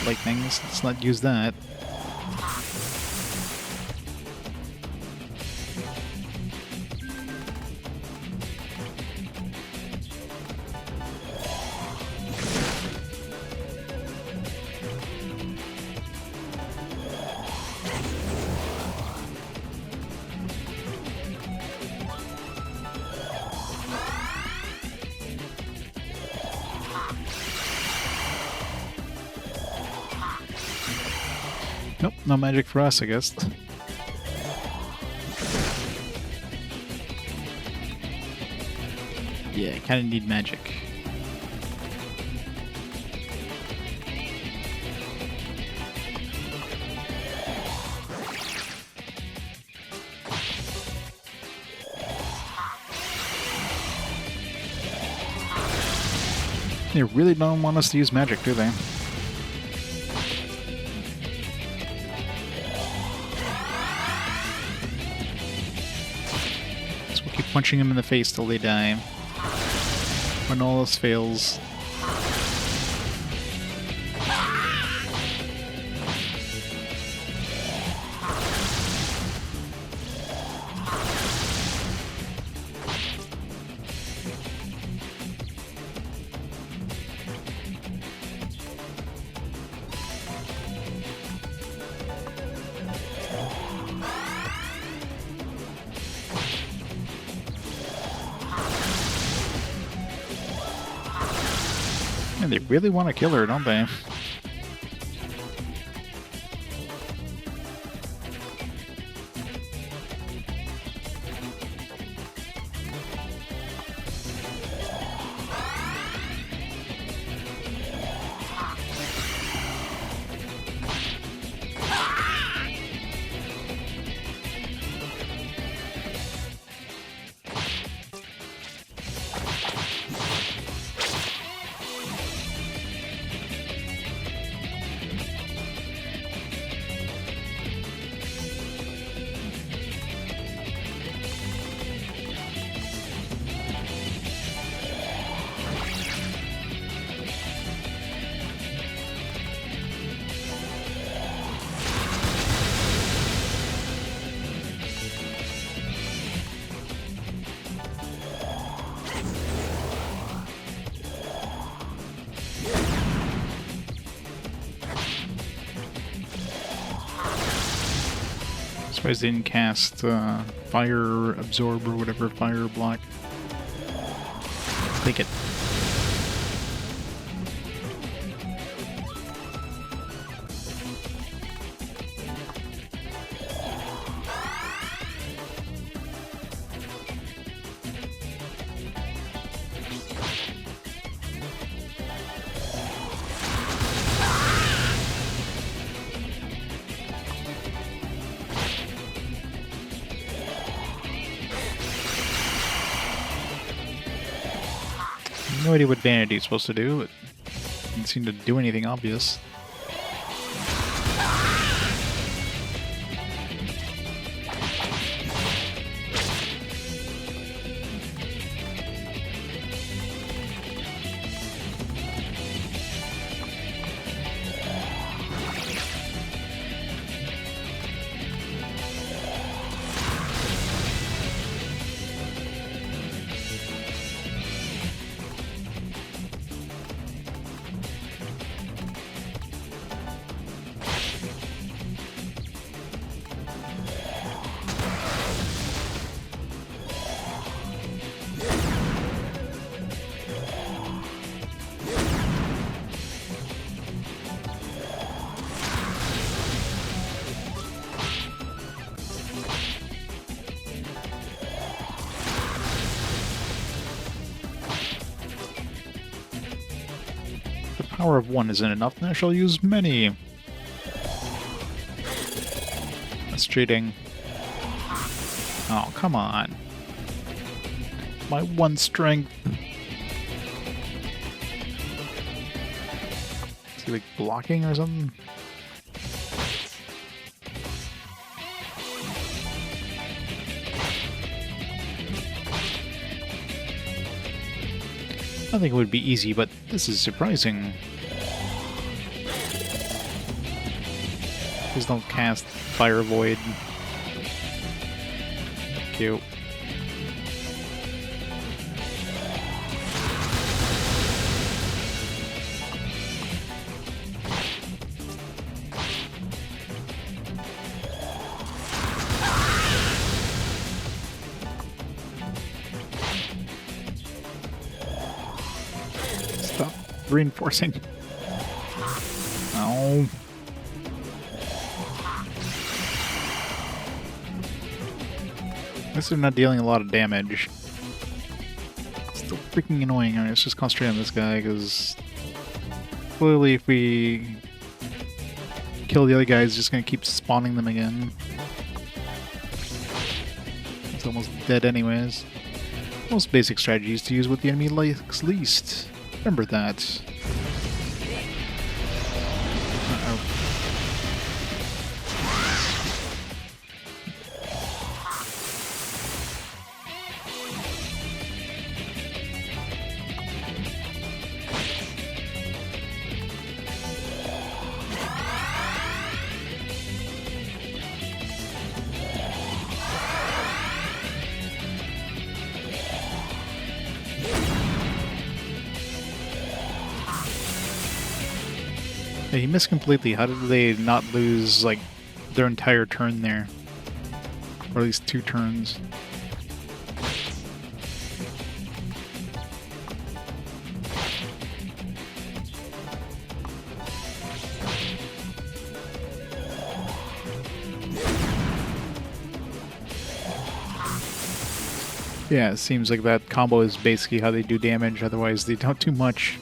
Lightning, let's not use that. Nope, no magic for us, I guess. Yeah, kinda need magic. They really don't want us to use magic, do they? Punching him in the face till they die. When all else fails. Man, they really want to kill her, don't they? Surprised they didn't cast fire absorb or whatever, fire block. Take it. No idea what Vanity is supposed to do. It didn't seem to do anything obvious. power of one isn't enough, then I shall use many. That's cheating. Oh, come on. My one strength. Is he like blocking or something? I think it would be easy, but this is surprising. Please don't cast Fire Void. Cute. Stop reinforcing. Oh. I guess they're not dealing a lot of damage. Still freaking annoying. Alright, let's just concentrate on this guy, because clearly if we kill the other guy, he's just going to keep spawning them again. It's almost dead anyways. Most basic strategies to use what the enemy likes least. Remember that. Uh-oh. Yeah, he missed completely. How did they not lose, like, their entire turn there? Or at least 2 turns. Yeah, it seems like that combo is basically how they do damage, otherwise they don't do much.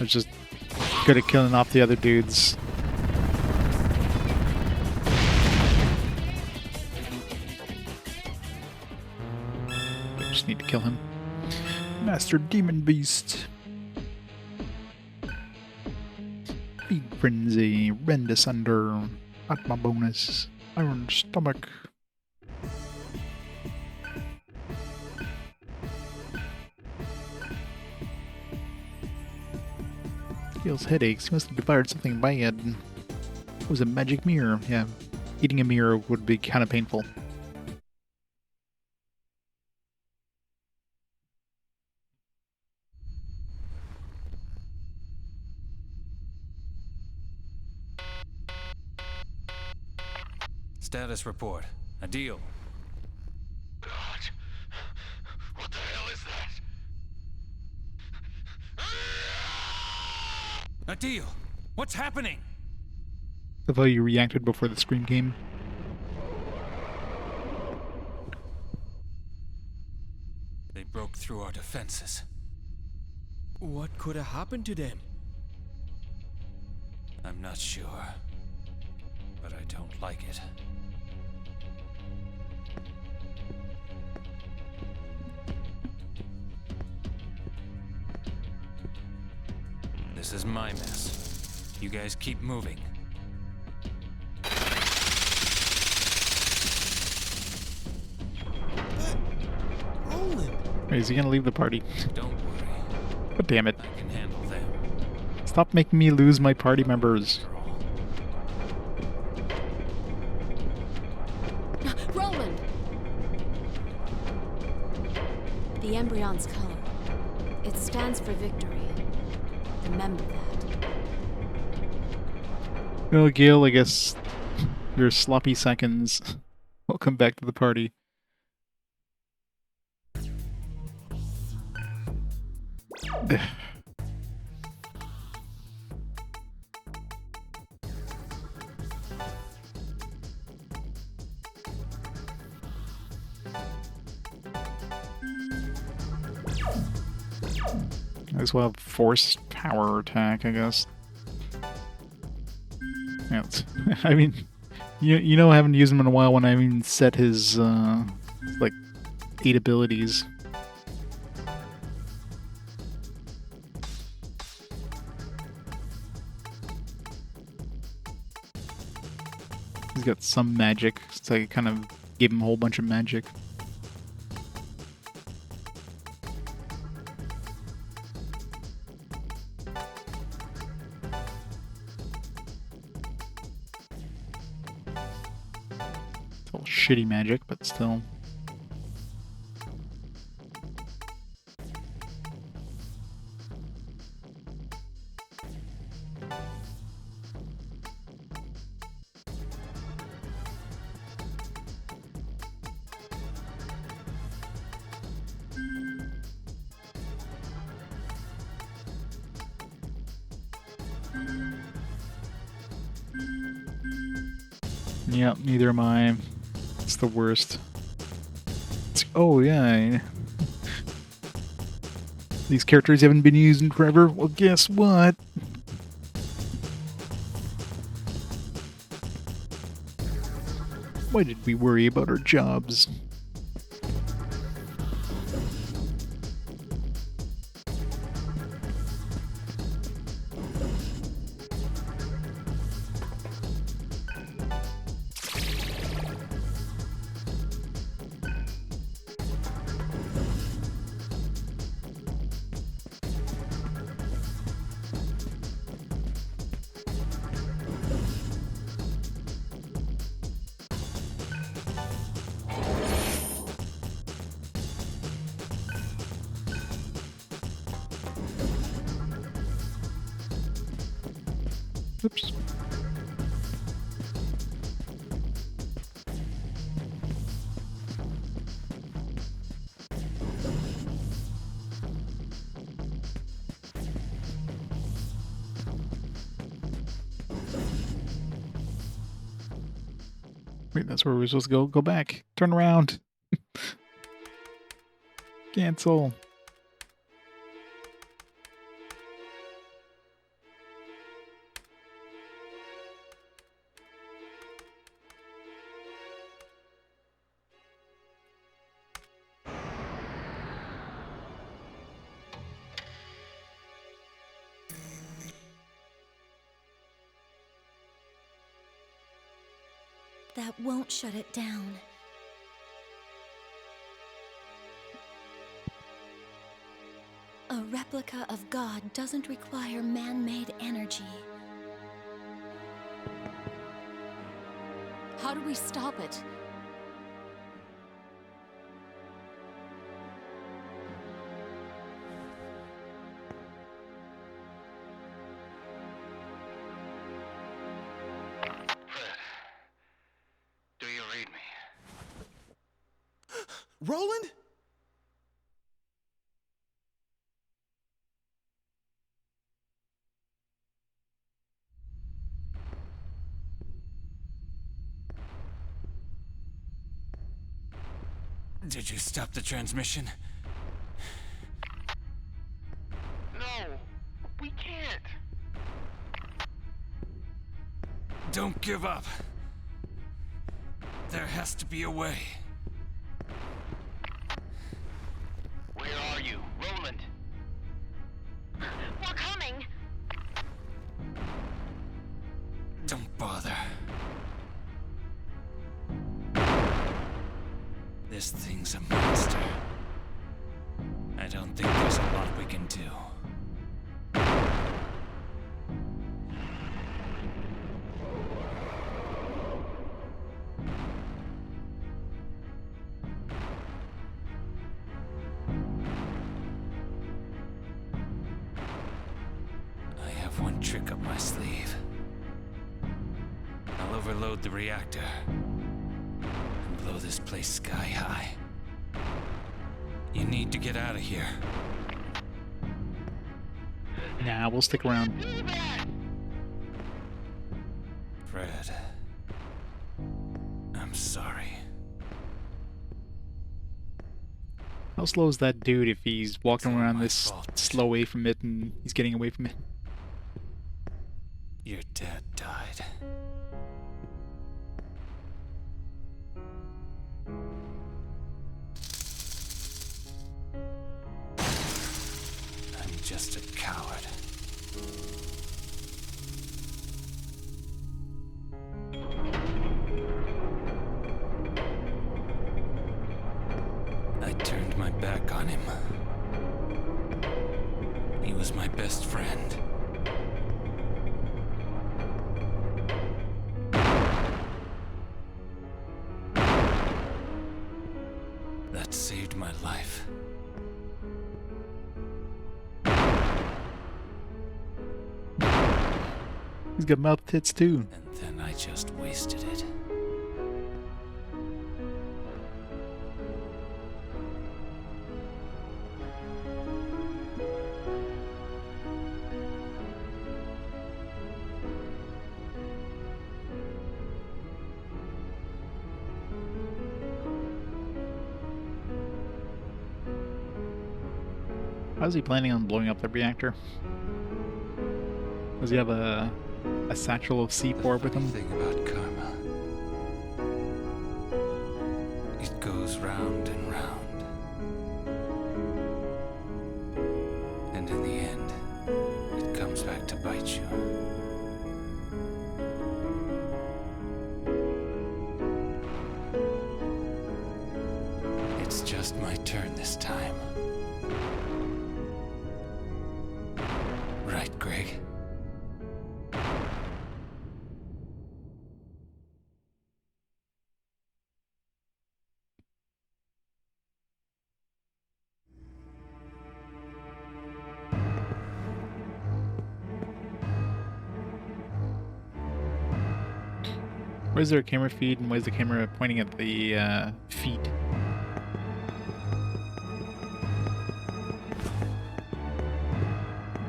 It's just good at killing off the other dudes. I just need to kill him. Master Demon Beast. Feed Frenzy, Rend Asunder, Atma Bonus, Iron Stomach. Feels headaches. He must have devoured something bad. It was a magic mirror. Yeah, eating a mirror would be kind of painful. Status report. A deal. God. What the hell is that? A deal! What's happening? The way you reacted before the scream came. They broke through our defenses. What could have happened to them? I'm not sure, but I don't like it. This is my mess. You guys keep moving. Roland! Wait, is he gonna leave the party? Don't worry. God damn it. I can handle them. Stop making me lose my party members. Roland! The embryon's color. It stands for victory. Remember that. Well, Gil, I guess your sloppy seconds. Welcome back to the party. This will have force power attack, I guess. Yeah, I mean, you know, I haven't used him in a while when I even set his like 8 abilities. He's got some magic, so I kind of gave him a whole bunch of magic. It's all shitty magic, but still. Yep, neither am I. It's the worst. Oh, yeah. These characters haven't been used in forever. Well, guess what? Why did we worry about our jobs? Oops. Wait, that's where we're supposed to go. Go back. Turn around. Cancel. That won't shut it down. A replica of God doesn't require man-made energy. How do we stop it? Roland? Did you stop the transmission? No, we can't. Don't give up. There has to be a way. Where are you, Roland? We're coming. Don't bother. This thing's a monster. I don't think there's a lot we can do. I have one trick up my sleeve. I'll overload the reactor. Blow this place sky high. You need to get out of here. Nah, we'll stick around. Fred. I'm sorry. How slow is that dude if he's walking It's all around my this fault. slow away from it and he's getting away from it? Your dad died. I'm just a coward. I turned my back on him. He was my best friend. That saved my life. He's got mouth tits too. And then I just wasted it. How's he planning on blowing up the reactor? Does he have a satchel of C4 with him? Thing about karma. It goes round and round. And in the end, it comes back to bite you. It's just my turn this time. Right, Greg? Where's their camera feed and where's the camera pointing at the feet?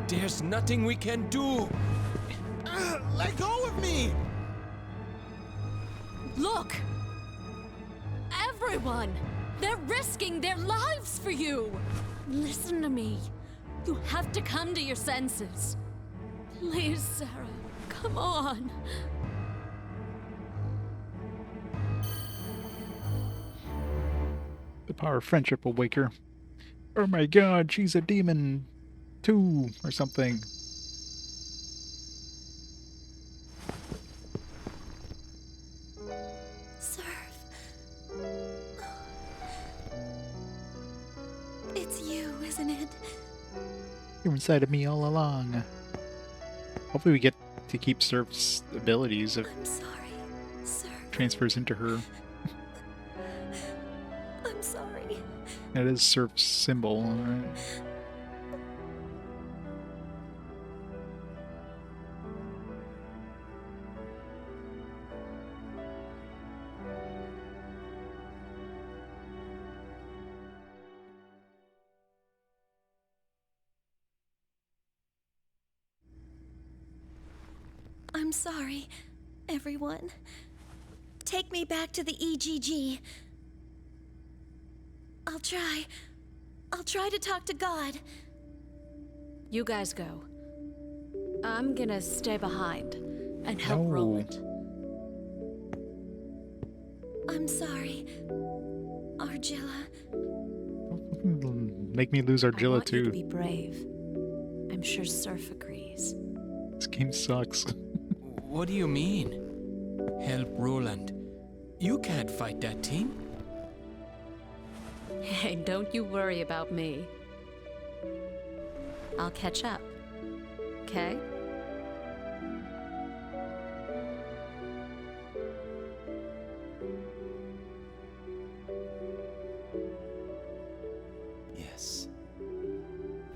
There's nothing we can do. Let go of me! Look! Everyone! They're risking their lives for you! Listen to me. You have to come to your senses. Please, Sera, come on. The power of friendship will wake her. Oh my god, she's a demon! 2 or something. Serph. It's you, isn't it? You're inside of me all along. Hopefully we get to keep Serph's abilities if I'm sorry, Serph. transfers into her. I'm sorry. That is Serph's symbol, alright. I'm sorry, everyone. Take me back to the EGG. I'll try. I'll try to talk to God. You guys go. I'm gonna stay behind and help No. Roland. I'm sorry, Argilla. Make me lose I Argilla want you to too. be brave. I'm sure Serph agrees. This game sucks. What do you mean? Help Roland. You can't fight that thing. Hey, don't you worry about me. I'll catch up. Okay? Yes.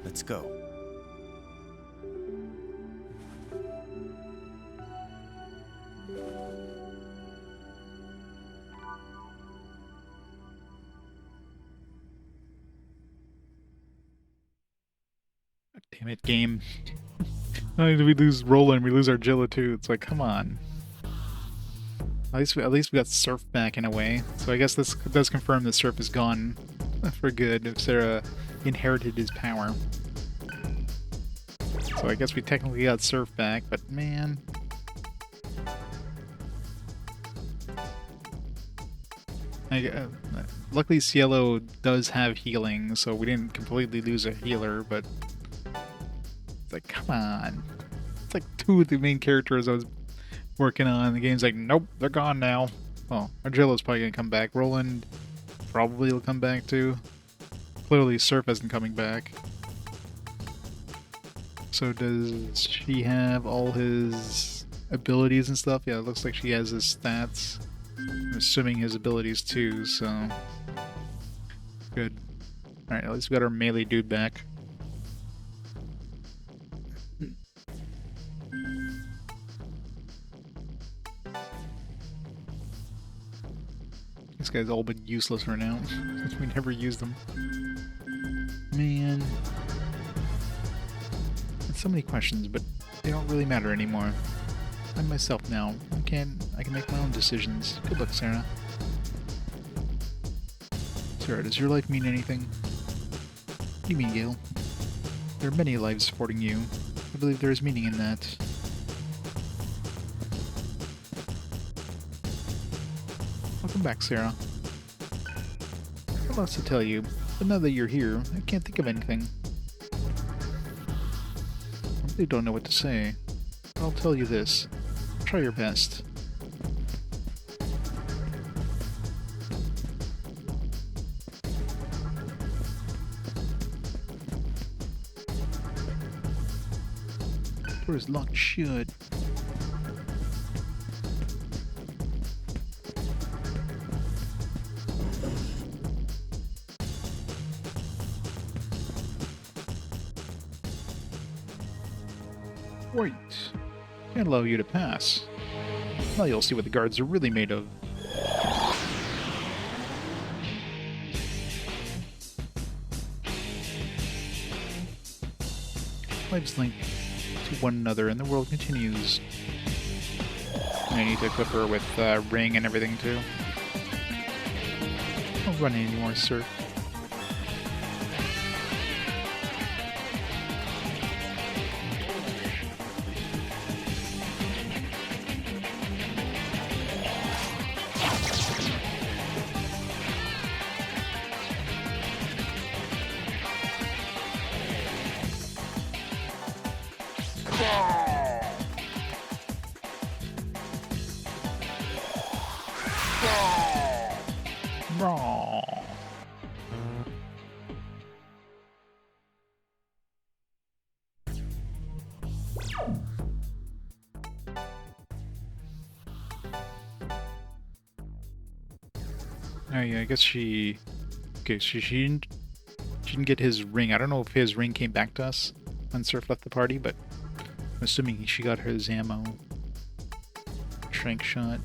Let's go. Damn it, game. Not only do we lose Roland, we lose Argilla too. It's like, come on. At least we got Serph back in a way. So I guess this does confirm that Serph is gone for good if Sera inherited his power. So I guess we technically got Serph back, but man. Luckily Cielo does have healing, so we didn't completely lose a healer, but it's like, come on. It's like two of the main characters I was working on. The game's like, nope, they're gone now. Well, Argillo's probably gonna come back. Roland probably will come back too. Clearly Serph isn't coming back. So does she have all his abilities and stuff? Yeah, it looks like she has his stats. I'm assuming his abilities too, so... Good. Alright, at least we got our melee dude back. These guys all been useless right now, since we never used them. Man. So many questions, but they don't really matter anymore. I'm myself now. I can make my own decisions. Good luck, Sera. Sera, does your life mean anything? What do you mean, Gale? There are many lives supporting you. I believe there is meaning in that. Welcome back, Sera. I have lots to tell you, but now that you're here, I can't think of anything. I really don't know what to say. I'll tell you this. Try your best. Door is locked shut. Wait. Can't allow you to pass. Now you'll see what the guards are really made of. Lives link to one another and the world continues. I need to equip her with ring and everything too. Don't run anymore, sir. Oh yeah, I guess she... Okay, so she didn't get his ring. I don't know if his ring came back to us when Serph left the party, but I'm assuming she got his ammo. Shrink shot.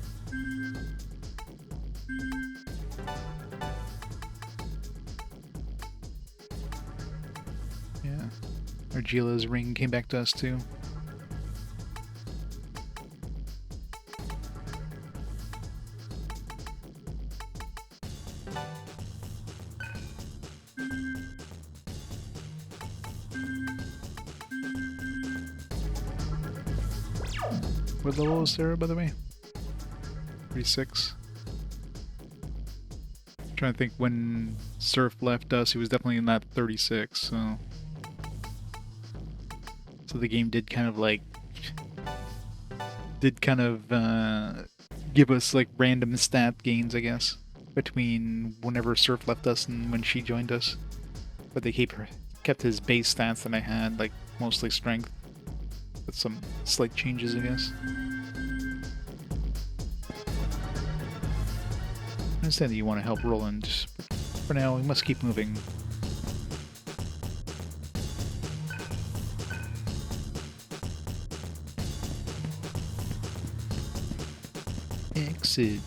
Yeah. Argila's ring came back to us too. What level is Sera, by the way? 36. I'm trying to think when Serph left us, he was definitely in that 36, so... So the game did kind of like... give us like random stat gains, I guess, between whenever Serph left us and when she joined us. But they kept his base stats that I had, like mostly strength. With some slight changes, I guess. I understand that you want to help Roland, but for now we must keep moving. Exit.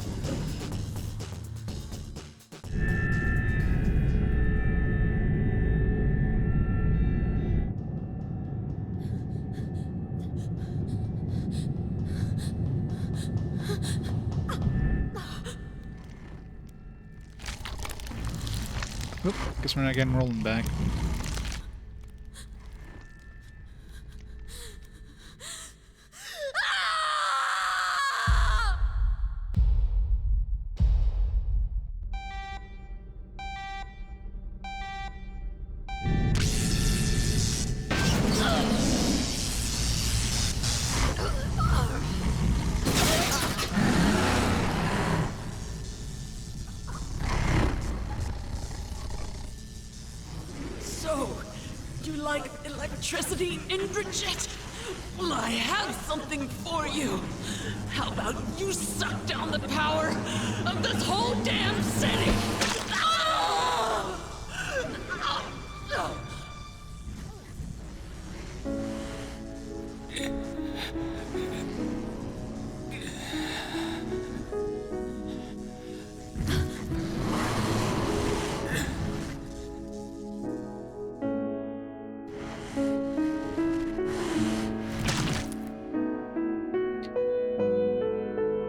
Oop, guess we're not getting rolling back. So, you like electricity, Indrajit? Well, I have something for you. How about you suck down the power of this whole damn city? Ah!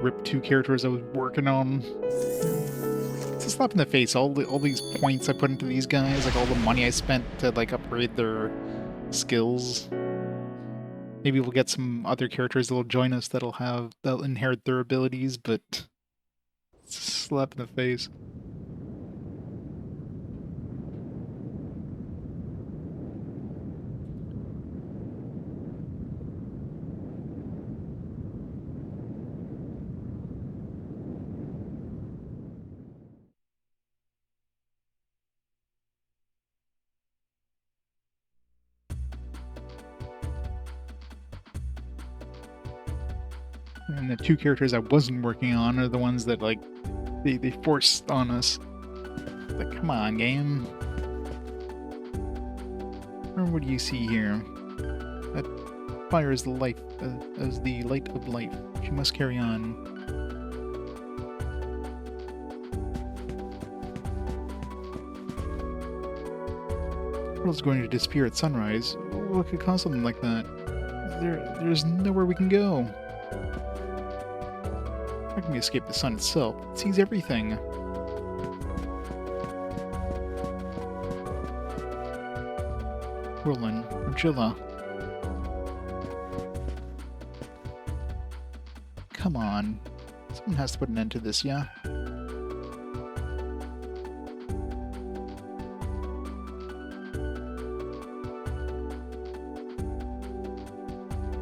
Rip 2 characters I was working on. It's a slap in the face. All these points I put into these guys, like all the money I spent to like upgrade their skills. Maybe we'll get some other characters that'll join us that'll inherit their abilities, but it's a slap in the face. And the 2 characters I wasn't working on are the ones that, like, they forced on us. Like, come on, game. Or what do you see here? That fire is the life, as the light of life. She must carry on. The world's going to disappear at sunrise. What could cause something like that? There's nowhere we can go. How can we escape the sun itself? It sees everything. Roland, Angela. Come on. Someone has to put an end to this, yeah?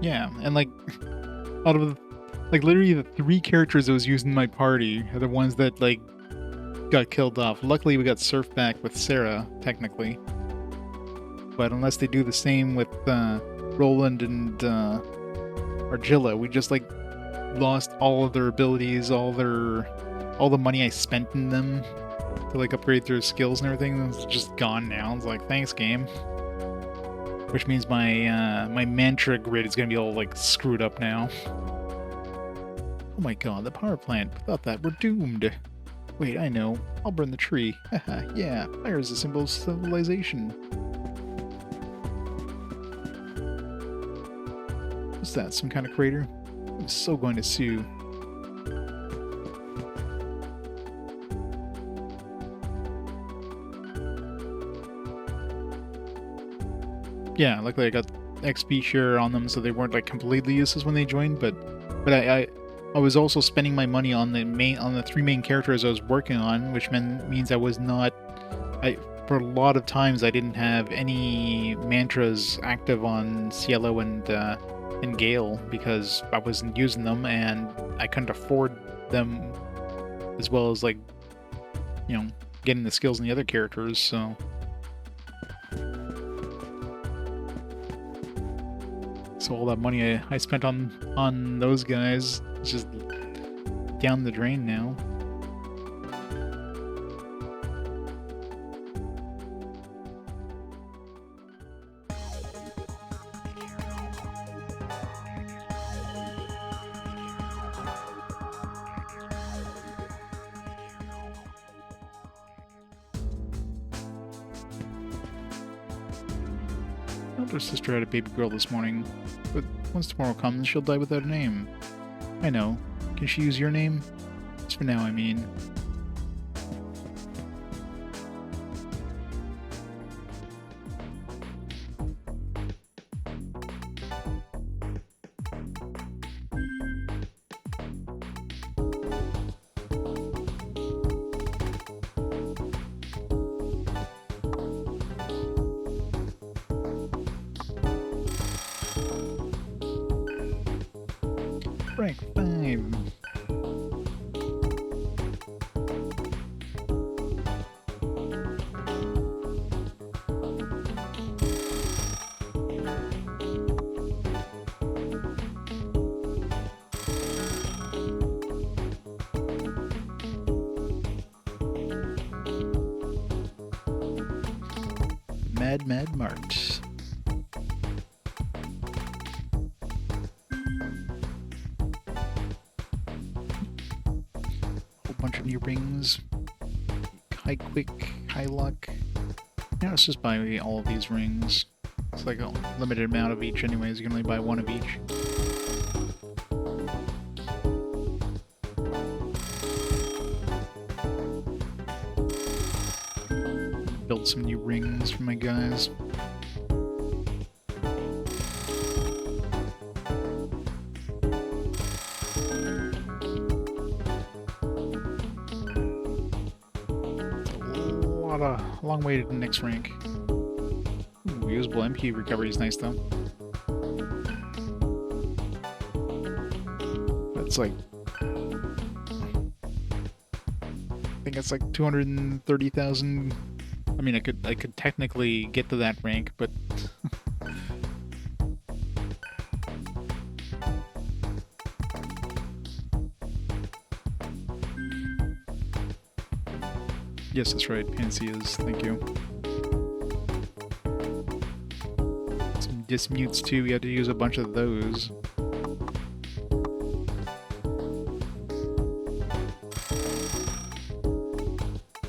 Yeah, and like, out of like literally the 3 characters that was used in my party are the ones that like got killed off. Luckily we got Serph back with Sera, technically. But unless they do the same with Roland and Argilla, we just like lost all of their abilities, all the money I spent in them to like upgrade their skills and everything. It's just gone now. It's like, thanks game. Which means my my mantra grid is gonna be all like screwed up now. Oh my god, the power plant. Without that, we're doomed. Wait, I know. I'll burn the tree. Haha, yeah. Fire is a symbol of civilization. What's that, some kind of crater? I'm so going to sue. Yeah, luckily I got XP share on them, so they weren't like completely useless when they joined, but I was also spending my money on the 3 main characters I was working on, which means I was not. For a lot of times I didn't have any mantras active on Cielo and Gale because I wasn't using them and I couldn't afford them, as well as like, you know, getting the skills in the other characters. So all that money I spent on those guys is just down the drain now. Elder sister had a baby girl this morning, but once tomorrow comes, she'll die without a name. I know. Can she use your name? Just for now, I mean. Rank 5. Mad Mart. Whole bunch of new rings. High quick, high luck. Yeah, let's just buy all of these rings. It's like a limited amount of each anyways. You can only buy one of each. Build some new rings for my guys. A long way to the next rank. Ooh, usable MP recovery is nice though. That's like, I think it's like 230,000. I mean, I could technically get to that rank, but yes, that's right. Pansias, thank you. Some dismutes too. We had to use a bunch of those.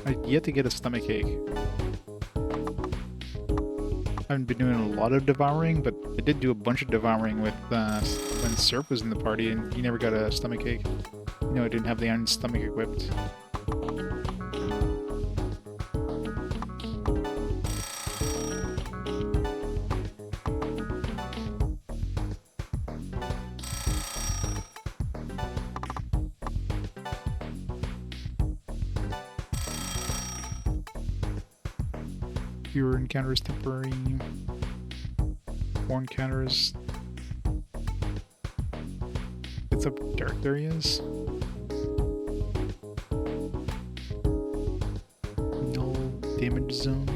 I've yet to get a stomachache. I haven't been doing a lot of devouring, but I did do a bunch of devouring with when Serph was in the party, and he never got a stomachache. No, I didn't have the iron stomach equipped. Pure encounters temporary. More encounters. It's up dark areas. Null damage zone.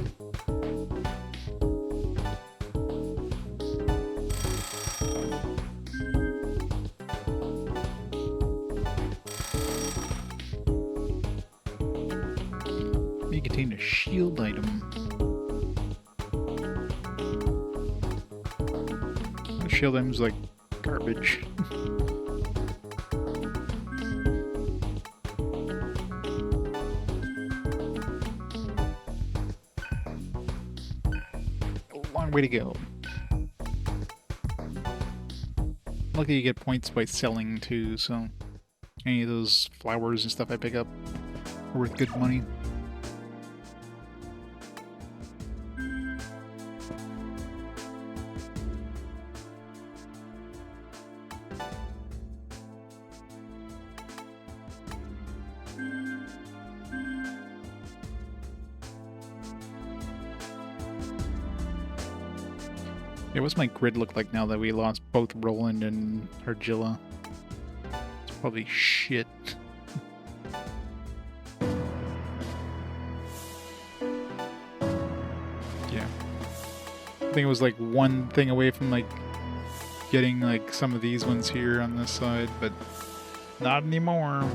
May contain a shield item. Shield items like garbage. A long way to go. Lucky you get points by selling too, so any of those flowers and stuff I pick up are worth good money. Yeah, what's my grid look like now that we lost both Roland and Argilla? It's probably shit. Yeah. I think it was like one thing away from like getting like some of these ones here on this side, but not anymore.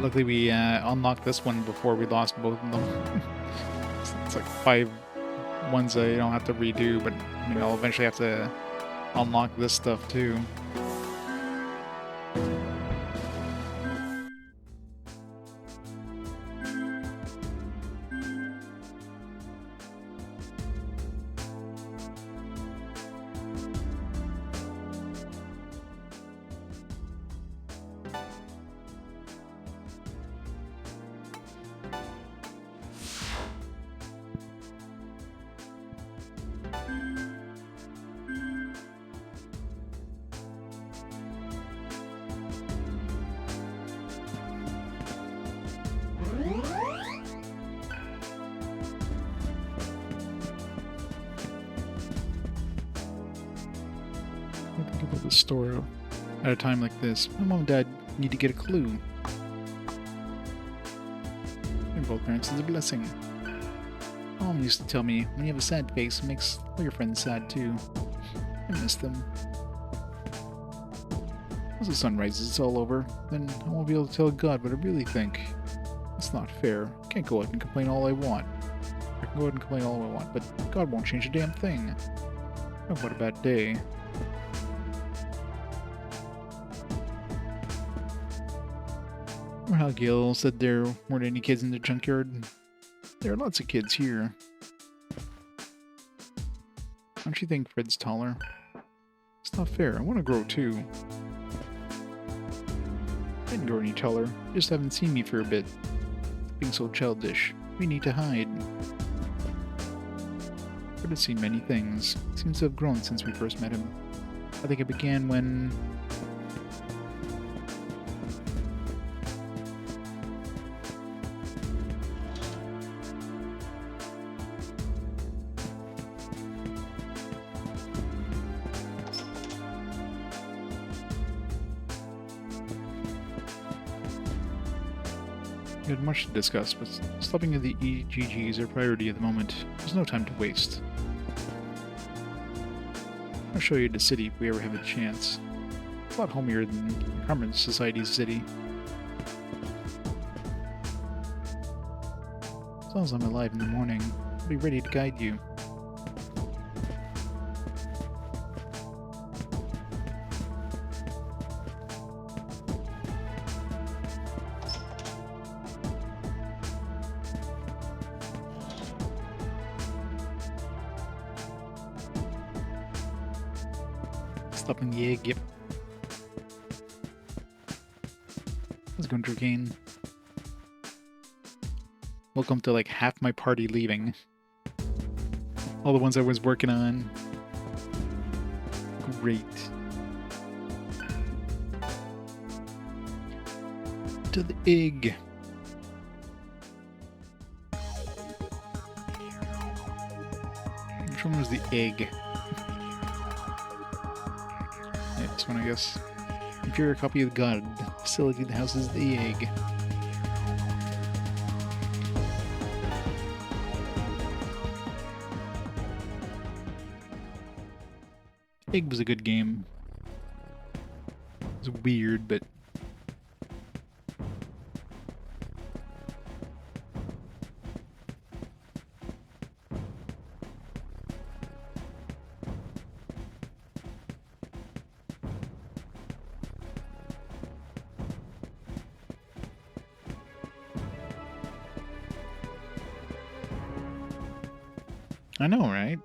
Luckily we unlocked this one before we lost both of them. It's like 5 ones I don't have to redo, but I mean, I'll eventually have to unlock this stuff too. the store at a time like this. My mom and dad need to get a clue. And both parents is a blessing. Mom used to tell me, when you have a sad face, it makes all your friends sad too. I miss them. Once the sun rises, it's all over. Then I won't be able to tell God what I really think. It's not fair. I can't go out and complain all I want. I can go out and complain all I want, but God won't change a damn thing. Oh, what a bad day. Or how Gil said there weren't any kids in the junkyard. There are lots of kids here. Don't you think Fred's taller? It's not fair. I want to grow too. I didn't grow any taller. You just haven't seen me for a bit. Being so childish. We need to hide. Fred has seen many things. He seems to have grown since we first met him. I think it began when... We had much to discuss, but stopping at the EGG is our priority at the moment. There's no time to waste. I'll show you the city if we ever have a chance. It's a lot homier than the Carmen Society's city. As long as I'm alive in the morning, I'll be ready to guide you. Stopping the egg, yep. Let's go again. Welcome to like half my party leaving. All the ones I was working on. Great. To the egg. Which one was the egg? This one, I guess. Inferior copy of God. Facility that houses the egg. Egg was a good game. It was weird, but... I know, right?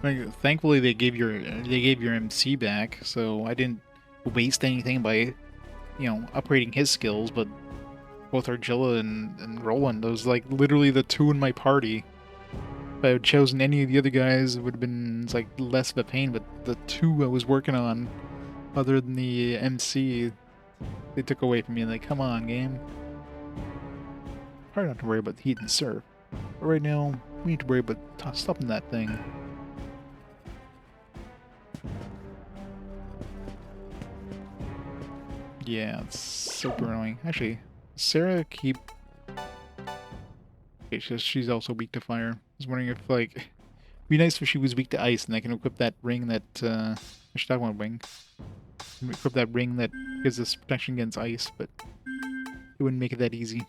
Like, thankfully they gave your MC back, so I didn't waste anything by, you know, upgrading his skills, but both Argilla and Roland, those like literally the two in my party. If I had chosen any of the other guys, it would have been like less of a pain, but the two I was working on, other than the MC, they took away from me. Like, come on, game. Probably not to worry about the Heat and Serph. But right now, we need to worry about stopping that thing. Yeah, it's super annoying. Actually, Sera keep... Okay, she's also weak to fire. I was wondering if, like... It'd be nice if she was weak to ice and I can equip that ring that... I should have one wing. Equip that ring that gives us protection against ice, but... It wouldn't make it that easy.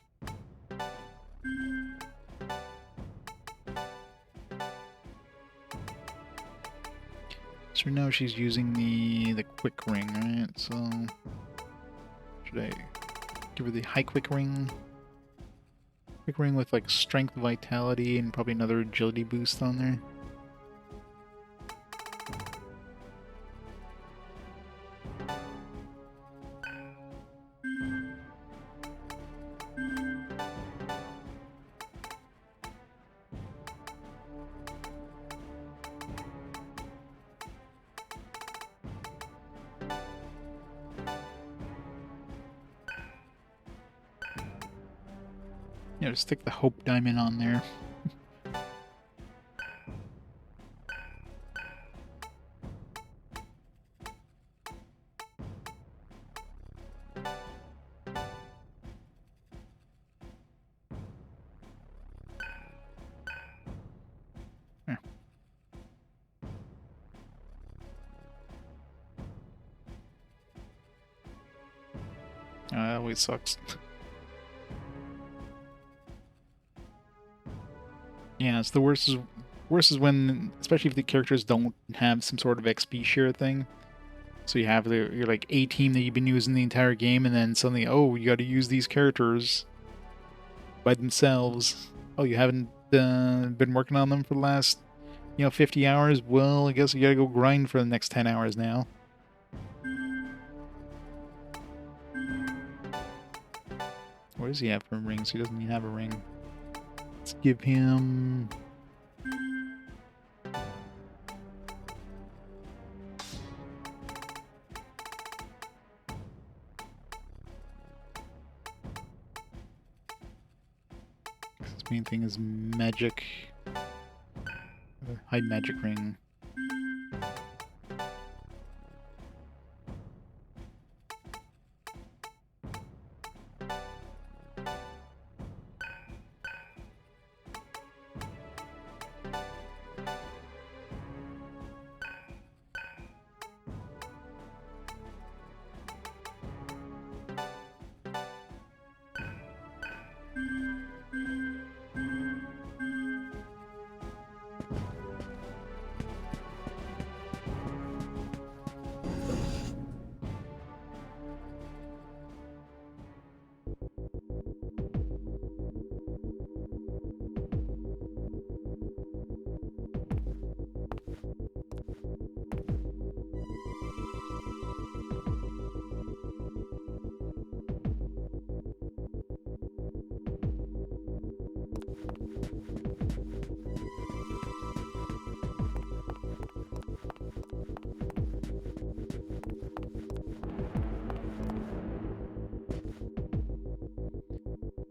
So now she's using the quick ring, right? So should I give her the high quick ring? Quick ring with like strength, vitality, and probably another agility boost on there. Yeah, just stick the Hope Diamond on there. That always sucks. Yeah, it's the worst. Worst is when, especially if the characters don't have some sort of XP share thing. So you have your like A team that you've been using the entire game, and then suddenly, oh, you got to use these characters by themselves. Oh, you haven't been working on them for the last, 50 hours. Well, I guess you gotta go grind for the next 10 hours now. What does he have for rings? He doesn't even have a ring. Let's give him... His main thing is magic. High magic ring.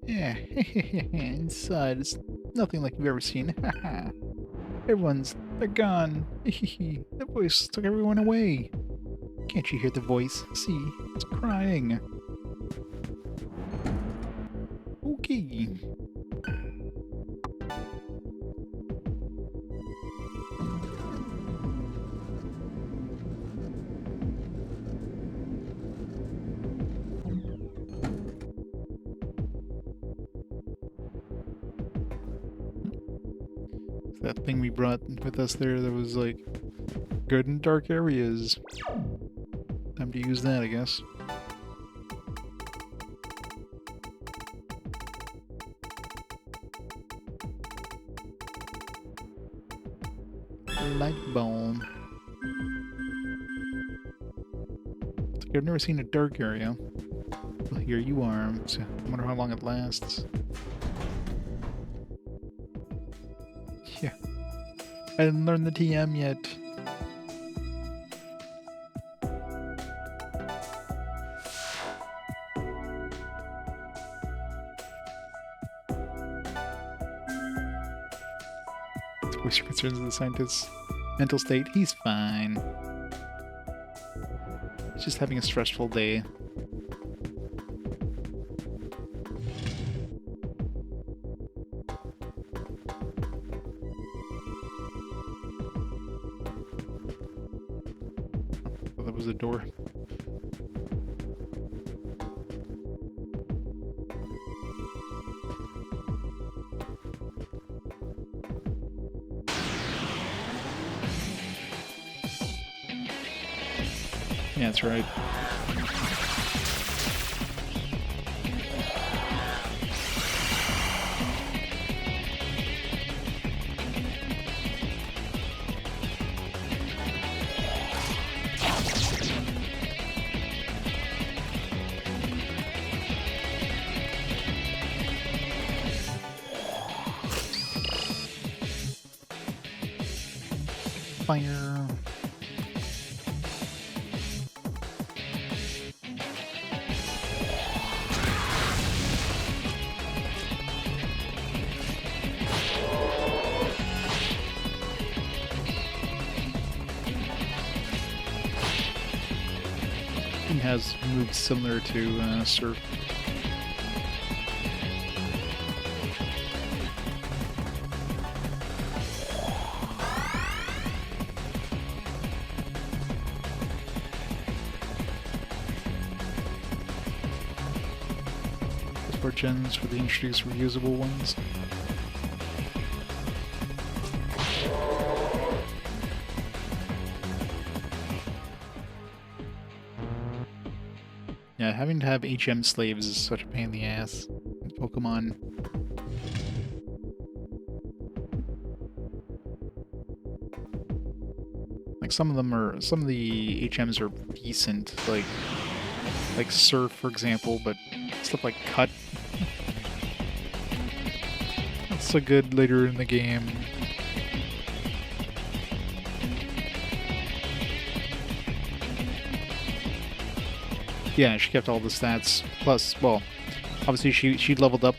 Yeah, inside it's nothing like you've ever seen. They're gone. The voice took everyone away. Can't you hear the voice? See, it's crying. Okay. That thing we brought with us there that was like good in dark areas. Time to use that, I guess. Light bulb. It's like I've never seen a dark area. Well, here you are. So I wonder how long it lasts. Yeah. I didn't learn the TM yet. Voice concerns of the scientist's mental state. He's fine. He's just having a stressful day. Oh, that was a door. Yeah, that's right. Fire. Has moves similar to Serph. 4 gens for the introduced reusable ones. Yeah, having to have HM slaves is such a pain in the ass in Pokemon. Like some of the HMs are decent, like Serph for example, but stuff like Cut, not so good later in the game. Yeah, she kept all the stats. Plus, well, obviously she leveled up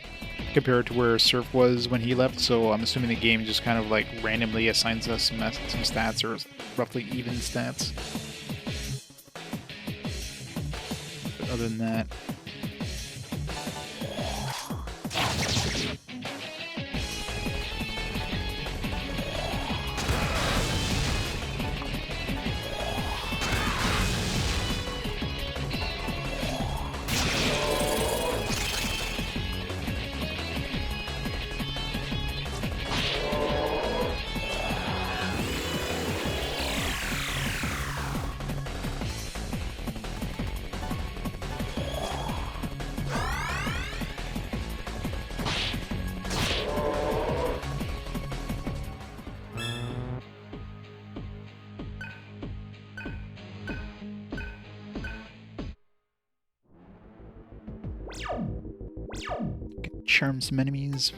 compared to where Serph was when he left, so I'm assuming the game just kind of like randomly assigns us some stats, or roughly even stats. But other than that... charm some enemies.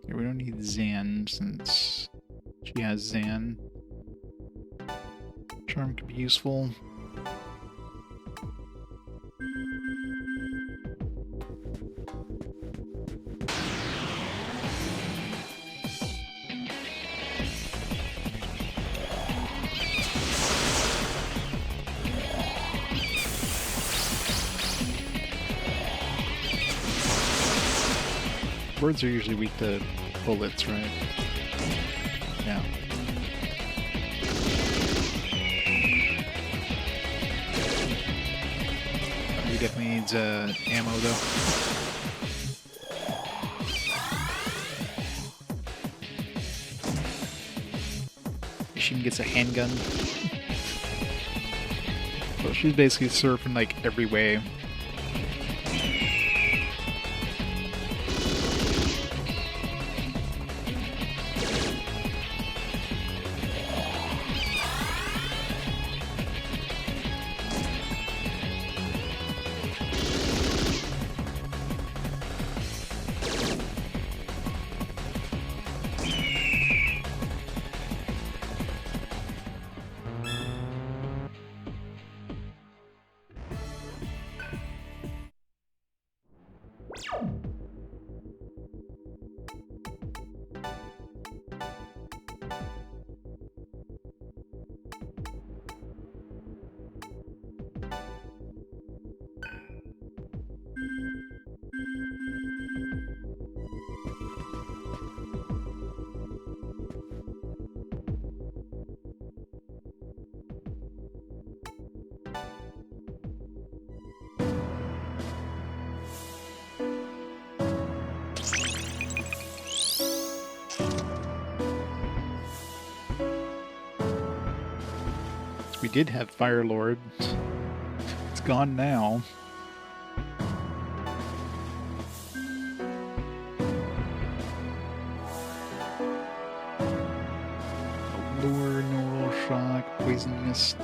Okay, we don't need Zan since she has Zan. Charm could be useful. Birds are usually weak to bullets, right? Yeah. He definitely needs ammo, though. She gets a handgun. So she's basically surfing like every way. We did have Fire Lord. It's gone now. Lure, Neural Shock, Poison Mist.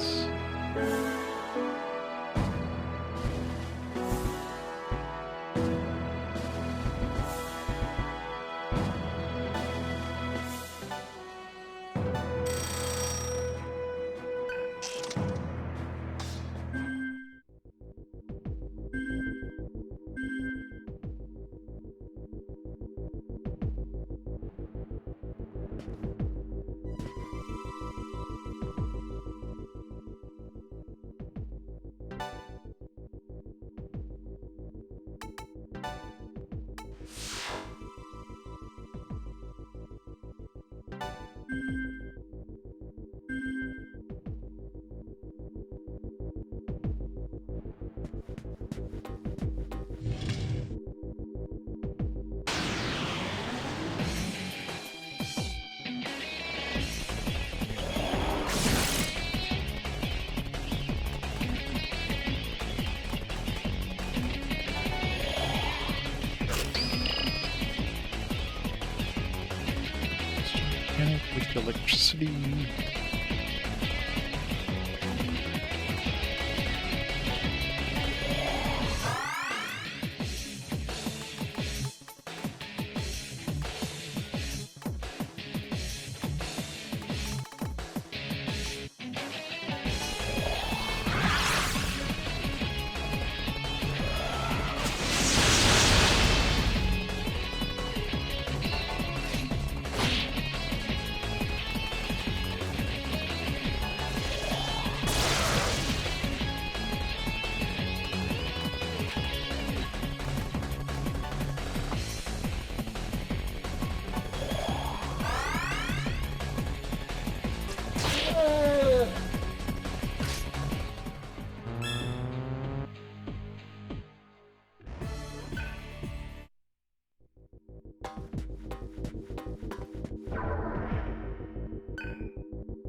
Electricity.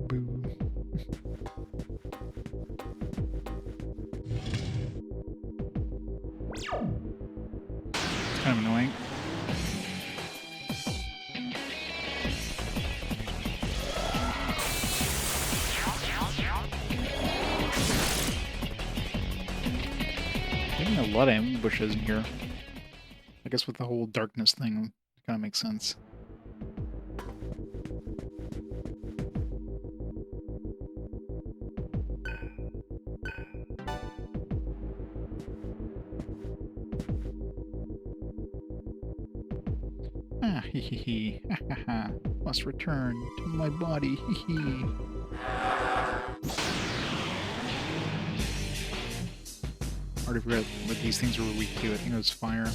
Boo. It's kind of annoying. Getting a lot of ambushes in here. I guess with the whole darkness thing, it kind of makes sense. Ah, hee hee hee. Ha ha ha. Must return to my body. Hee hee. Already forgot what these things were weak to. I think it was fire.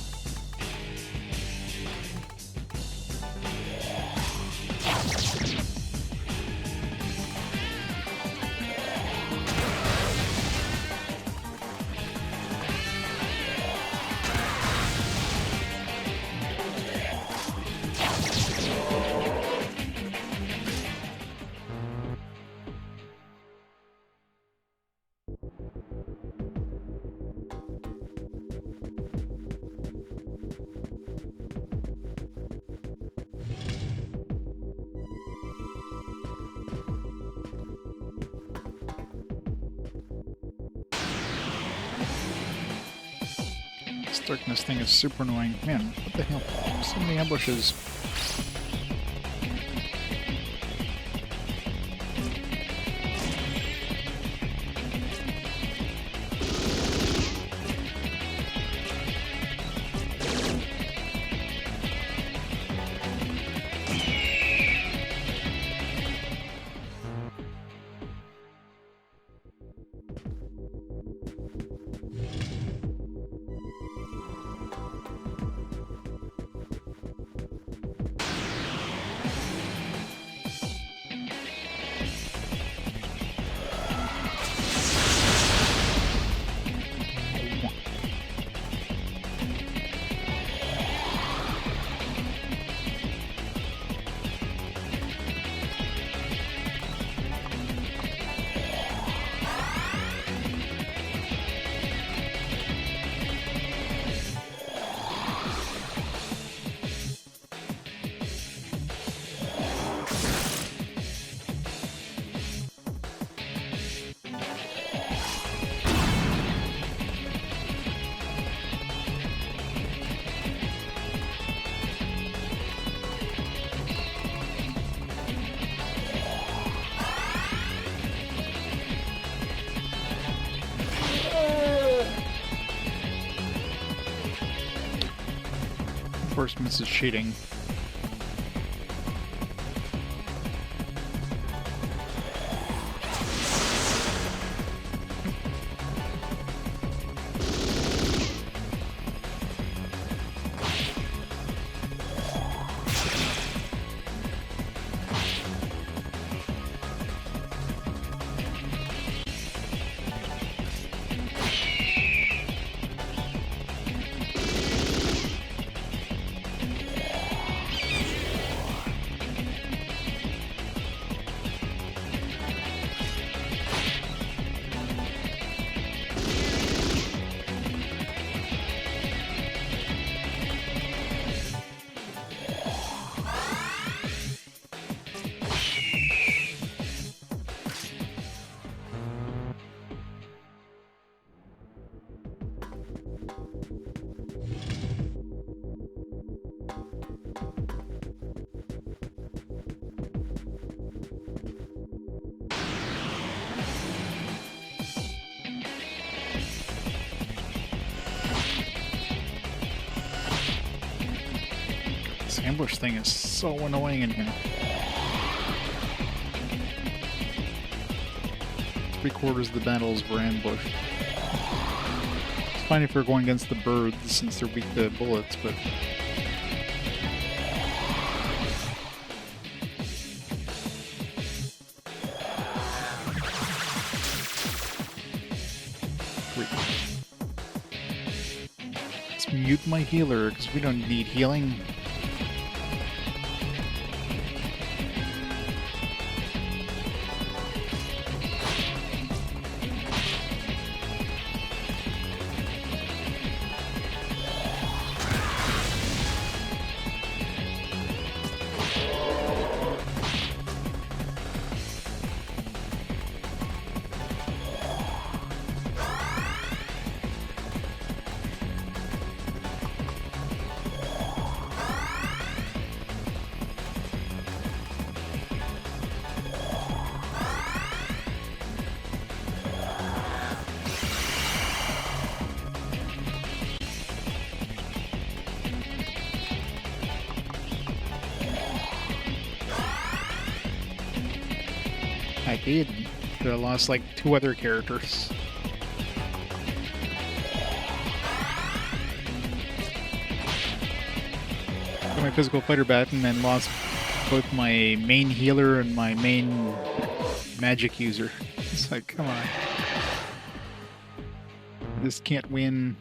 This darkness thing is super annoying. Man, what the hell? So many ambushes. Of course, misses cheating. This ambush thing is so annoying in here. 3/4 of the battles were ambushed. It's fine if you're going against the birds since they're weak to bullets, but let's mute my healer because we don't need healing. I did. But I lost like 2 other characters. Got my physical fighter back and then lost both my main healer and my main magic user. It's like, come on. This can't win.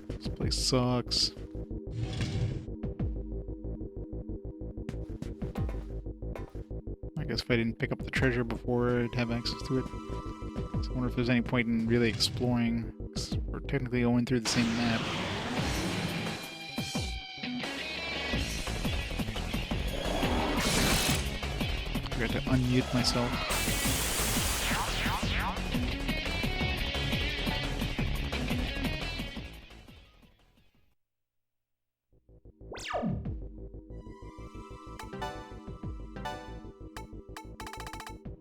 This place sucks. I guess if I didn't pick up the treasure before, I'd have access to it. So I wonder if there's any point in really exploring, 'cause we're technically going through the same map. I got to unmute myself.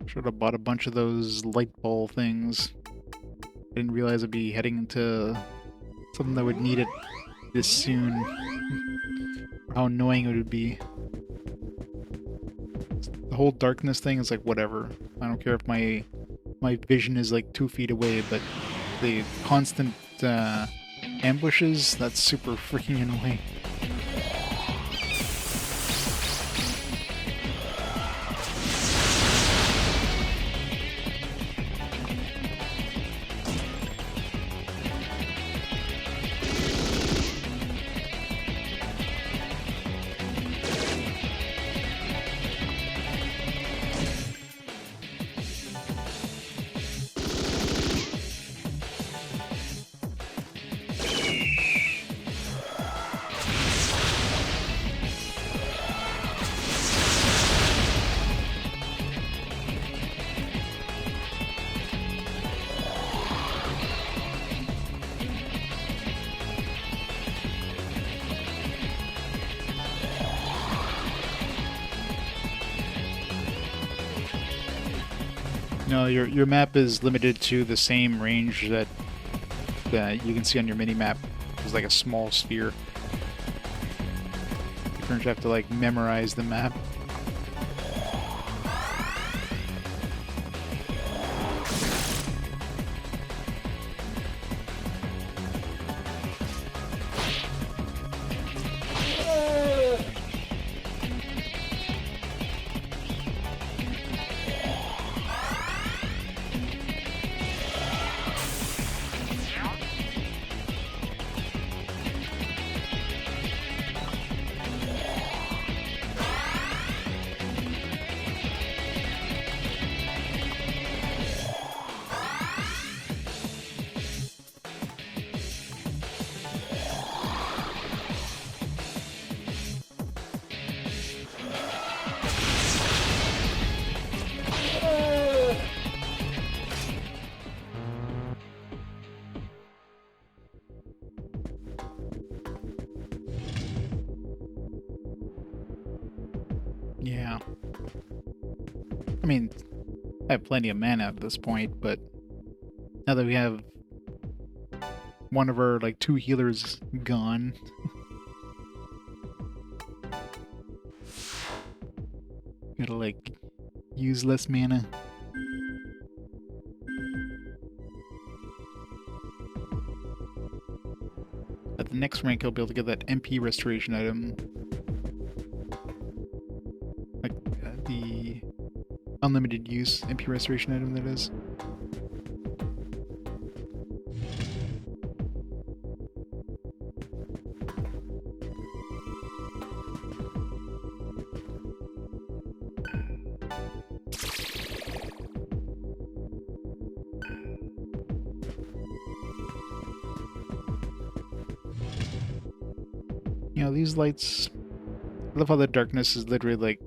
Should have bought a bunch of those light ball things. Didn't realize I'd be heading into something that would need it this soon. Or how annoying it would be. The whole darkness thing is like whatever. I don't care if my vision is like 2 feet away, but the constant ambushes, that's super freaking annoying. No, your map is limited to the same range that you can see on your mini map. It's like a small sphere. You pretty much have to like memorize the map. Yeah. I mean, I have plenty of mana at this point, but now that we have one of our, like, 2 healers gone, gotta, like, use less mana. At the next rank, I'll be able to get that MP restoration item. Like, the unlimited use MP restoration item, that is. You know, these lights, I love how the darkness is literally like,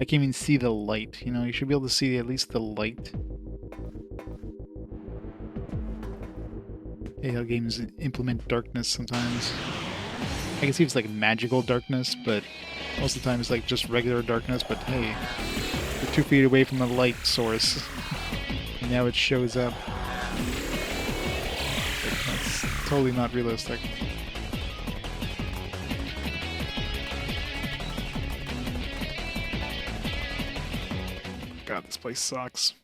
I can't even see the light, you know, you should be able to see at least the light. Hey, how games implement darkness sometimes. I can see it's like magical darkness, but most of the time it's like just regular darkness, but hey, you're 2 feet away from the light source. And now it shows up. Like, that's totally not realistic. God, this place sucks.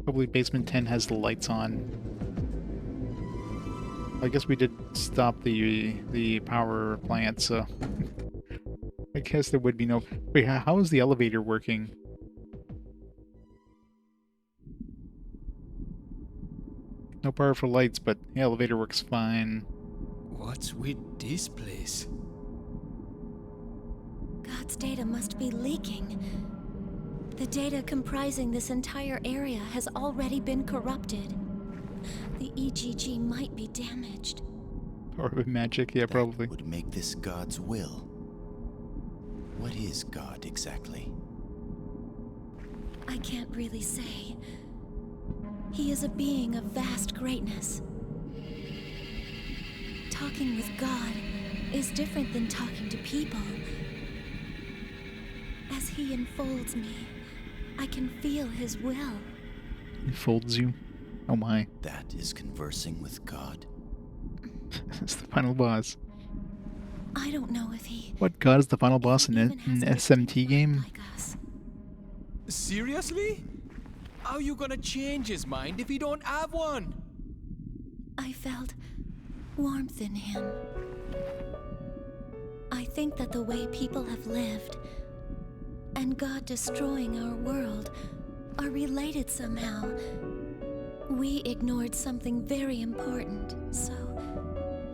Hopefully basement 10 has the lights on. I guess we did stop the power plant, so I guess there would be no... Wait, how is the elevator working? No power for lights, but the elevator works fine. What's with this place? God's data must be leaking. The data comprising this entire area has already been corrupted. The EGG might be damaged. Power of magic, yeah, probably. Would make this God's will. What is God exactly? I can't really say. He is a being of vast greatness. Talking with God is different than talking to people. As he enfolds me, I can feel his will. He folds you? Oh my. That is conversing with God. It's the final boss. I don't know if he... What, God is the final boss in an SMT game? Like us. Seriously? How you gonna change his mind if he don't have one? I felt warmth in him. I think that the way people have lived and God destroying our world are related somehow. We ignored something very important, so...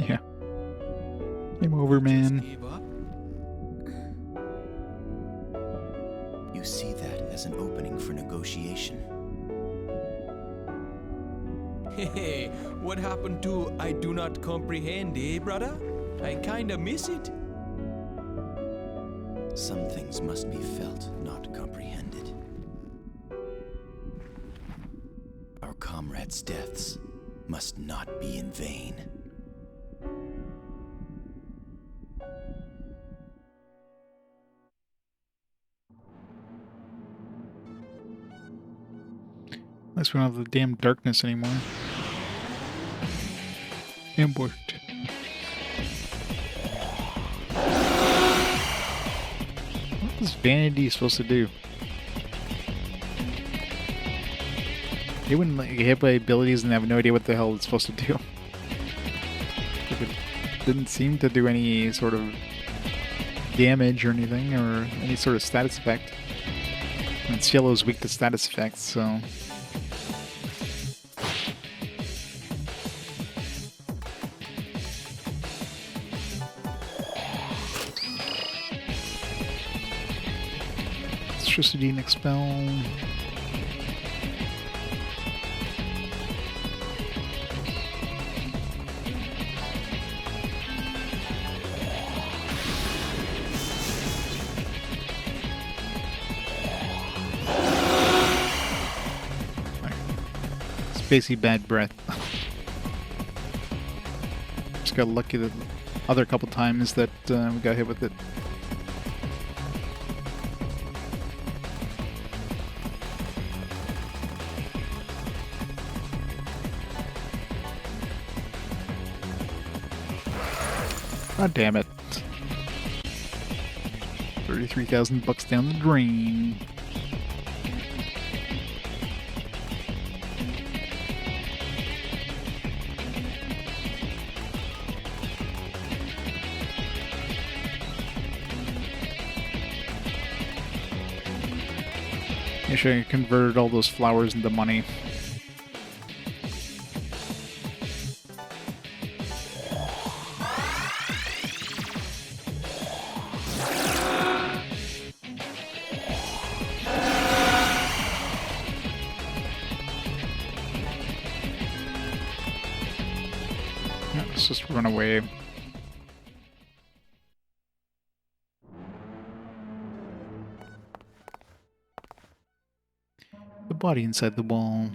Yeah. Game over, man. Gave up? You see that as an opening for negotiation. Hey, what happened to I do not comprehend, eh, brother? I kinda miss it. Some things must be felt, not comprehended. Our comrades' deaths must not be in vain. At least we don't have the damn darkness anymore. Ambushed. What is Vanity supposed to do? They wouldn't like, get hit by abilities and have no idea what the hell it's supposed to do. It didn't seem to do any sort of damage or anything, or any sort of status effect. And Cielo is weak to status effects, so... Electricity and expel. basically bad breath. Just got lucky the other couple times that we got hit with it. God damn it. 33,000 bucks down the drain. I should have converted all those flowers into money. Yeah, let's just run away. The body inside the wall.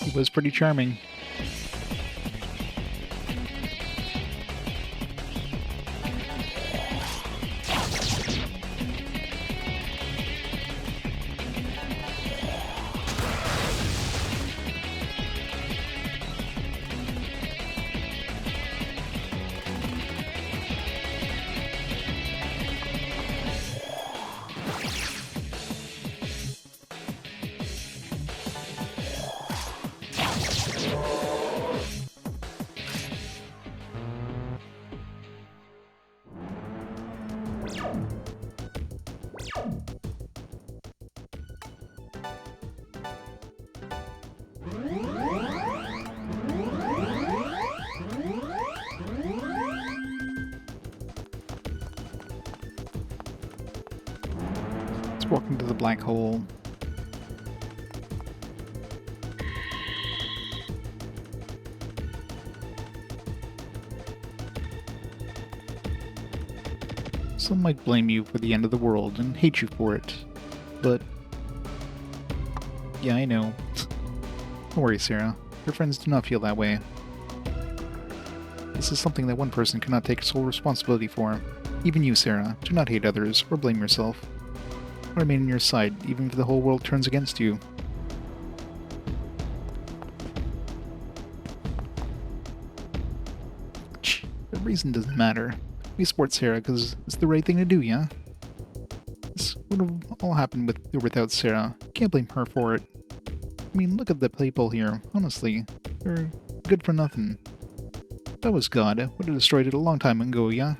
He was pretty charming. Let's walk into the black hole. Some might blame you for the end of the world and hate you for it, but yeah, I know. Don't worry, Sera. Your friends do not feel that way. This is something that one person cannot take sole responsibility for. Even you, Sera, do not hate others or blame yourself. I remain on your side, even if the whole world turns against you. The reason doesn't matter. We support Sera because it's the right thing to do, yeah? This would have all happened with or without Sera. Can't blame her for it. I mean, look at the people here. Honestly, they're good for nothing. If that was God, I would have destroyed it a long time ago, yeah?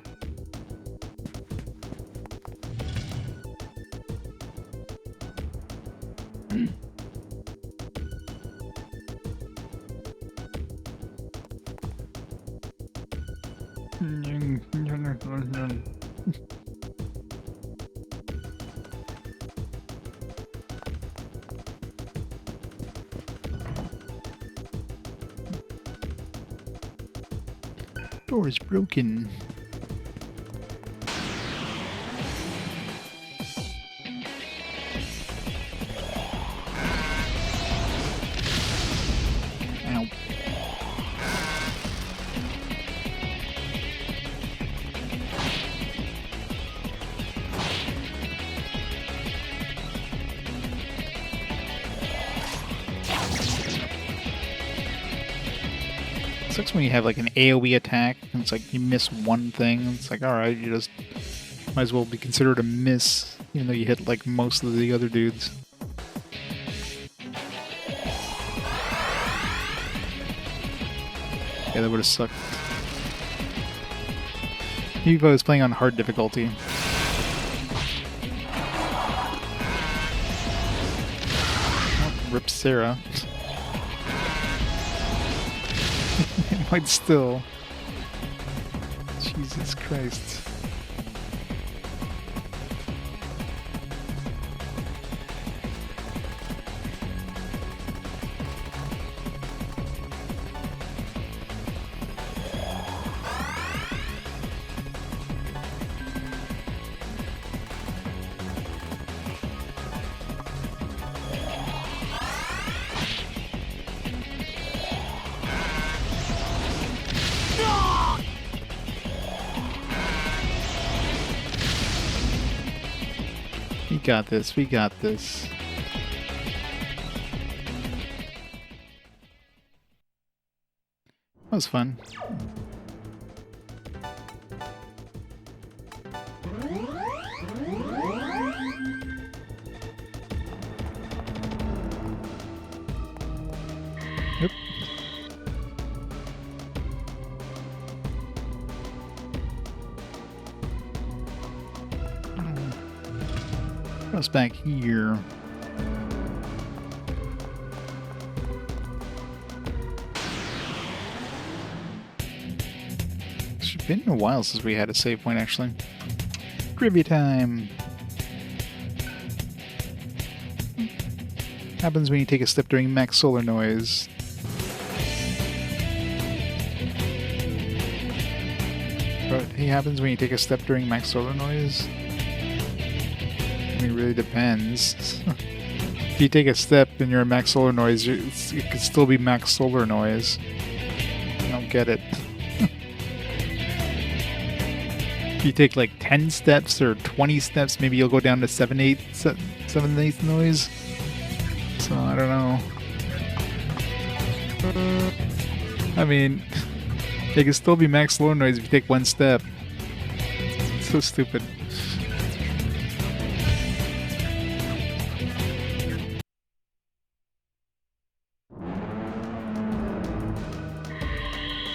Door is broken. Ow. Sucks when you have like an AoE attack and it's like you miss one thing. It's like, alright, you just might as well be considered a miss, even though you hit like most of the other dudes. Yeah, that would have sucked. Maybe if I was playing on hard difficulty. Oh, rip Sera. It might still. Jesus Christ. We got this, we got this. That was fun. Yep. What's back here? It's been a while since we had a save point, actually. Trivia time! Happens when you take a step during max solar noise. But it happens when you take a step during max solar noise. I mean, it really depends. If you take a step and you're a max solar noise, it could still be max solar noise. I don't get it. If you take like 10 steps or 20 steps, maybe you'll go down to 7/8 noise. So, I don't know. I mean, it can still be max solar noise if you take one step. It's so stupid.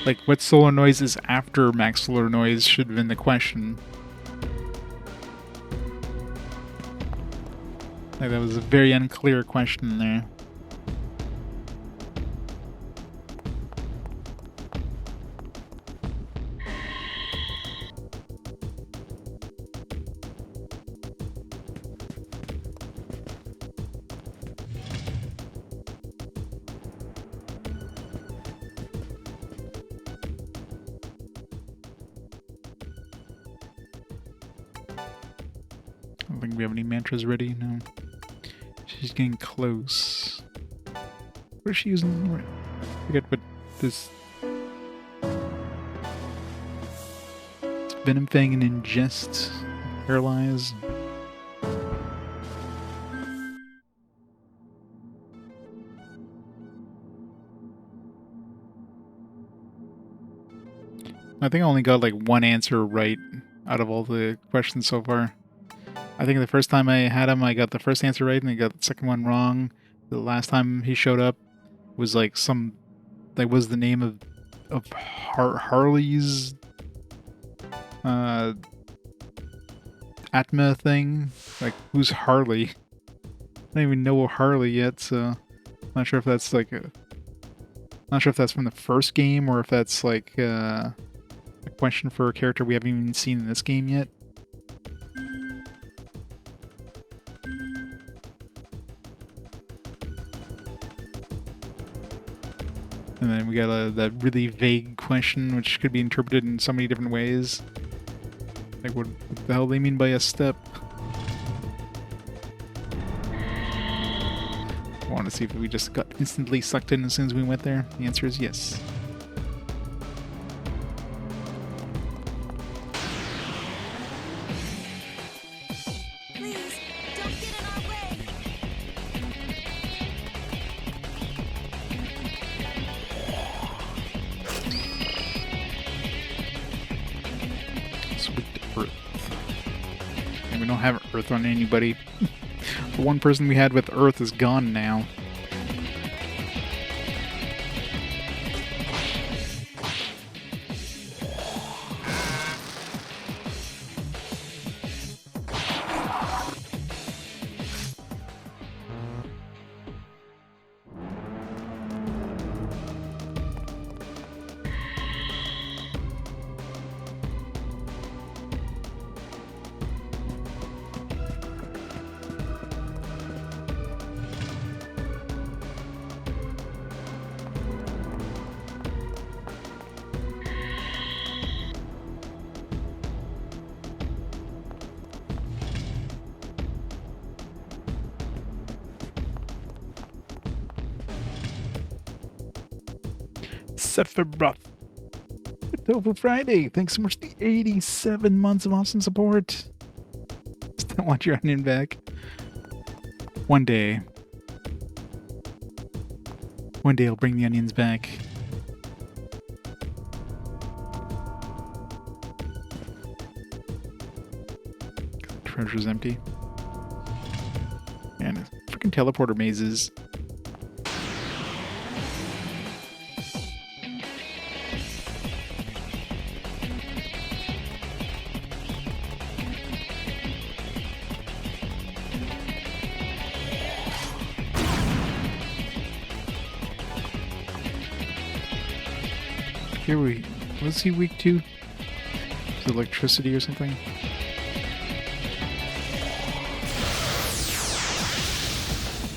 Like, what solar noise is after max solar noise should have been the question. Like, that was a very unclear question there. I don't think we have any mantras ready. No. She's getting close. What is she using? I forget what this. It's Venom Fang and Ingest. Paralyze. I think I only got like one answer right out of all the questions so far. I think the first time I had him, I got the first answer right, and I got the second one wrong. The last time he showed up was like that was the name of Harley's Atma thing. Like, who's Harley? I don't even know Harley yet, so I'm not sure if that's like not sure if that's from the first game or if that's like a question for a character we haven't even seen in this game yet. And then we got that really vague question, which could be interpreted in so many different ways. Like, what the hell do they mean by a step? I want to see if we just got instantly sucked in as soon as we went there. The answer is yes. Have Earth on anybody. The one person we had with Earth is gone now. Sephiroth. Tofu Friday. Thanks so much for the 87 months of awesome support. Still want your onion back. One day. One day I'll bring the onions back. Treasure's empty. And freaking teleporter mazes. Here we... Was he weak to? Is it electricity or something?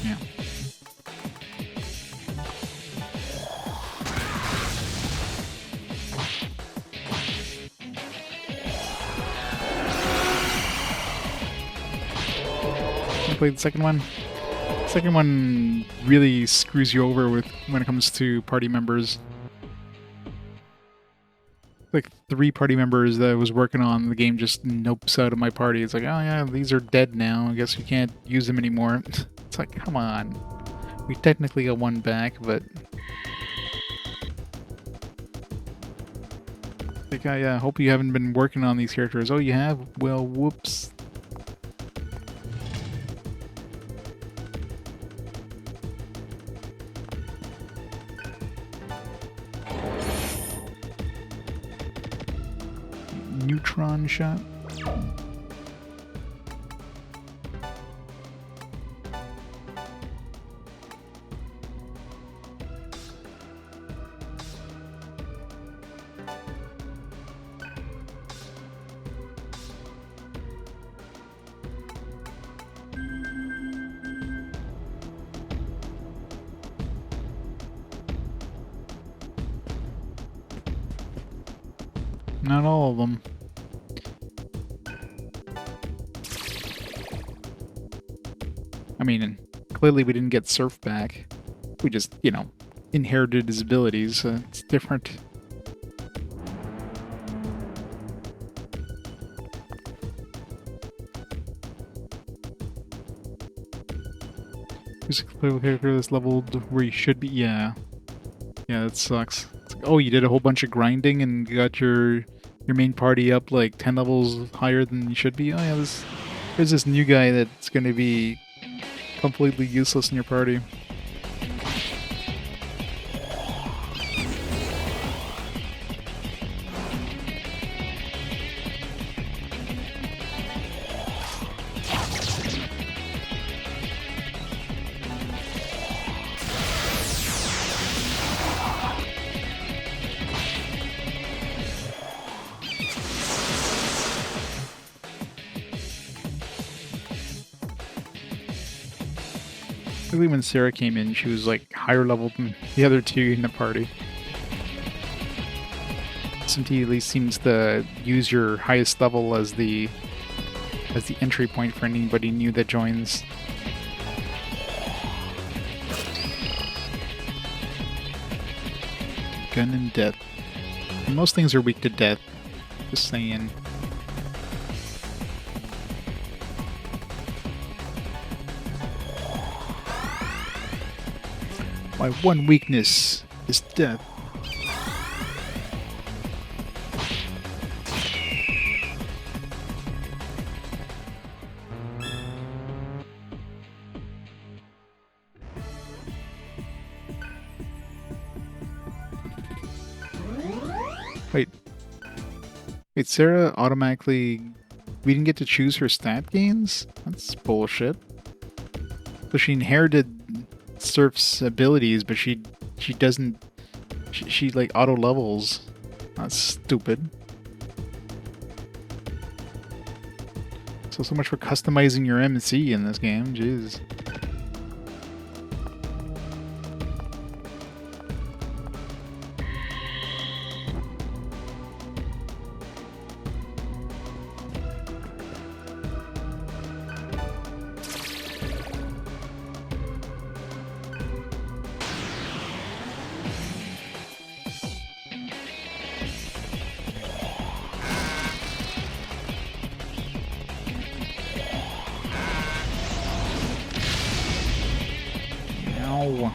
Yeah. Can I play the second one? Second one really screws you over with when it comes to party members. Like 3 party members that I was working on, the game just nopes out of my party. It's like, oh yeah, these are dead now. I guess we can't use them anymore. It's like, come on. We technically got one back, but... Like, I hope you haven't been working on these characters. Oh, you have? Well, whoops. Neutron shot. Not all of them. I mean, clearly we didn't get Serph back. We just, you know, inherited his abilities, so it's different. There's a playable character that's leveled where you should be. Yeah. Yeah, that sucks. It's like, oh, you did a whole bunch of grinding and got your main party up like 10 levels higher than you should be. Oh yeah, there's this new guy that's going to be completely useless in your party. Particularly when Sera came in, she was like higher level than the other two in the party. SMT at least seems to use your highest level as the entry point for anybody new that joins. Gun and death. And most things are weak to death. Just saying. My one weakness is death. Wait, Sera automatically... We didn't get to choose her stat gains? That's bullshit. So she inherited Serph's abilities, but she doesn't... She like auto levels. That's stupid. So much for customizing your MC in this game, jeez. Ow.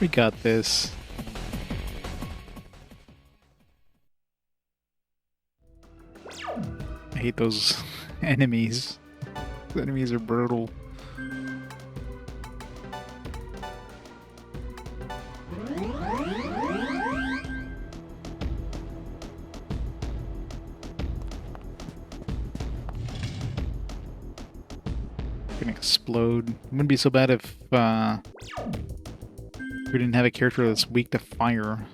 We got this. I hate those enemies. The enemies are brutal. Gonna explode. Wouldn't be so bad if we didn't have a character that's weak to fire.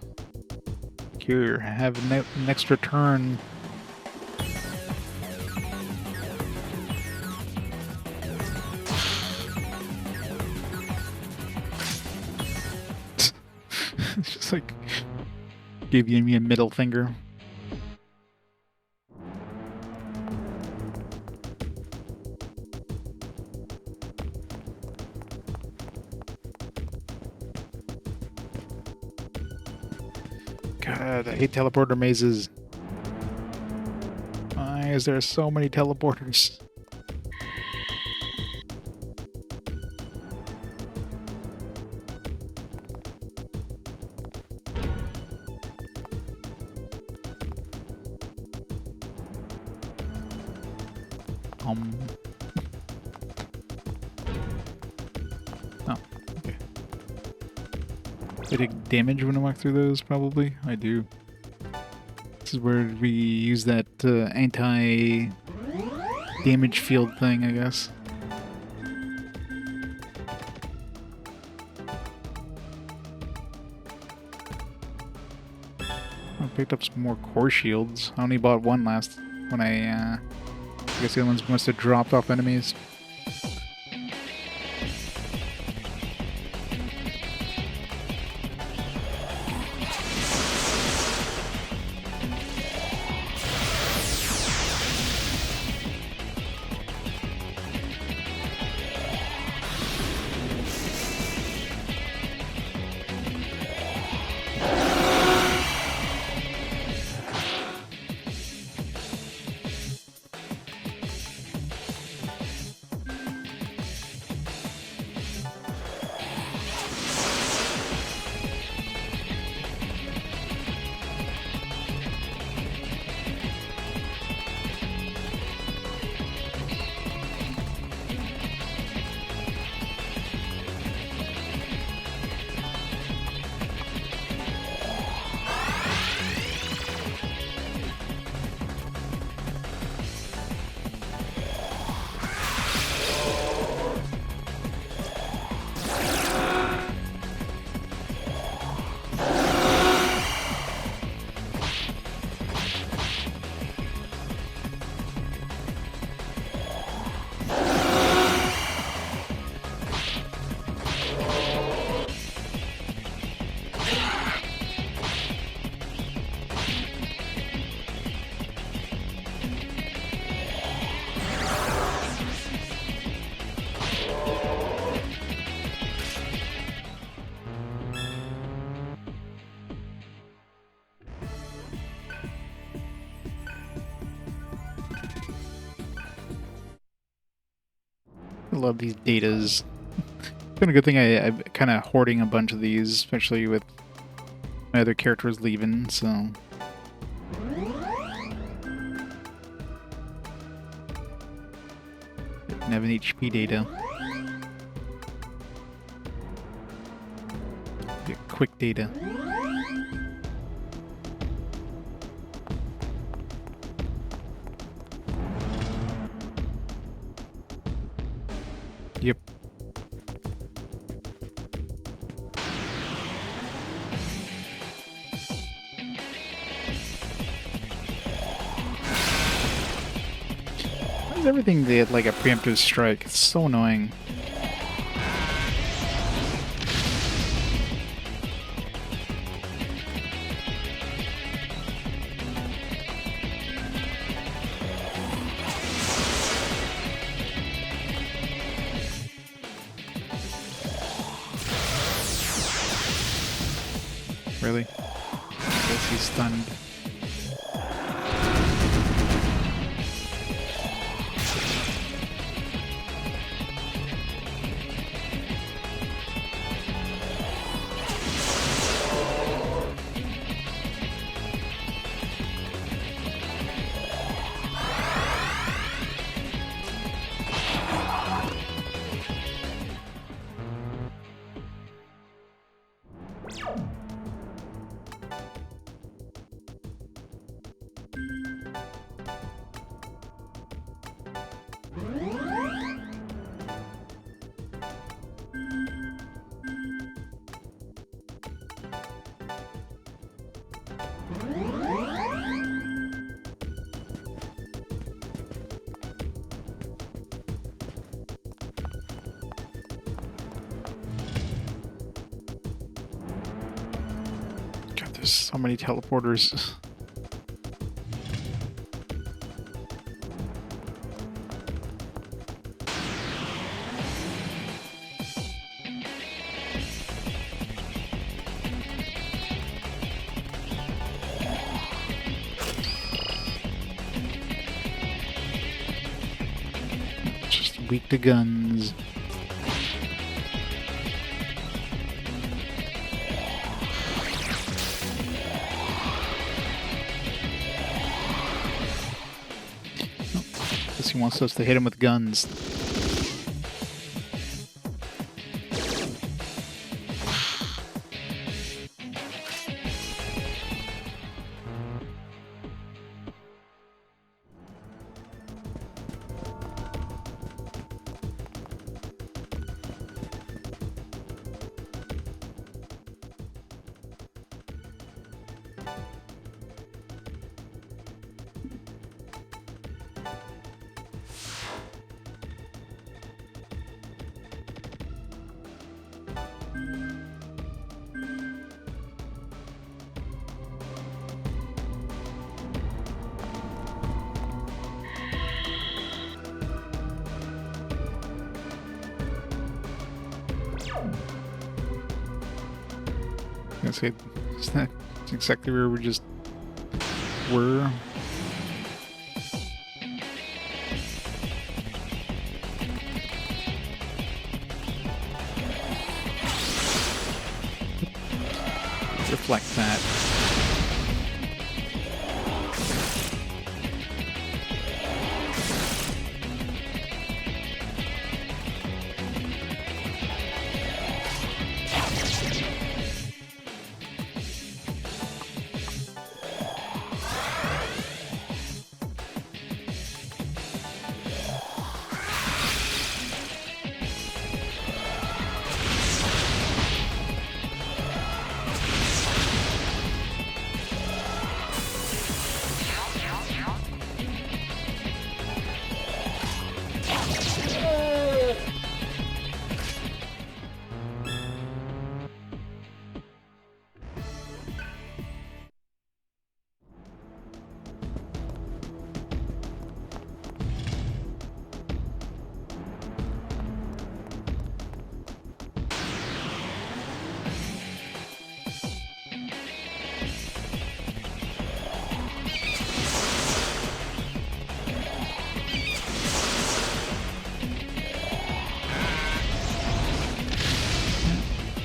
Here, have an extra turn. It's just like gave me a middle finger. God, I hate teleporter mazes. Why is there so many teleporters? Oh, okay. I take damage when I walk through those, probably? I do. This is where we use that anti-damage field thing, I guess. I picked up some more core shields. I only bought one last when I guess the other ones must have dropped off enemies. I love these datas. It's been a good thing I'm kind of hoarding a bunch of these, especially with my other characters leaving, so... Didn't have an HP data. Get quick data. Yep. everything they had like a preemptive strike? It's so annoying. Really? I guess he's stunned. God, there's so many teleporters. Just weak to guns. Guess he wants us to hit him with guns. I say, is that exactly where we just were? Reflect that.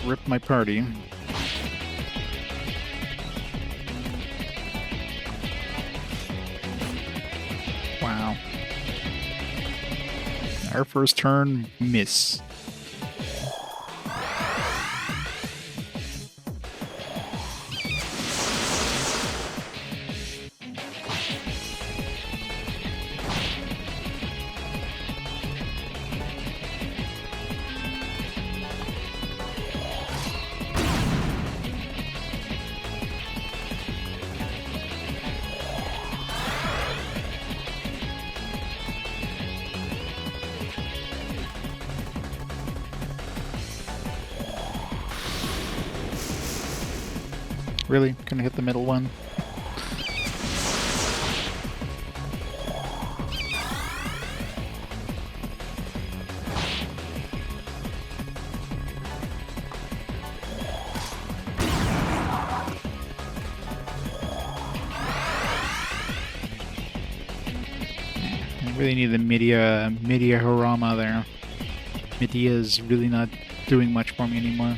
Rip my party. Wow. Our first turn, miss. Really? Gonna hit the middle one? I really need the Media Harama there. Media's really not doing much for me anymore.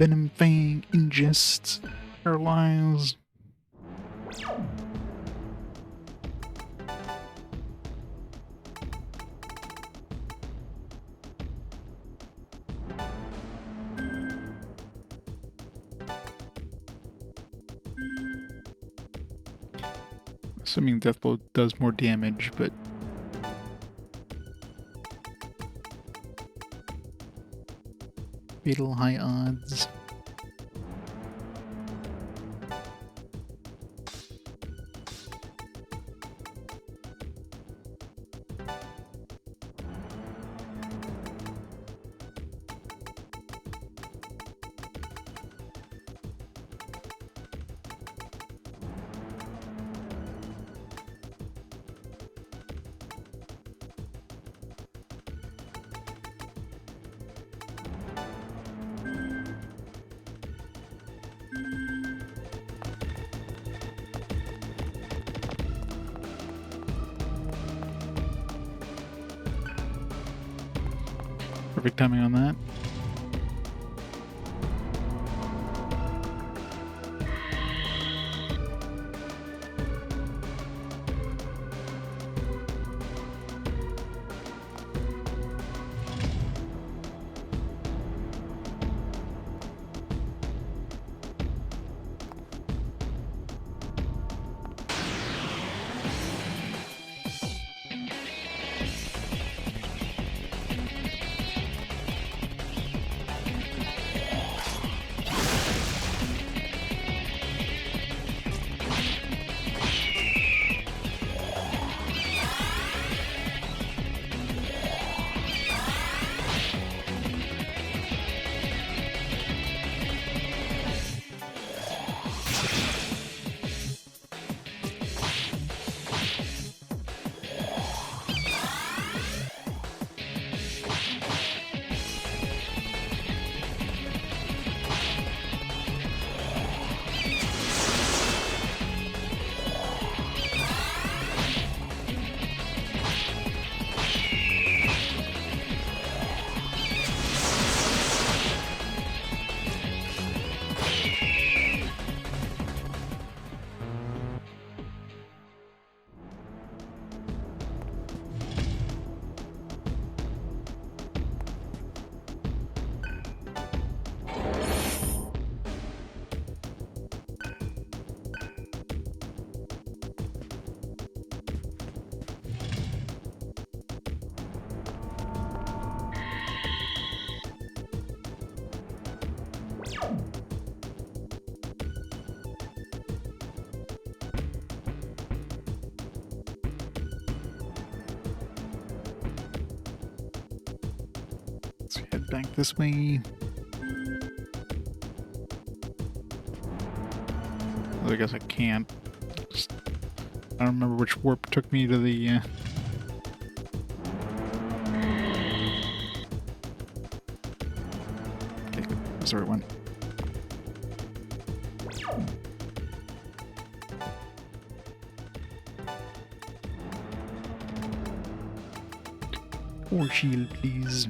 Venom Fang ingests paralyze. Assuming Deathblow does more damage, but fatal high odds. Perfect timing on that. Let's head back this way. Well, I guess I can't. I don't remember which warp took me to the okay, that's the right one. Force shield, please.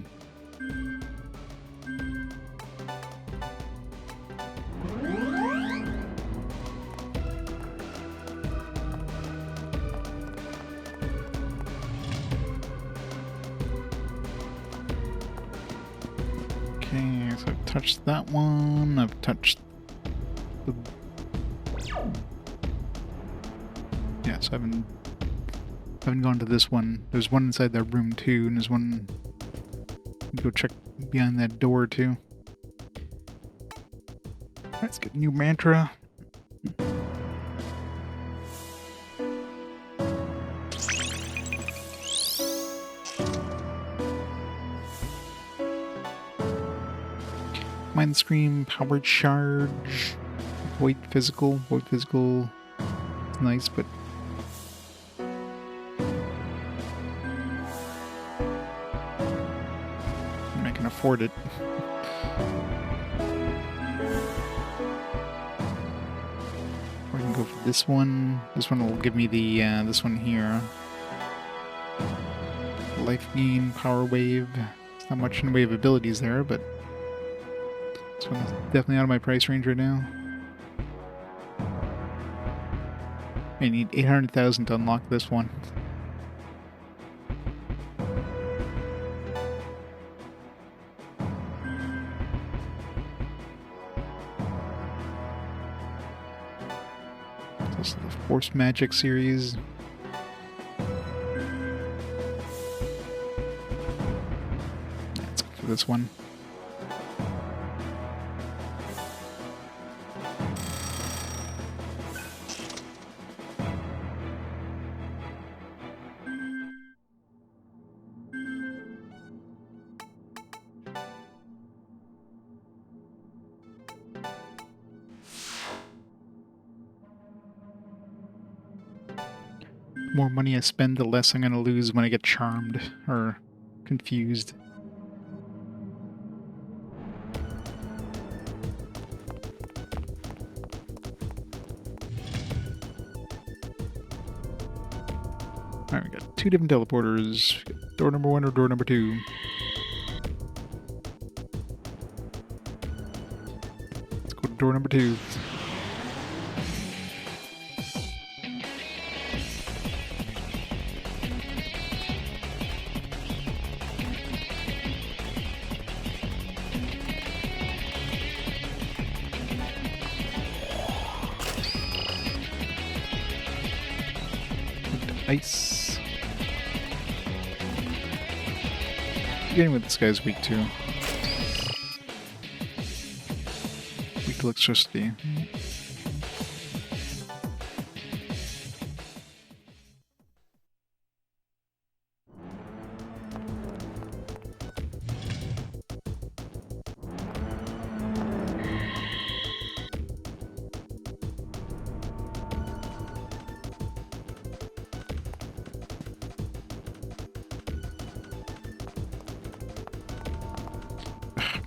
Okay, so I've touched that one. I've touched the... Yeah, so I haven't gone to this one. There's one inside that room too, and there's one... Go check behind that door too. Let's get a new mantra. Mind Scream, Powered Charge, Void Physical. Void Physical is nice, but I can afford it. Or I can go for this one. This one will give me the this one here. Life Gain, Power Wave. It's not much in the way of abilities there, but this one is definitely out of my price range right now. I need 800,000 to unlock this one. This is the Force Magic series. Let's go for this one. The more money I spend, the less I'm going to lose when I get charmed or confused. Alright, we got two different teleporters. We got door number 1 or door number 2. Let's go to door number 2. Ice. Getting with this guy's weak too. Weak to electricity.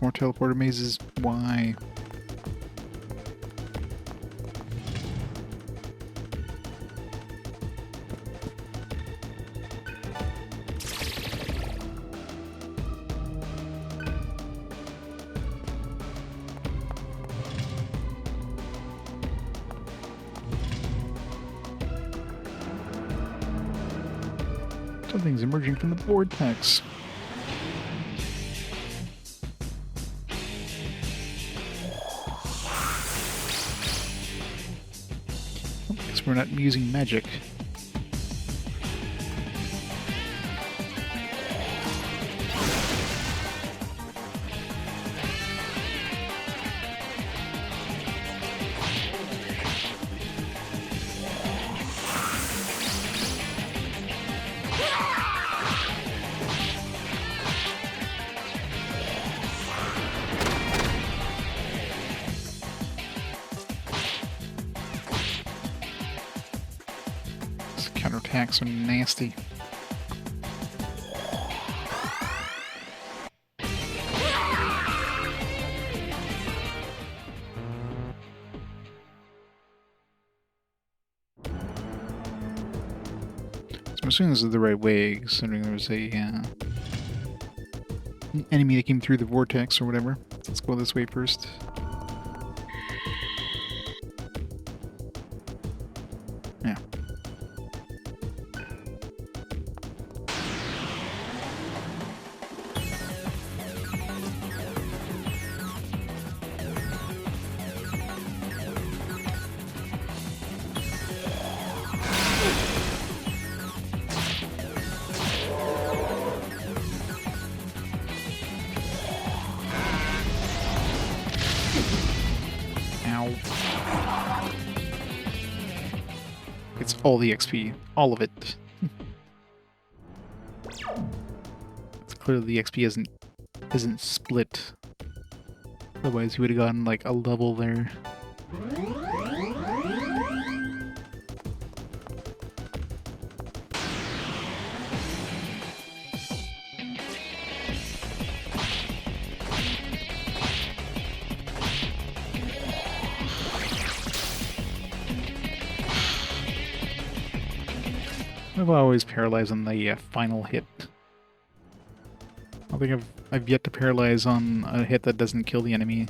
More teleporter mazes. Why? Something's emerging from the vortex. We're not using magic. Counterattacks are nasty. So I'm assuming this is the right way, considering there was a enemy that came through the vortex or whatever. Let's go this way first. Yeah. It's all the XP. All of it. It's clearly the XP isn't split. Otherwise you would have gotten like a level there. I've always paralyzed on the final hit. I think I've yet to paralyze on a hit that doesn't kill the enemy.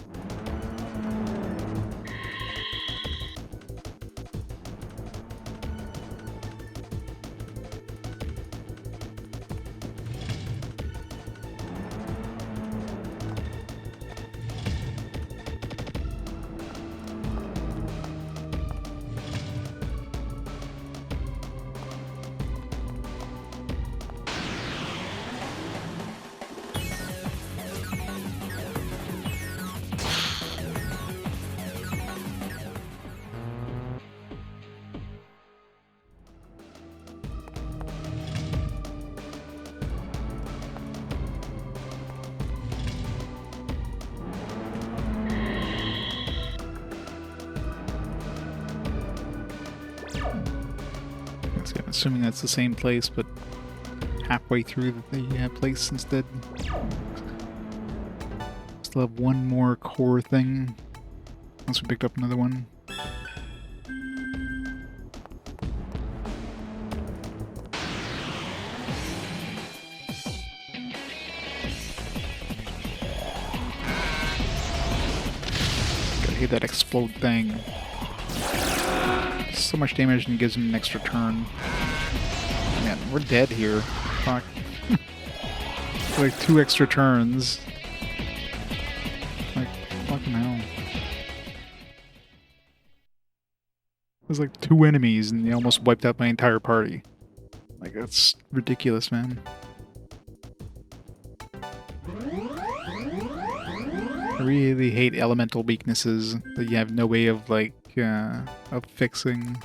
I'm assuming that's the same place, but halfway through the place instead. Still have one more core thing. Once we picked up another one. Gotta hit that explode thing. So much damage and gives him an extra turn. Man, we're dead here. Fuck. Like 2 extra turns. Like, fucking hell. There's like 2 enemies and they almost wiped out my entire party. Like, that's ridiculous, man. I really hate elemental weaknesses that you have no way of, like, of fixing.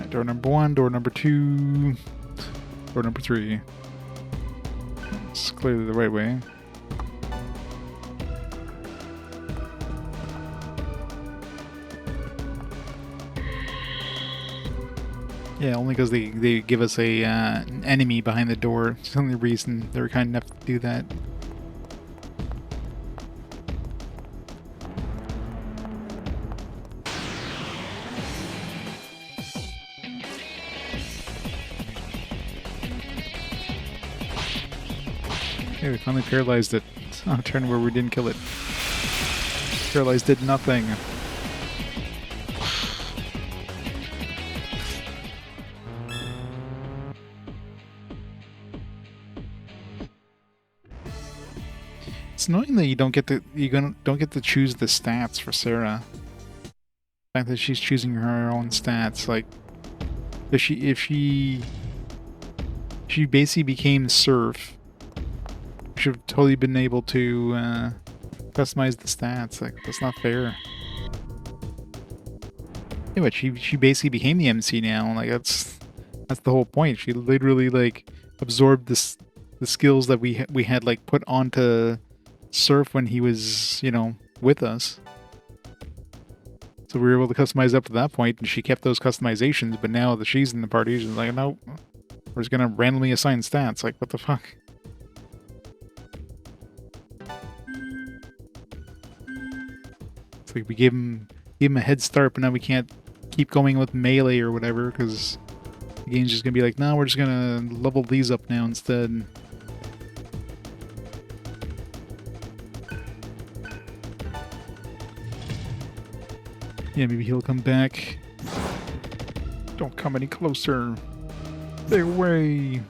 Door number 1, door number 2, door number 3. It's clearly the right way. Yeah, only because they give us an enemy behind the door. It's the only reason they're kind enough to do that. Okay, we finally paralyzed it on a turn where we didn't kill it. Paralyzed did nothing. It's annoying that you don't get to choose the stats for Sera. The fact that she's choosing her own stats, like if she basically became Serph. Should have totally been able to customize the stats. Like, that's not fair. Yeah, but she basically became the MC now. Like that's the whole point. She literally like absorbed the skills that we had like put onto Serph when he was, you know, with us. So we were able to customize up to that point, and she kept those customizations. But now that she's in the party, she's like, no, we're just gonna randomly assign stats. Like, what the fuck? It's like we gave him a head start, but now we can't keep going with melee or whatever because the game's just gonna be like, no, we're just gonna level these up now instead. Yeah, maybe he'll come back. Don't come any closer. Stay away.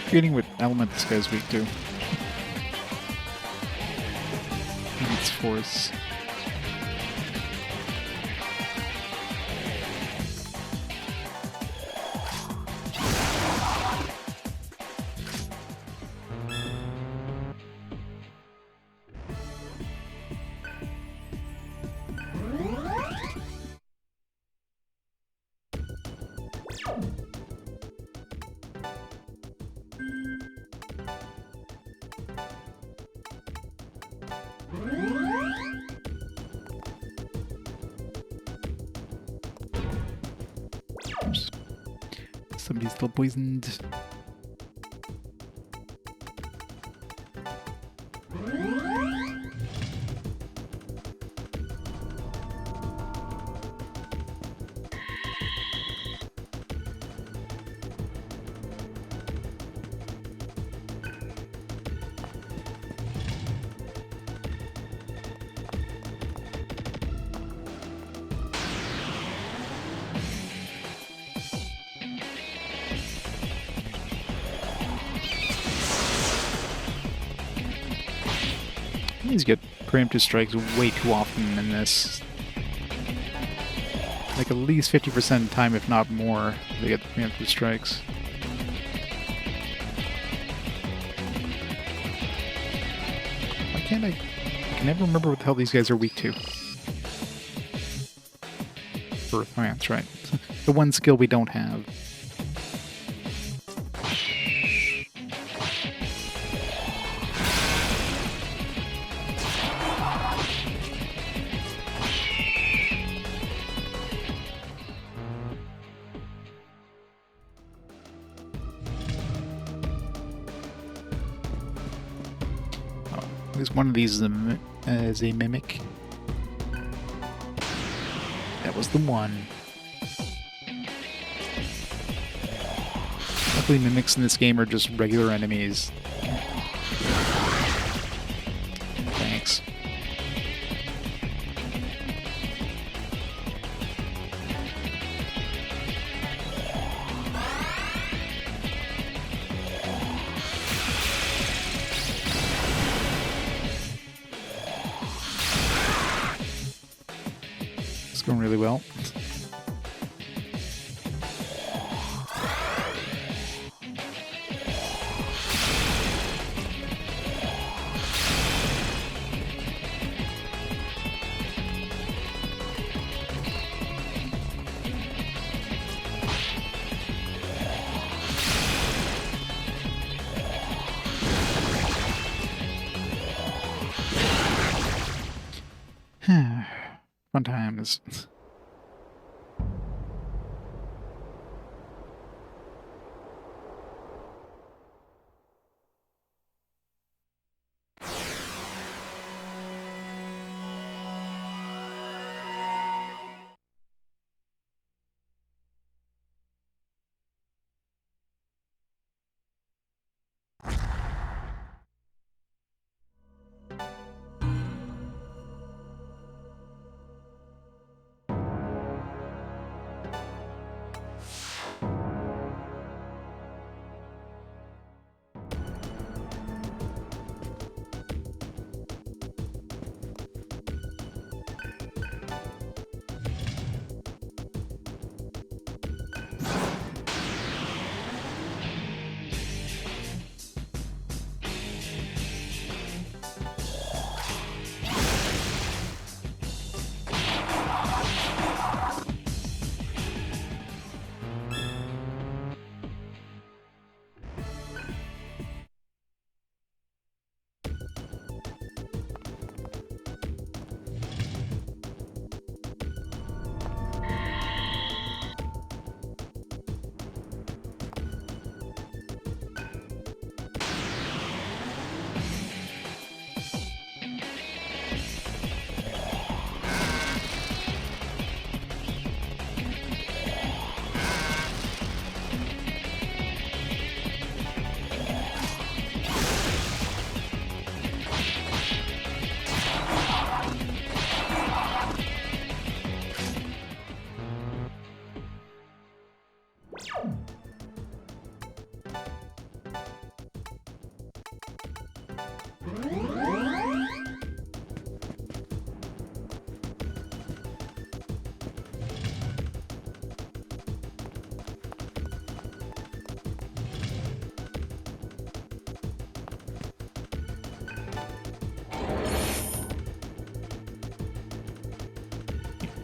Forgetting what element this guy's weak to. Maybe it's force. Oops. Somebody's still poisoned. These get preemptive strikes way too often in this. Like at least 50% of the time, if not more, they get the preemptive strikes. Why can't I can never remember what the hell these guys are weak to. Earth, oh yeah, that's right. The one skill we don't have. At least one of these is a mimic. That was the one. Luckily, mimics in this game are just regular enemies. Thanks. It's going really well. Fun times.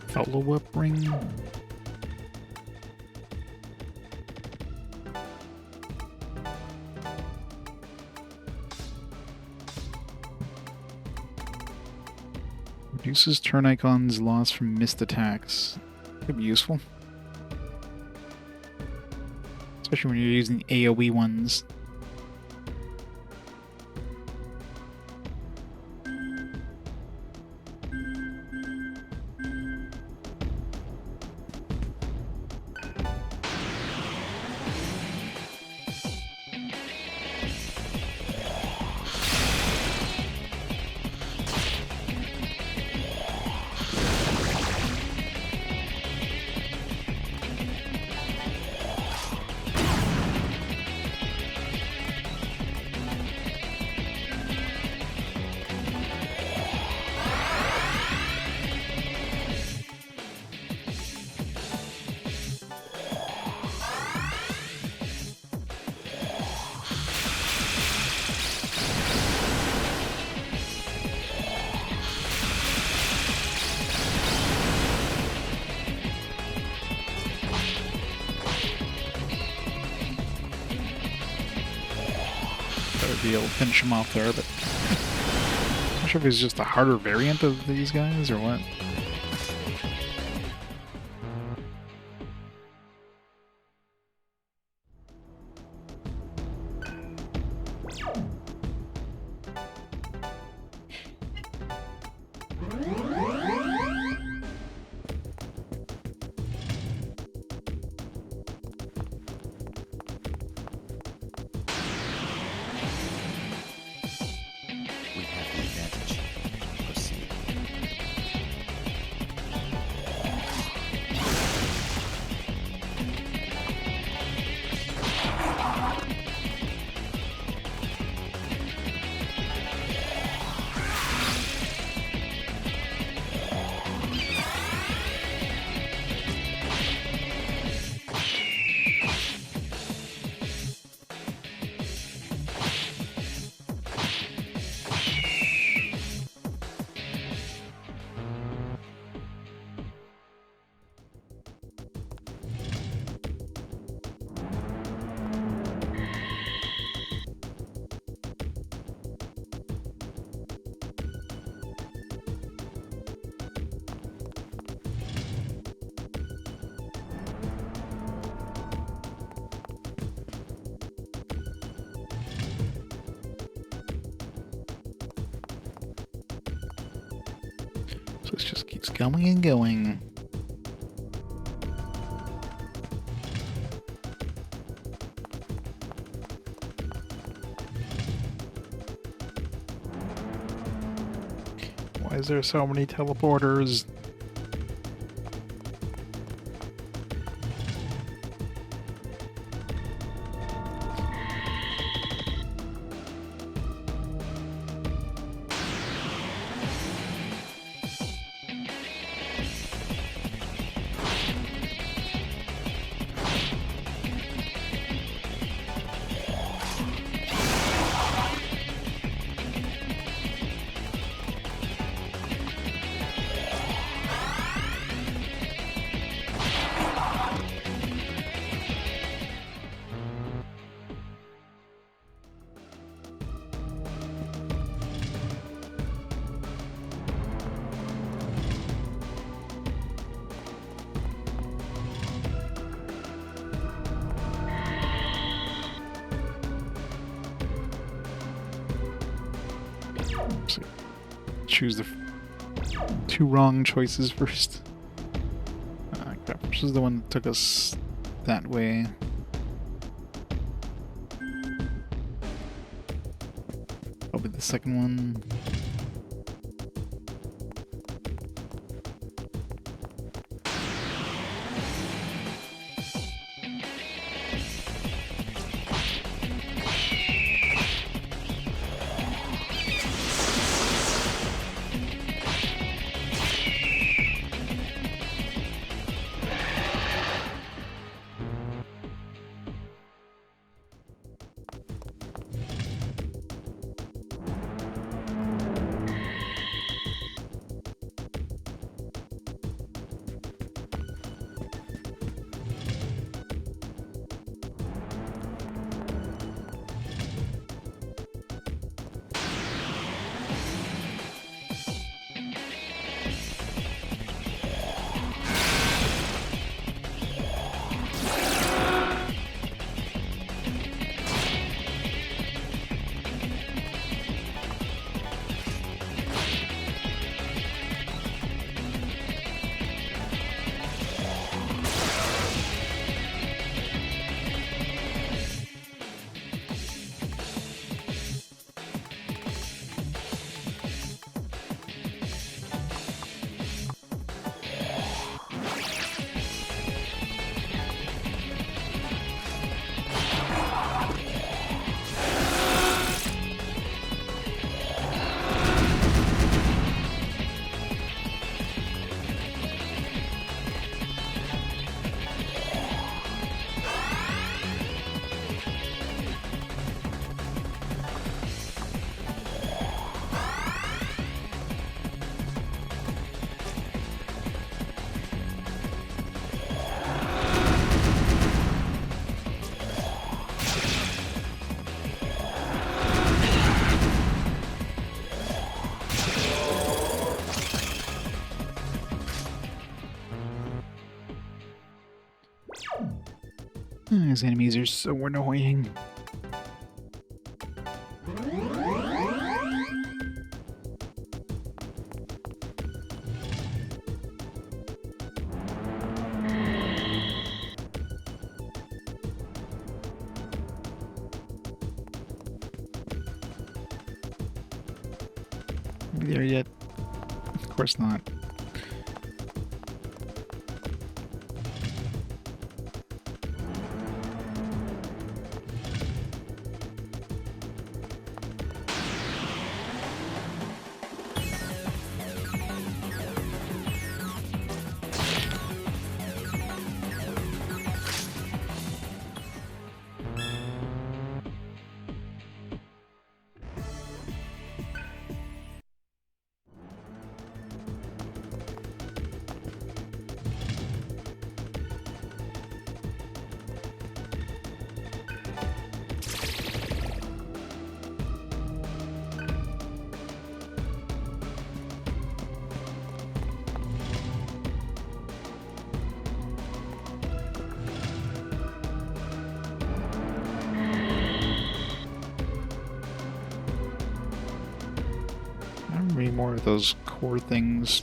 Follow-up ring. Reduces turn icons loss from missed attacks. Could be useful. Especially when you're using AoE ones. Be able to finish him off there, but I'm not sure if it's just a harder variant of these guys or what. So it just keeps going and going. Why is there so many teleporters? Choose the two wrong choices first. Crap, which is the one that took us that way? Probably the second one. These enemies are so annoying. Maybe there yet? Of course not. More of those core things.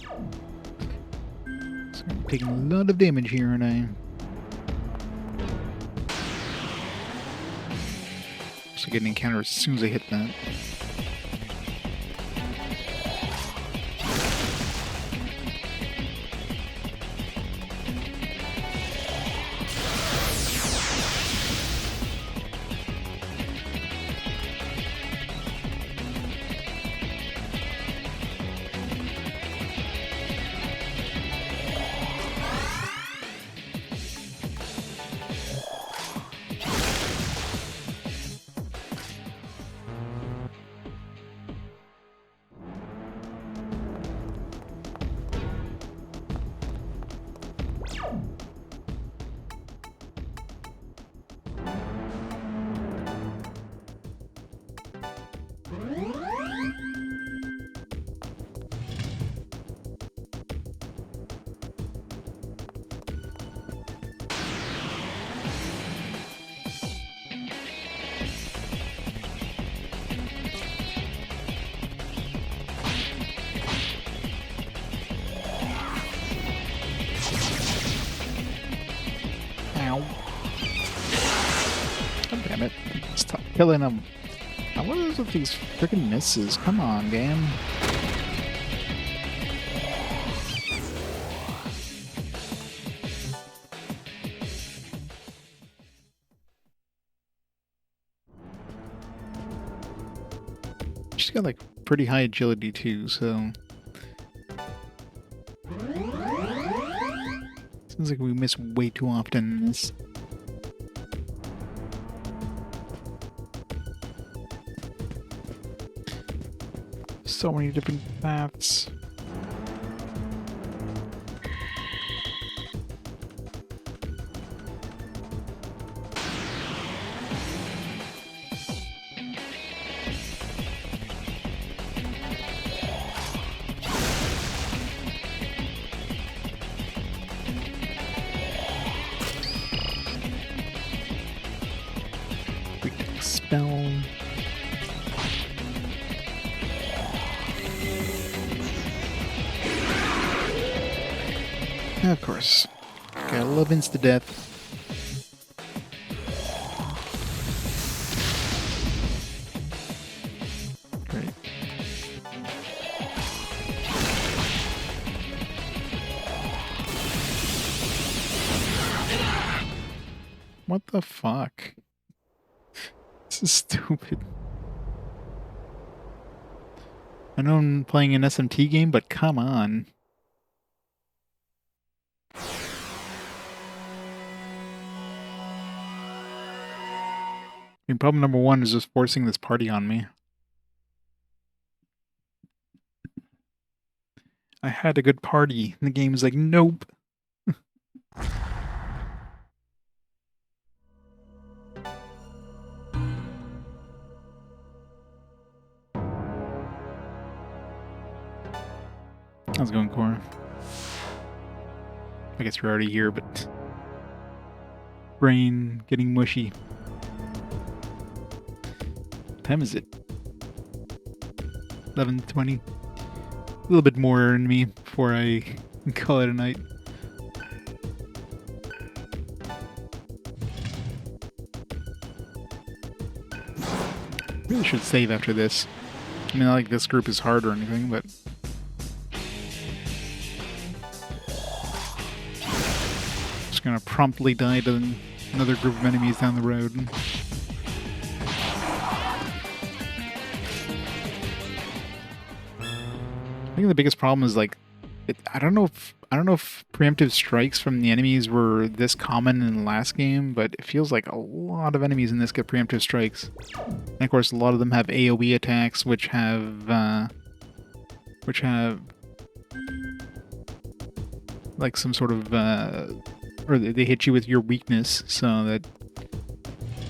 So I'm taking a lot of damage here, and I also get an encounter as soon as I hit that. God damn it. Stop killing them. What is with these freaking misses? Come on, game. She's got like pretty high agility too, so seems like we miss way too often in this. So many different paths. Spell. Of course. Gotta love insta-death. Great. What the fuck? This is stupid. I know I'm playing an SMT game, but come on. I mean, problem number one is just forcing this party on me. I had a good party, and the game's like, nope. How's it going, Cora? I guess you're already here, but... brain getting mushy. What time is it? 11:20. A little bit more in me before I call it a night. Really should save after this. I mean, not like this group is hard or anything, but just gonna promptly die to another group of enemies down the road. I think the biggest problem is like, I don't know if preemptive strikes from the enemies were this common in the last game, but it feels like a lot of enemies in this get preemptive strikes. And of course, a lot of them have AoE attacks, which have like some sort of or they hit you with your weakness, so that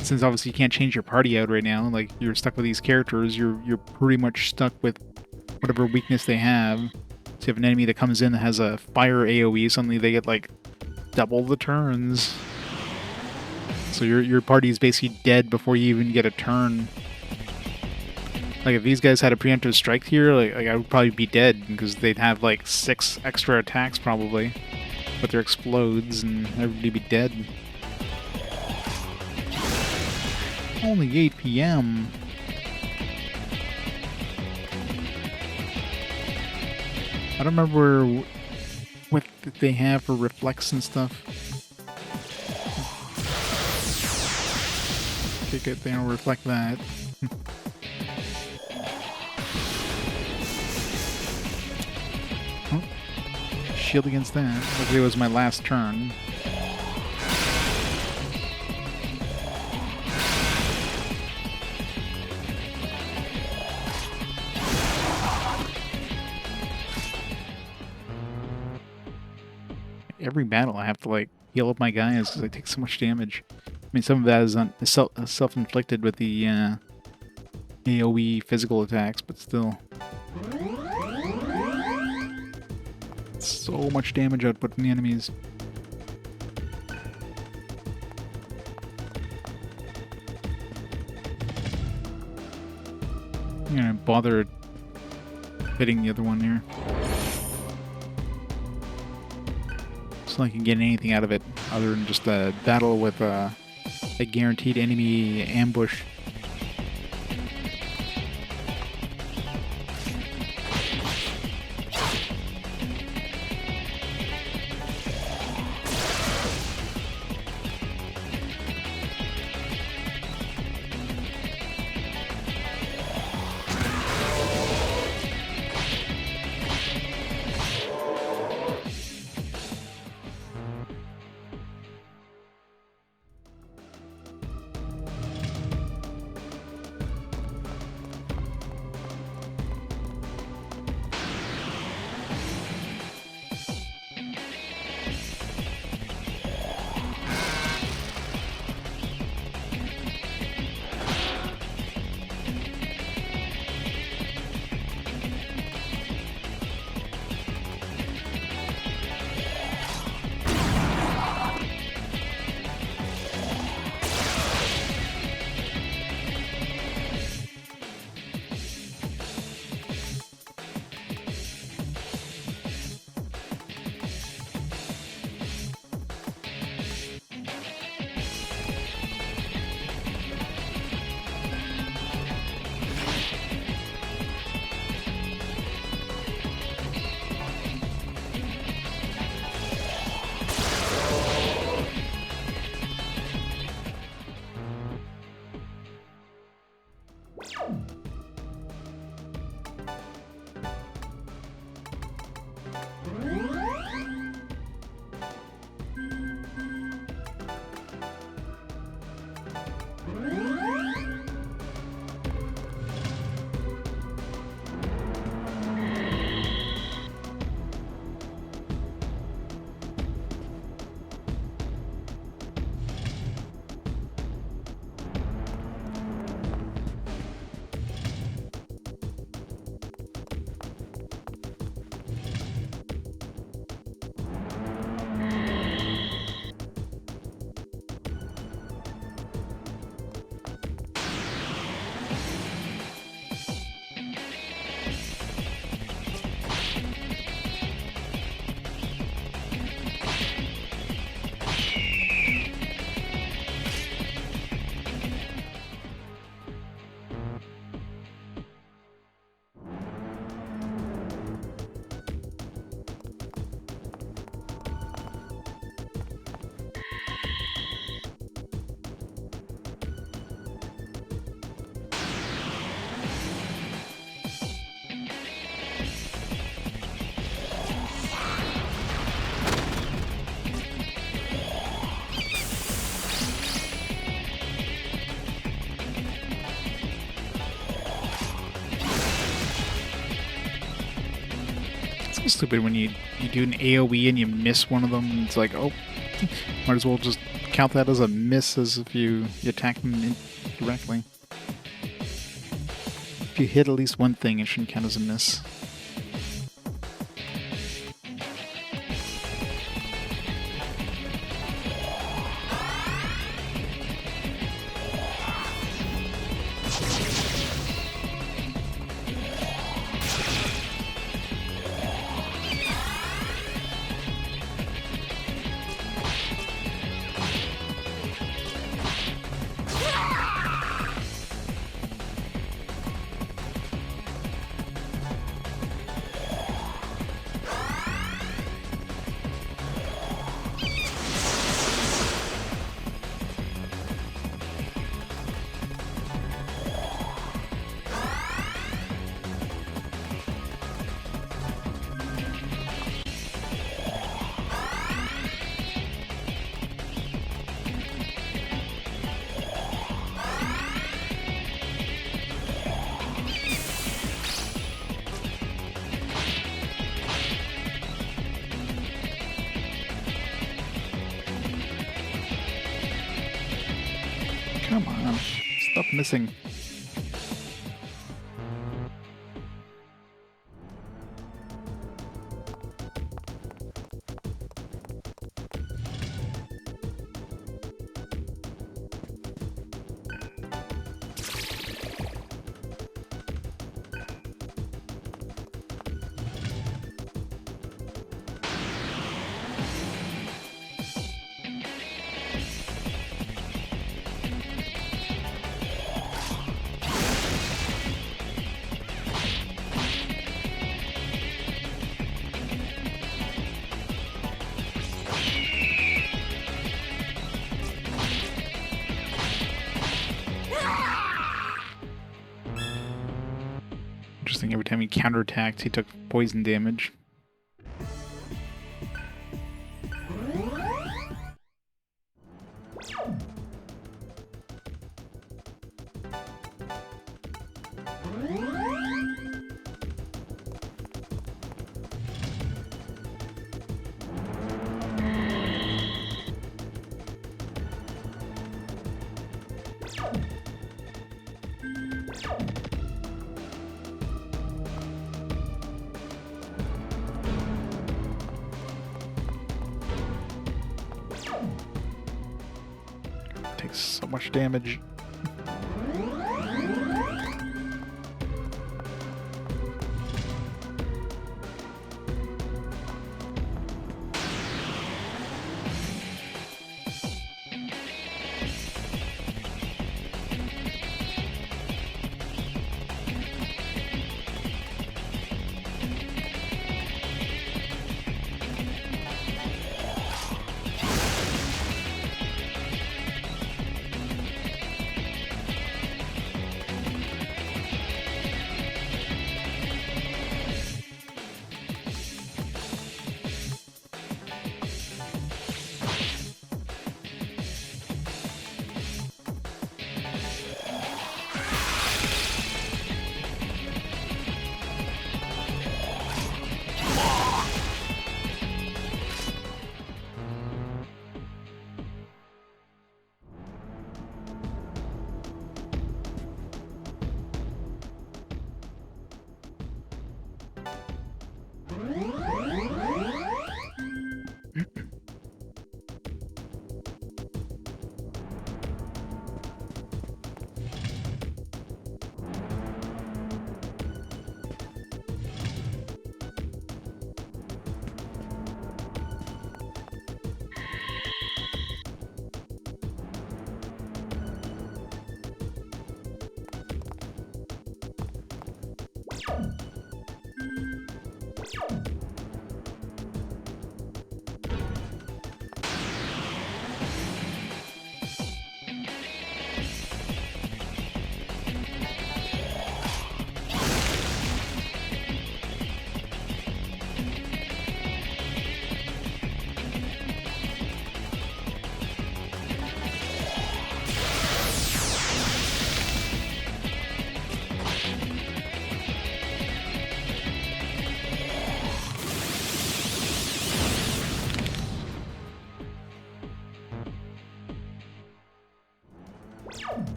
since obviously you can't change your party out right now, like you're stuck with these characters, you're pretty much stuck with whatever weakness they have. So you have an enemy that comes in that has a fire AoE, suddenly they get like double the turns. So your party is basically dead before you even get a turn. Like if these guys had a preemptive strike here, like I would probably be dead because they'd have like 6 extra attacks probably. But there explodes and everybody be dead. Only 8 p.m. I don't remember what they have for reflex and stuff. Okay, good, they don't reflect that. Oh, shield against that. Luckily it was my last turn. Every battle I have to like heal up my guys because I take so much damage. I mean, some of that is self-inflicted with the AoE physical attacks, but still. So much damage output from the enemies. I'm gonna bother hitting the other one here. So I can get anything out of it other than just a battle with a guaranteed enemy ambush. so stupid when you do an AoE and you miss one of them. And it's like, oh, might as well just count that as a miss as if you attack them directly. If you hit at least one thing, it shouldn't count as a miss. Come on, stop missing. Interesting, every time he counterattacked, he took poison damage. Takes so much damage.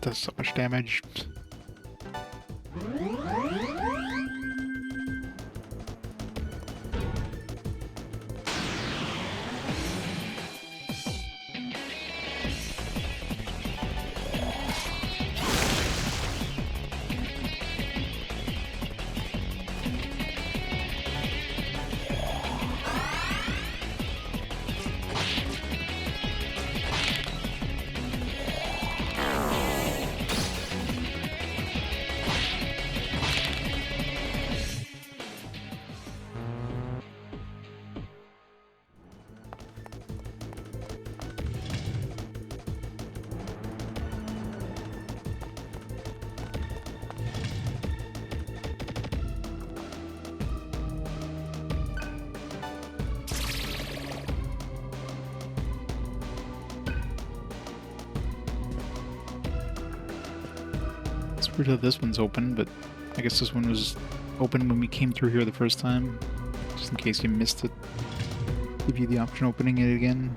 Does so much damage. It's weird how this one's open, but I guess this one was open when we came through here the first time. Just in case you missed it. Give you the option of opening it again.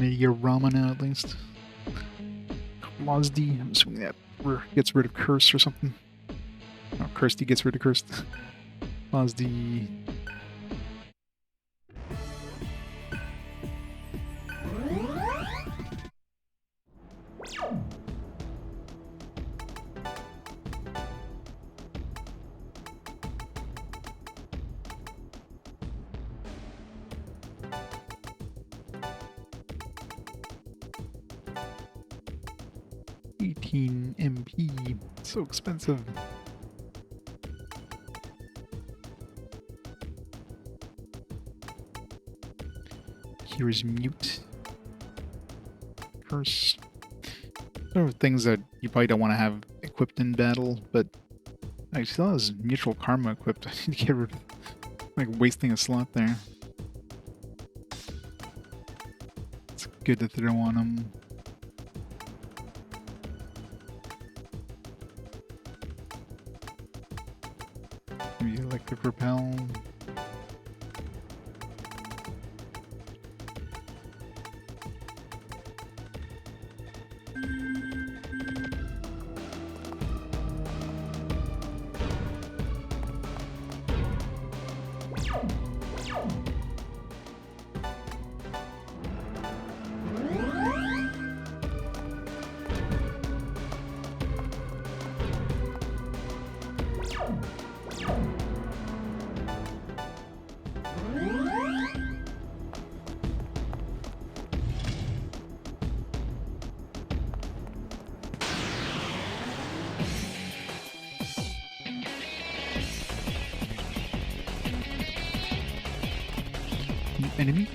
Your ramen now at least. Mazdi, I'm assuming that gets rid of curse or something. Oh, Kirsty gets rid of cursed. Mazdi. MP. So expensive. Here's mute. Curse. There are things that you probably don't want to have equipped in battle, but I still has mutual karma equipped. I need to get rid of, like, wasting a slot there. It's good that they don't want them. Maybe electric repel. Enemy?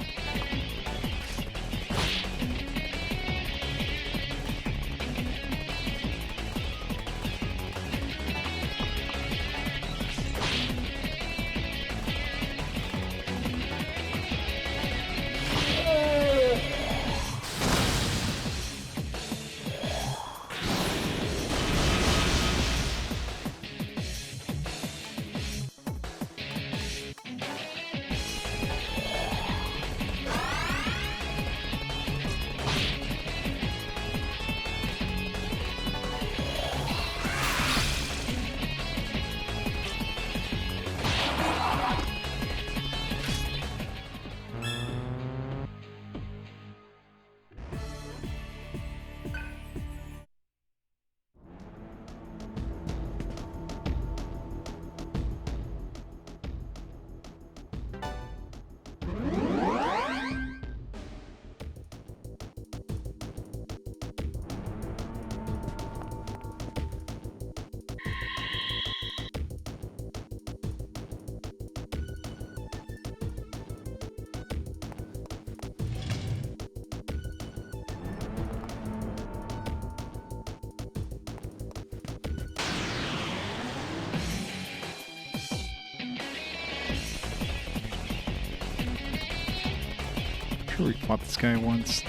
sure we fought this guy once.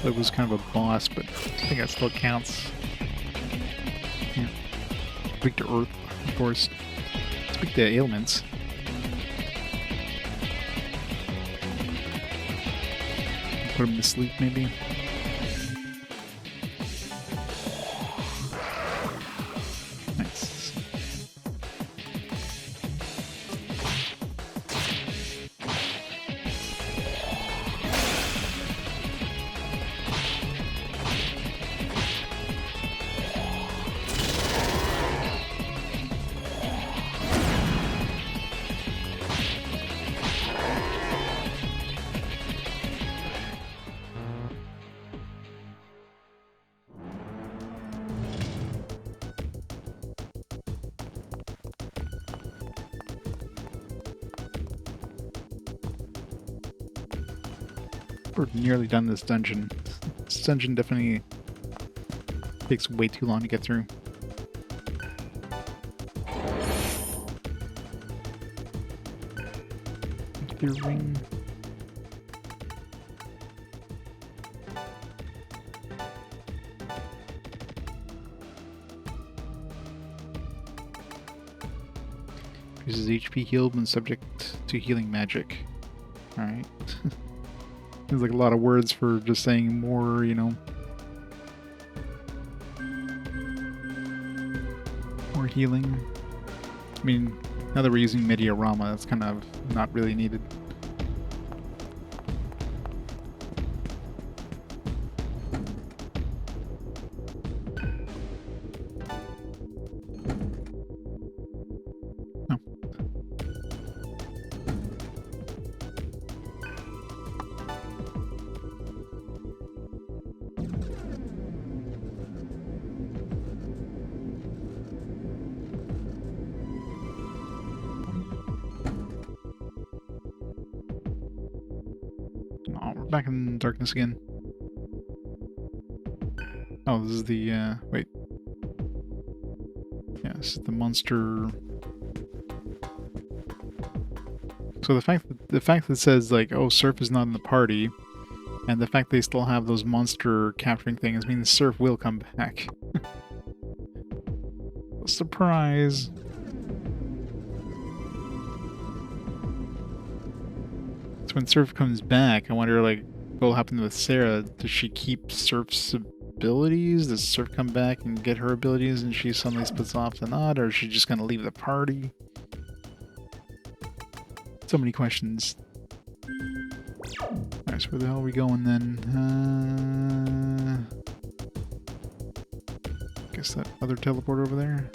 It was kind of a boss, but I think that still counts. Yeah. Speak to Earth, of course. Speak to ailments. Put him to sleep, maybe. Nice. We're nearly done this dungeon. This dungeon definitely takes way too long to get through. Nuclear ring. Uses HP healed when subject to healing magic. Alright. Seems like a lot of words for just saying more, you know. More healing. I mean, now that we're using Mediarama, that's kind of not really needed. Oh, we're back in darkness again. Oh, this is the, wait. Yeah, this is the monster. So the fact that it says, like, oh, Serph is not in the party, and the fact they still have those monster capturing things means Serph will come back. Surprise! So when Serph comes back, I wonder, like, what will happen with Sera? Does she keep Serph's abilities? Does Serph come back and get her abilities and she suddenly splits off to not? Or is she just gonna leave the party? So many questions. Alright, so where the hell are we going then? Guess that other teleport over there?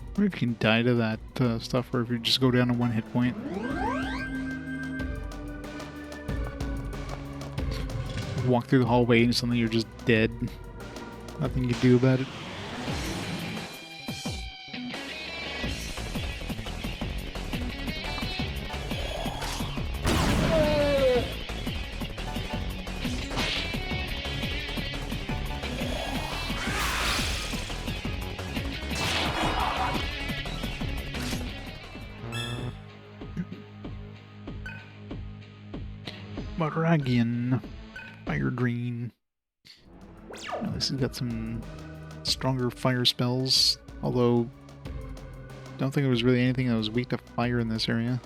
I wonder if you can die to that stuff, or if you just go down to one hit point. Walk through the hallway and suddenly you're just dead. Nothing you can do about it. Moragian. Fire Drain. Now, this has got some stronger fire spells, although don't think there was really anything that was weak to fire in this area.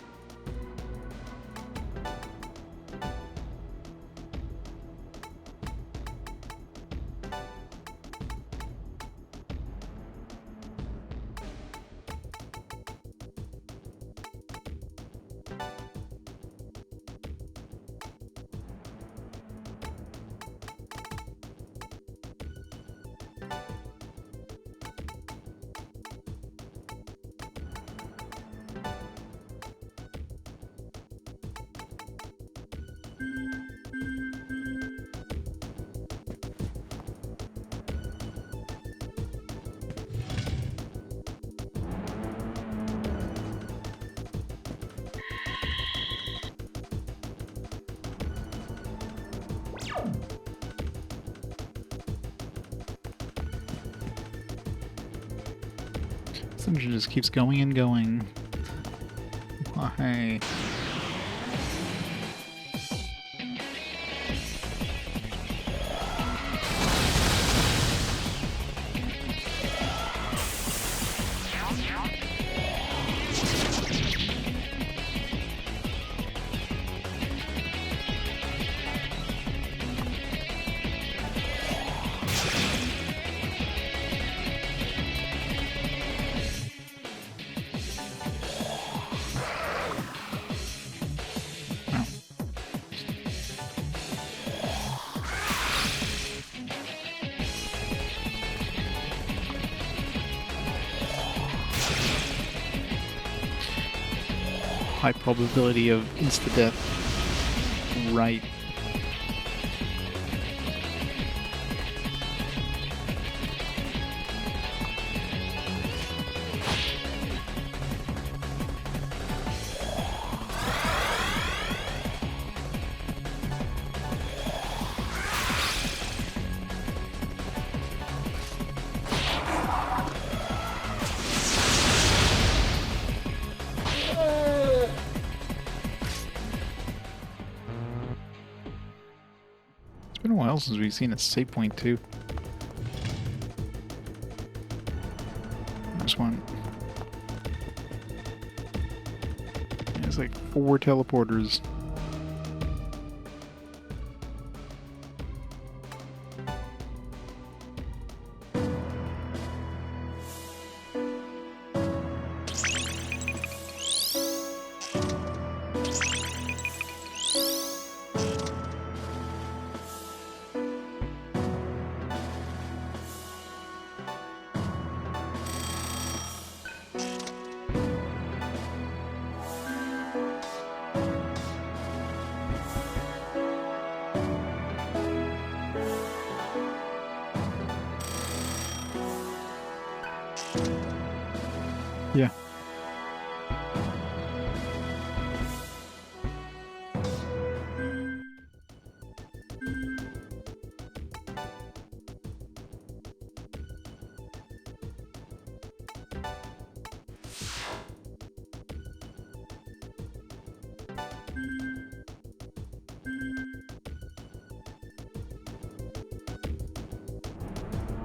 This engine just keeps going and going. Why? High probability of insta-death. Right. It's been a while since we've seen a save point too. There's one. There's like 4 teleporters. Yeah.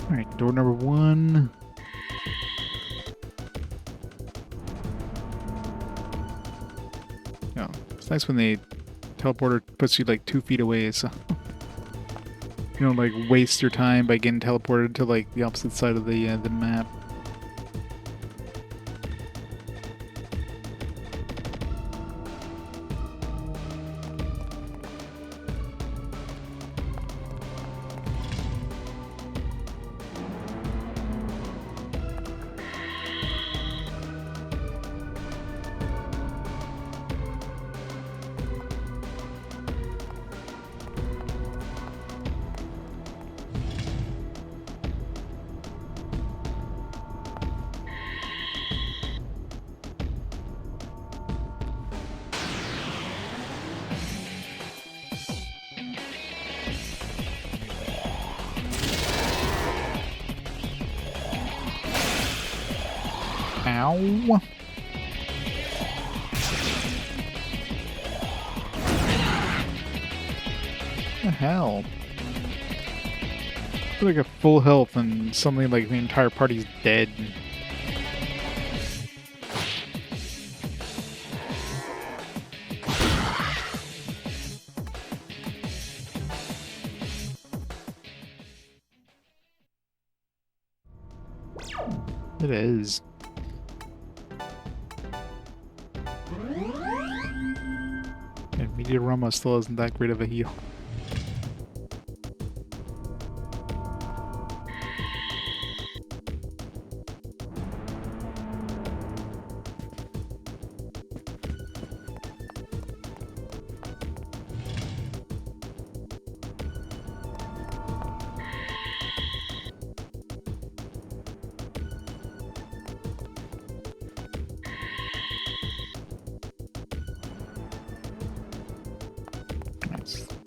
All right, door number 1. Oh, it's nice when the teleporter puts you like 2 feet away, so you don't like waste your time by getting teleported to like the opposite side of the map. Ow. the hell? I feel like a full health and suddenly like the entire party's dead. It is. And Meteorama still isn't that great of a heal.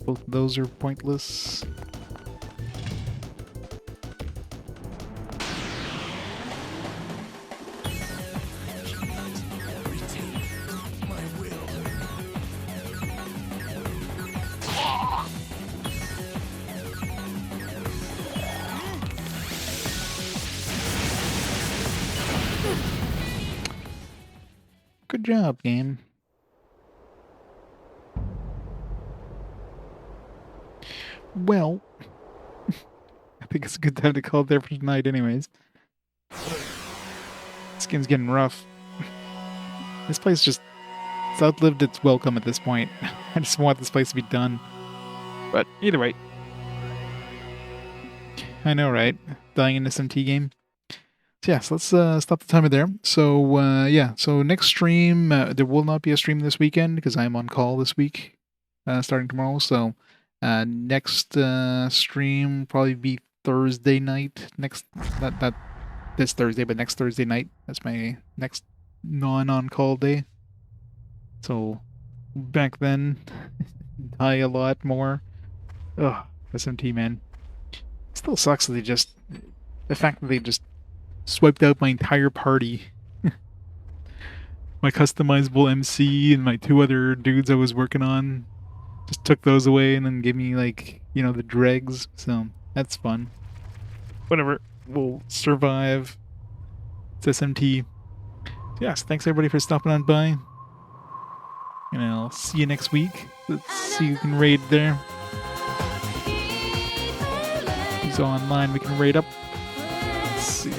Both of those are pointless. Good job, game. Well, I think it's a good time to call it there for tonight anyways. This game's getting rough. This place just... it's outlived its welcome at this point. I just want this place to be done. But either way. I know, right? Dying in an SMT game. So yeah, so let's stop the timer there. So yeah, so next stream, there will not be a stream this weekend because I'm on call this week, starting tomorrow. So next stream probably be Thursday night. Next, not this Thursday, but next Thursday night. That's my next non-on-call day. So back then, die a lot more. Ugh, SMT, man. Still sucks that the fact that they just swiped out my entire party. My customizable MC and my two other dudes I was working on. Just took those away and then gave me, like, you know, the dregs. So, that's fun. Whatever. We'll survive. It's SMT. Yes, thanks everybody for stopping on by. And I'll see you next week. Let's see who can raid there. Who's online we can raid up. Let's see.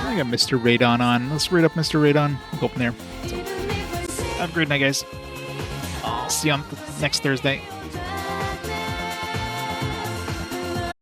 I got Mr. Radon on. Let's raid up Mr. Radon. We'll go from there. So, have a great night, guys. I'll see you on next Thursday.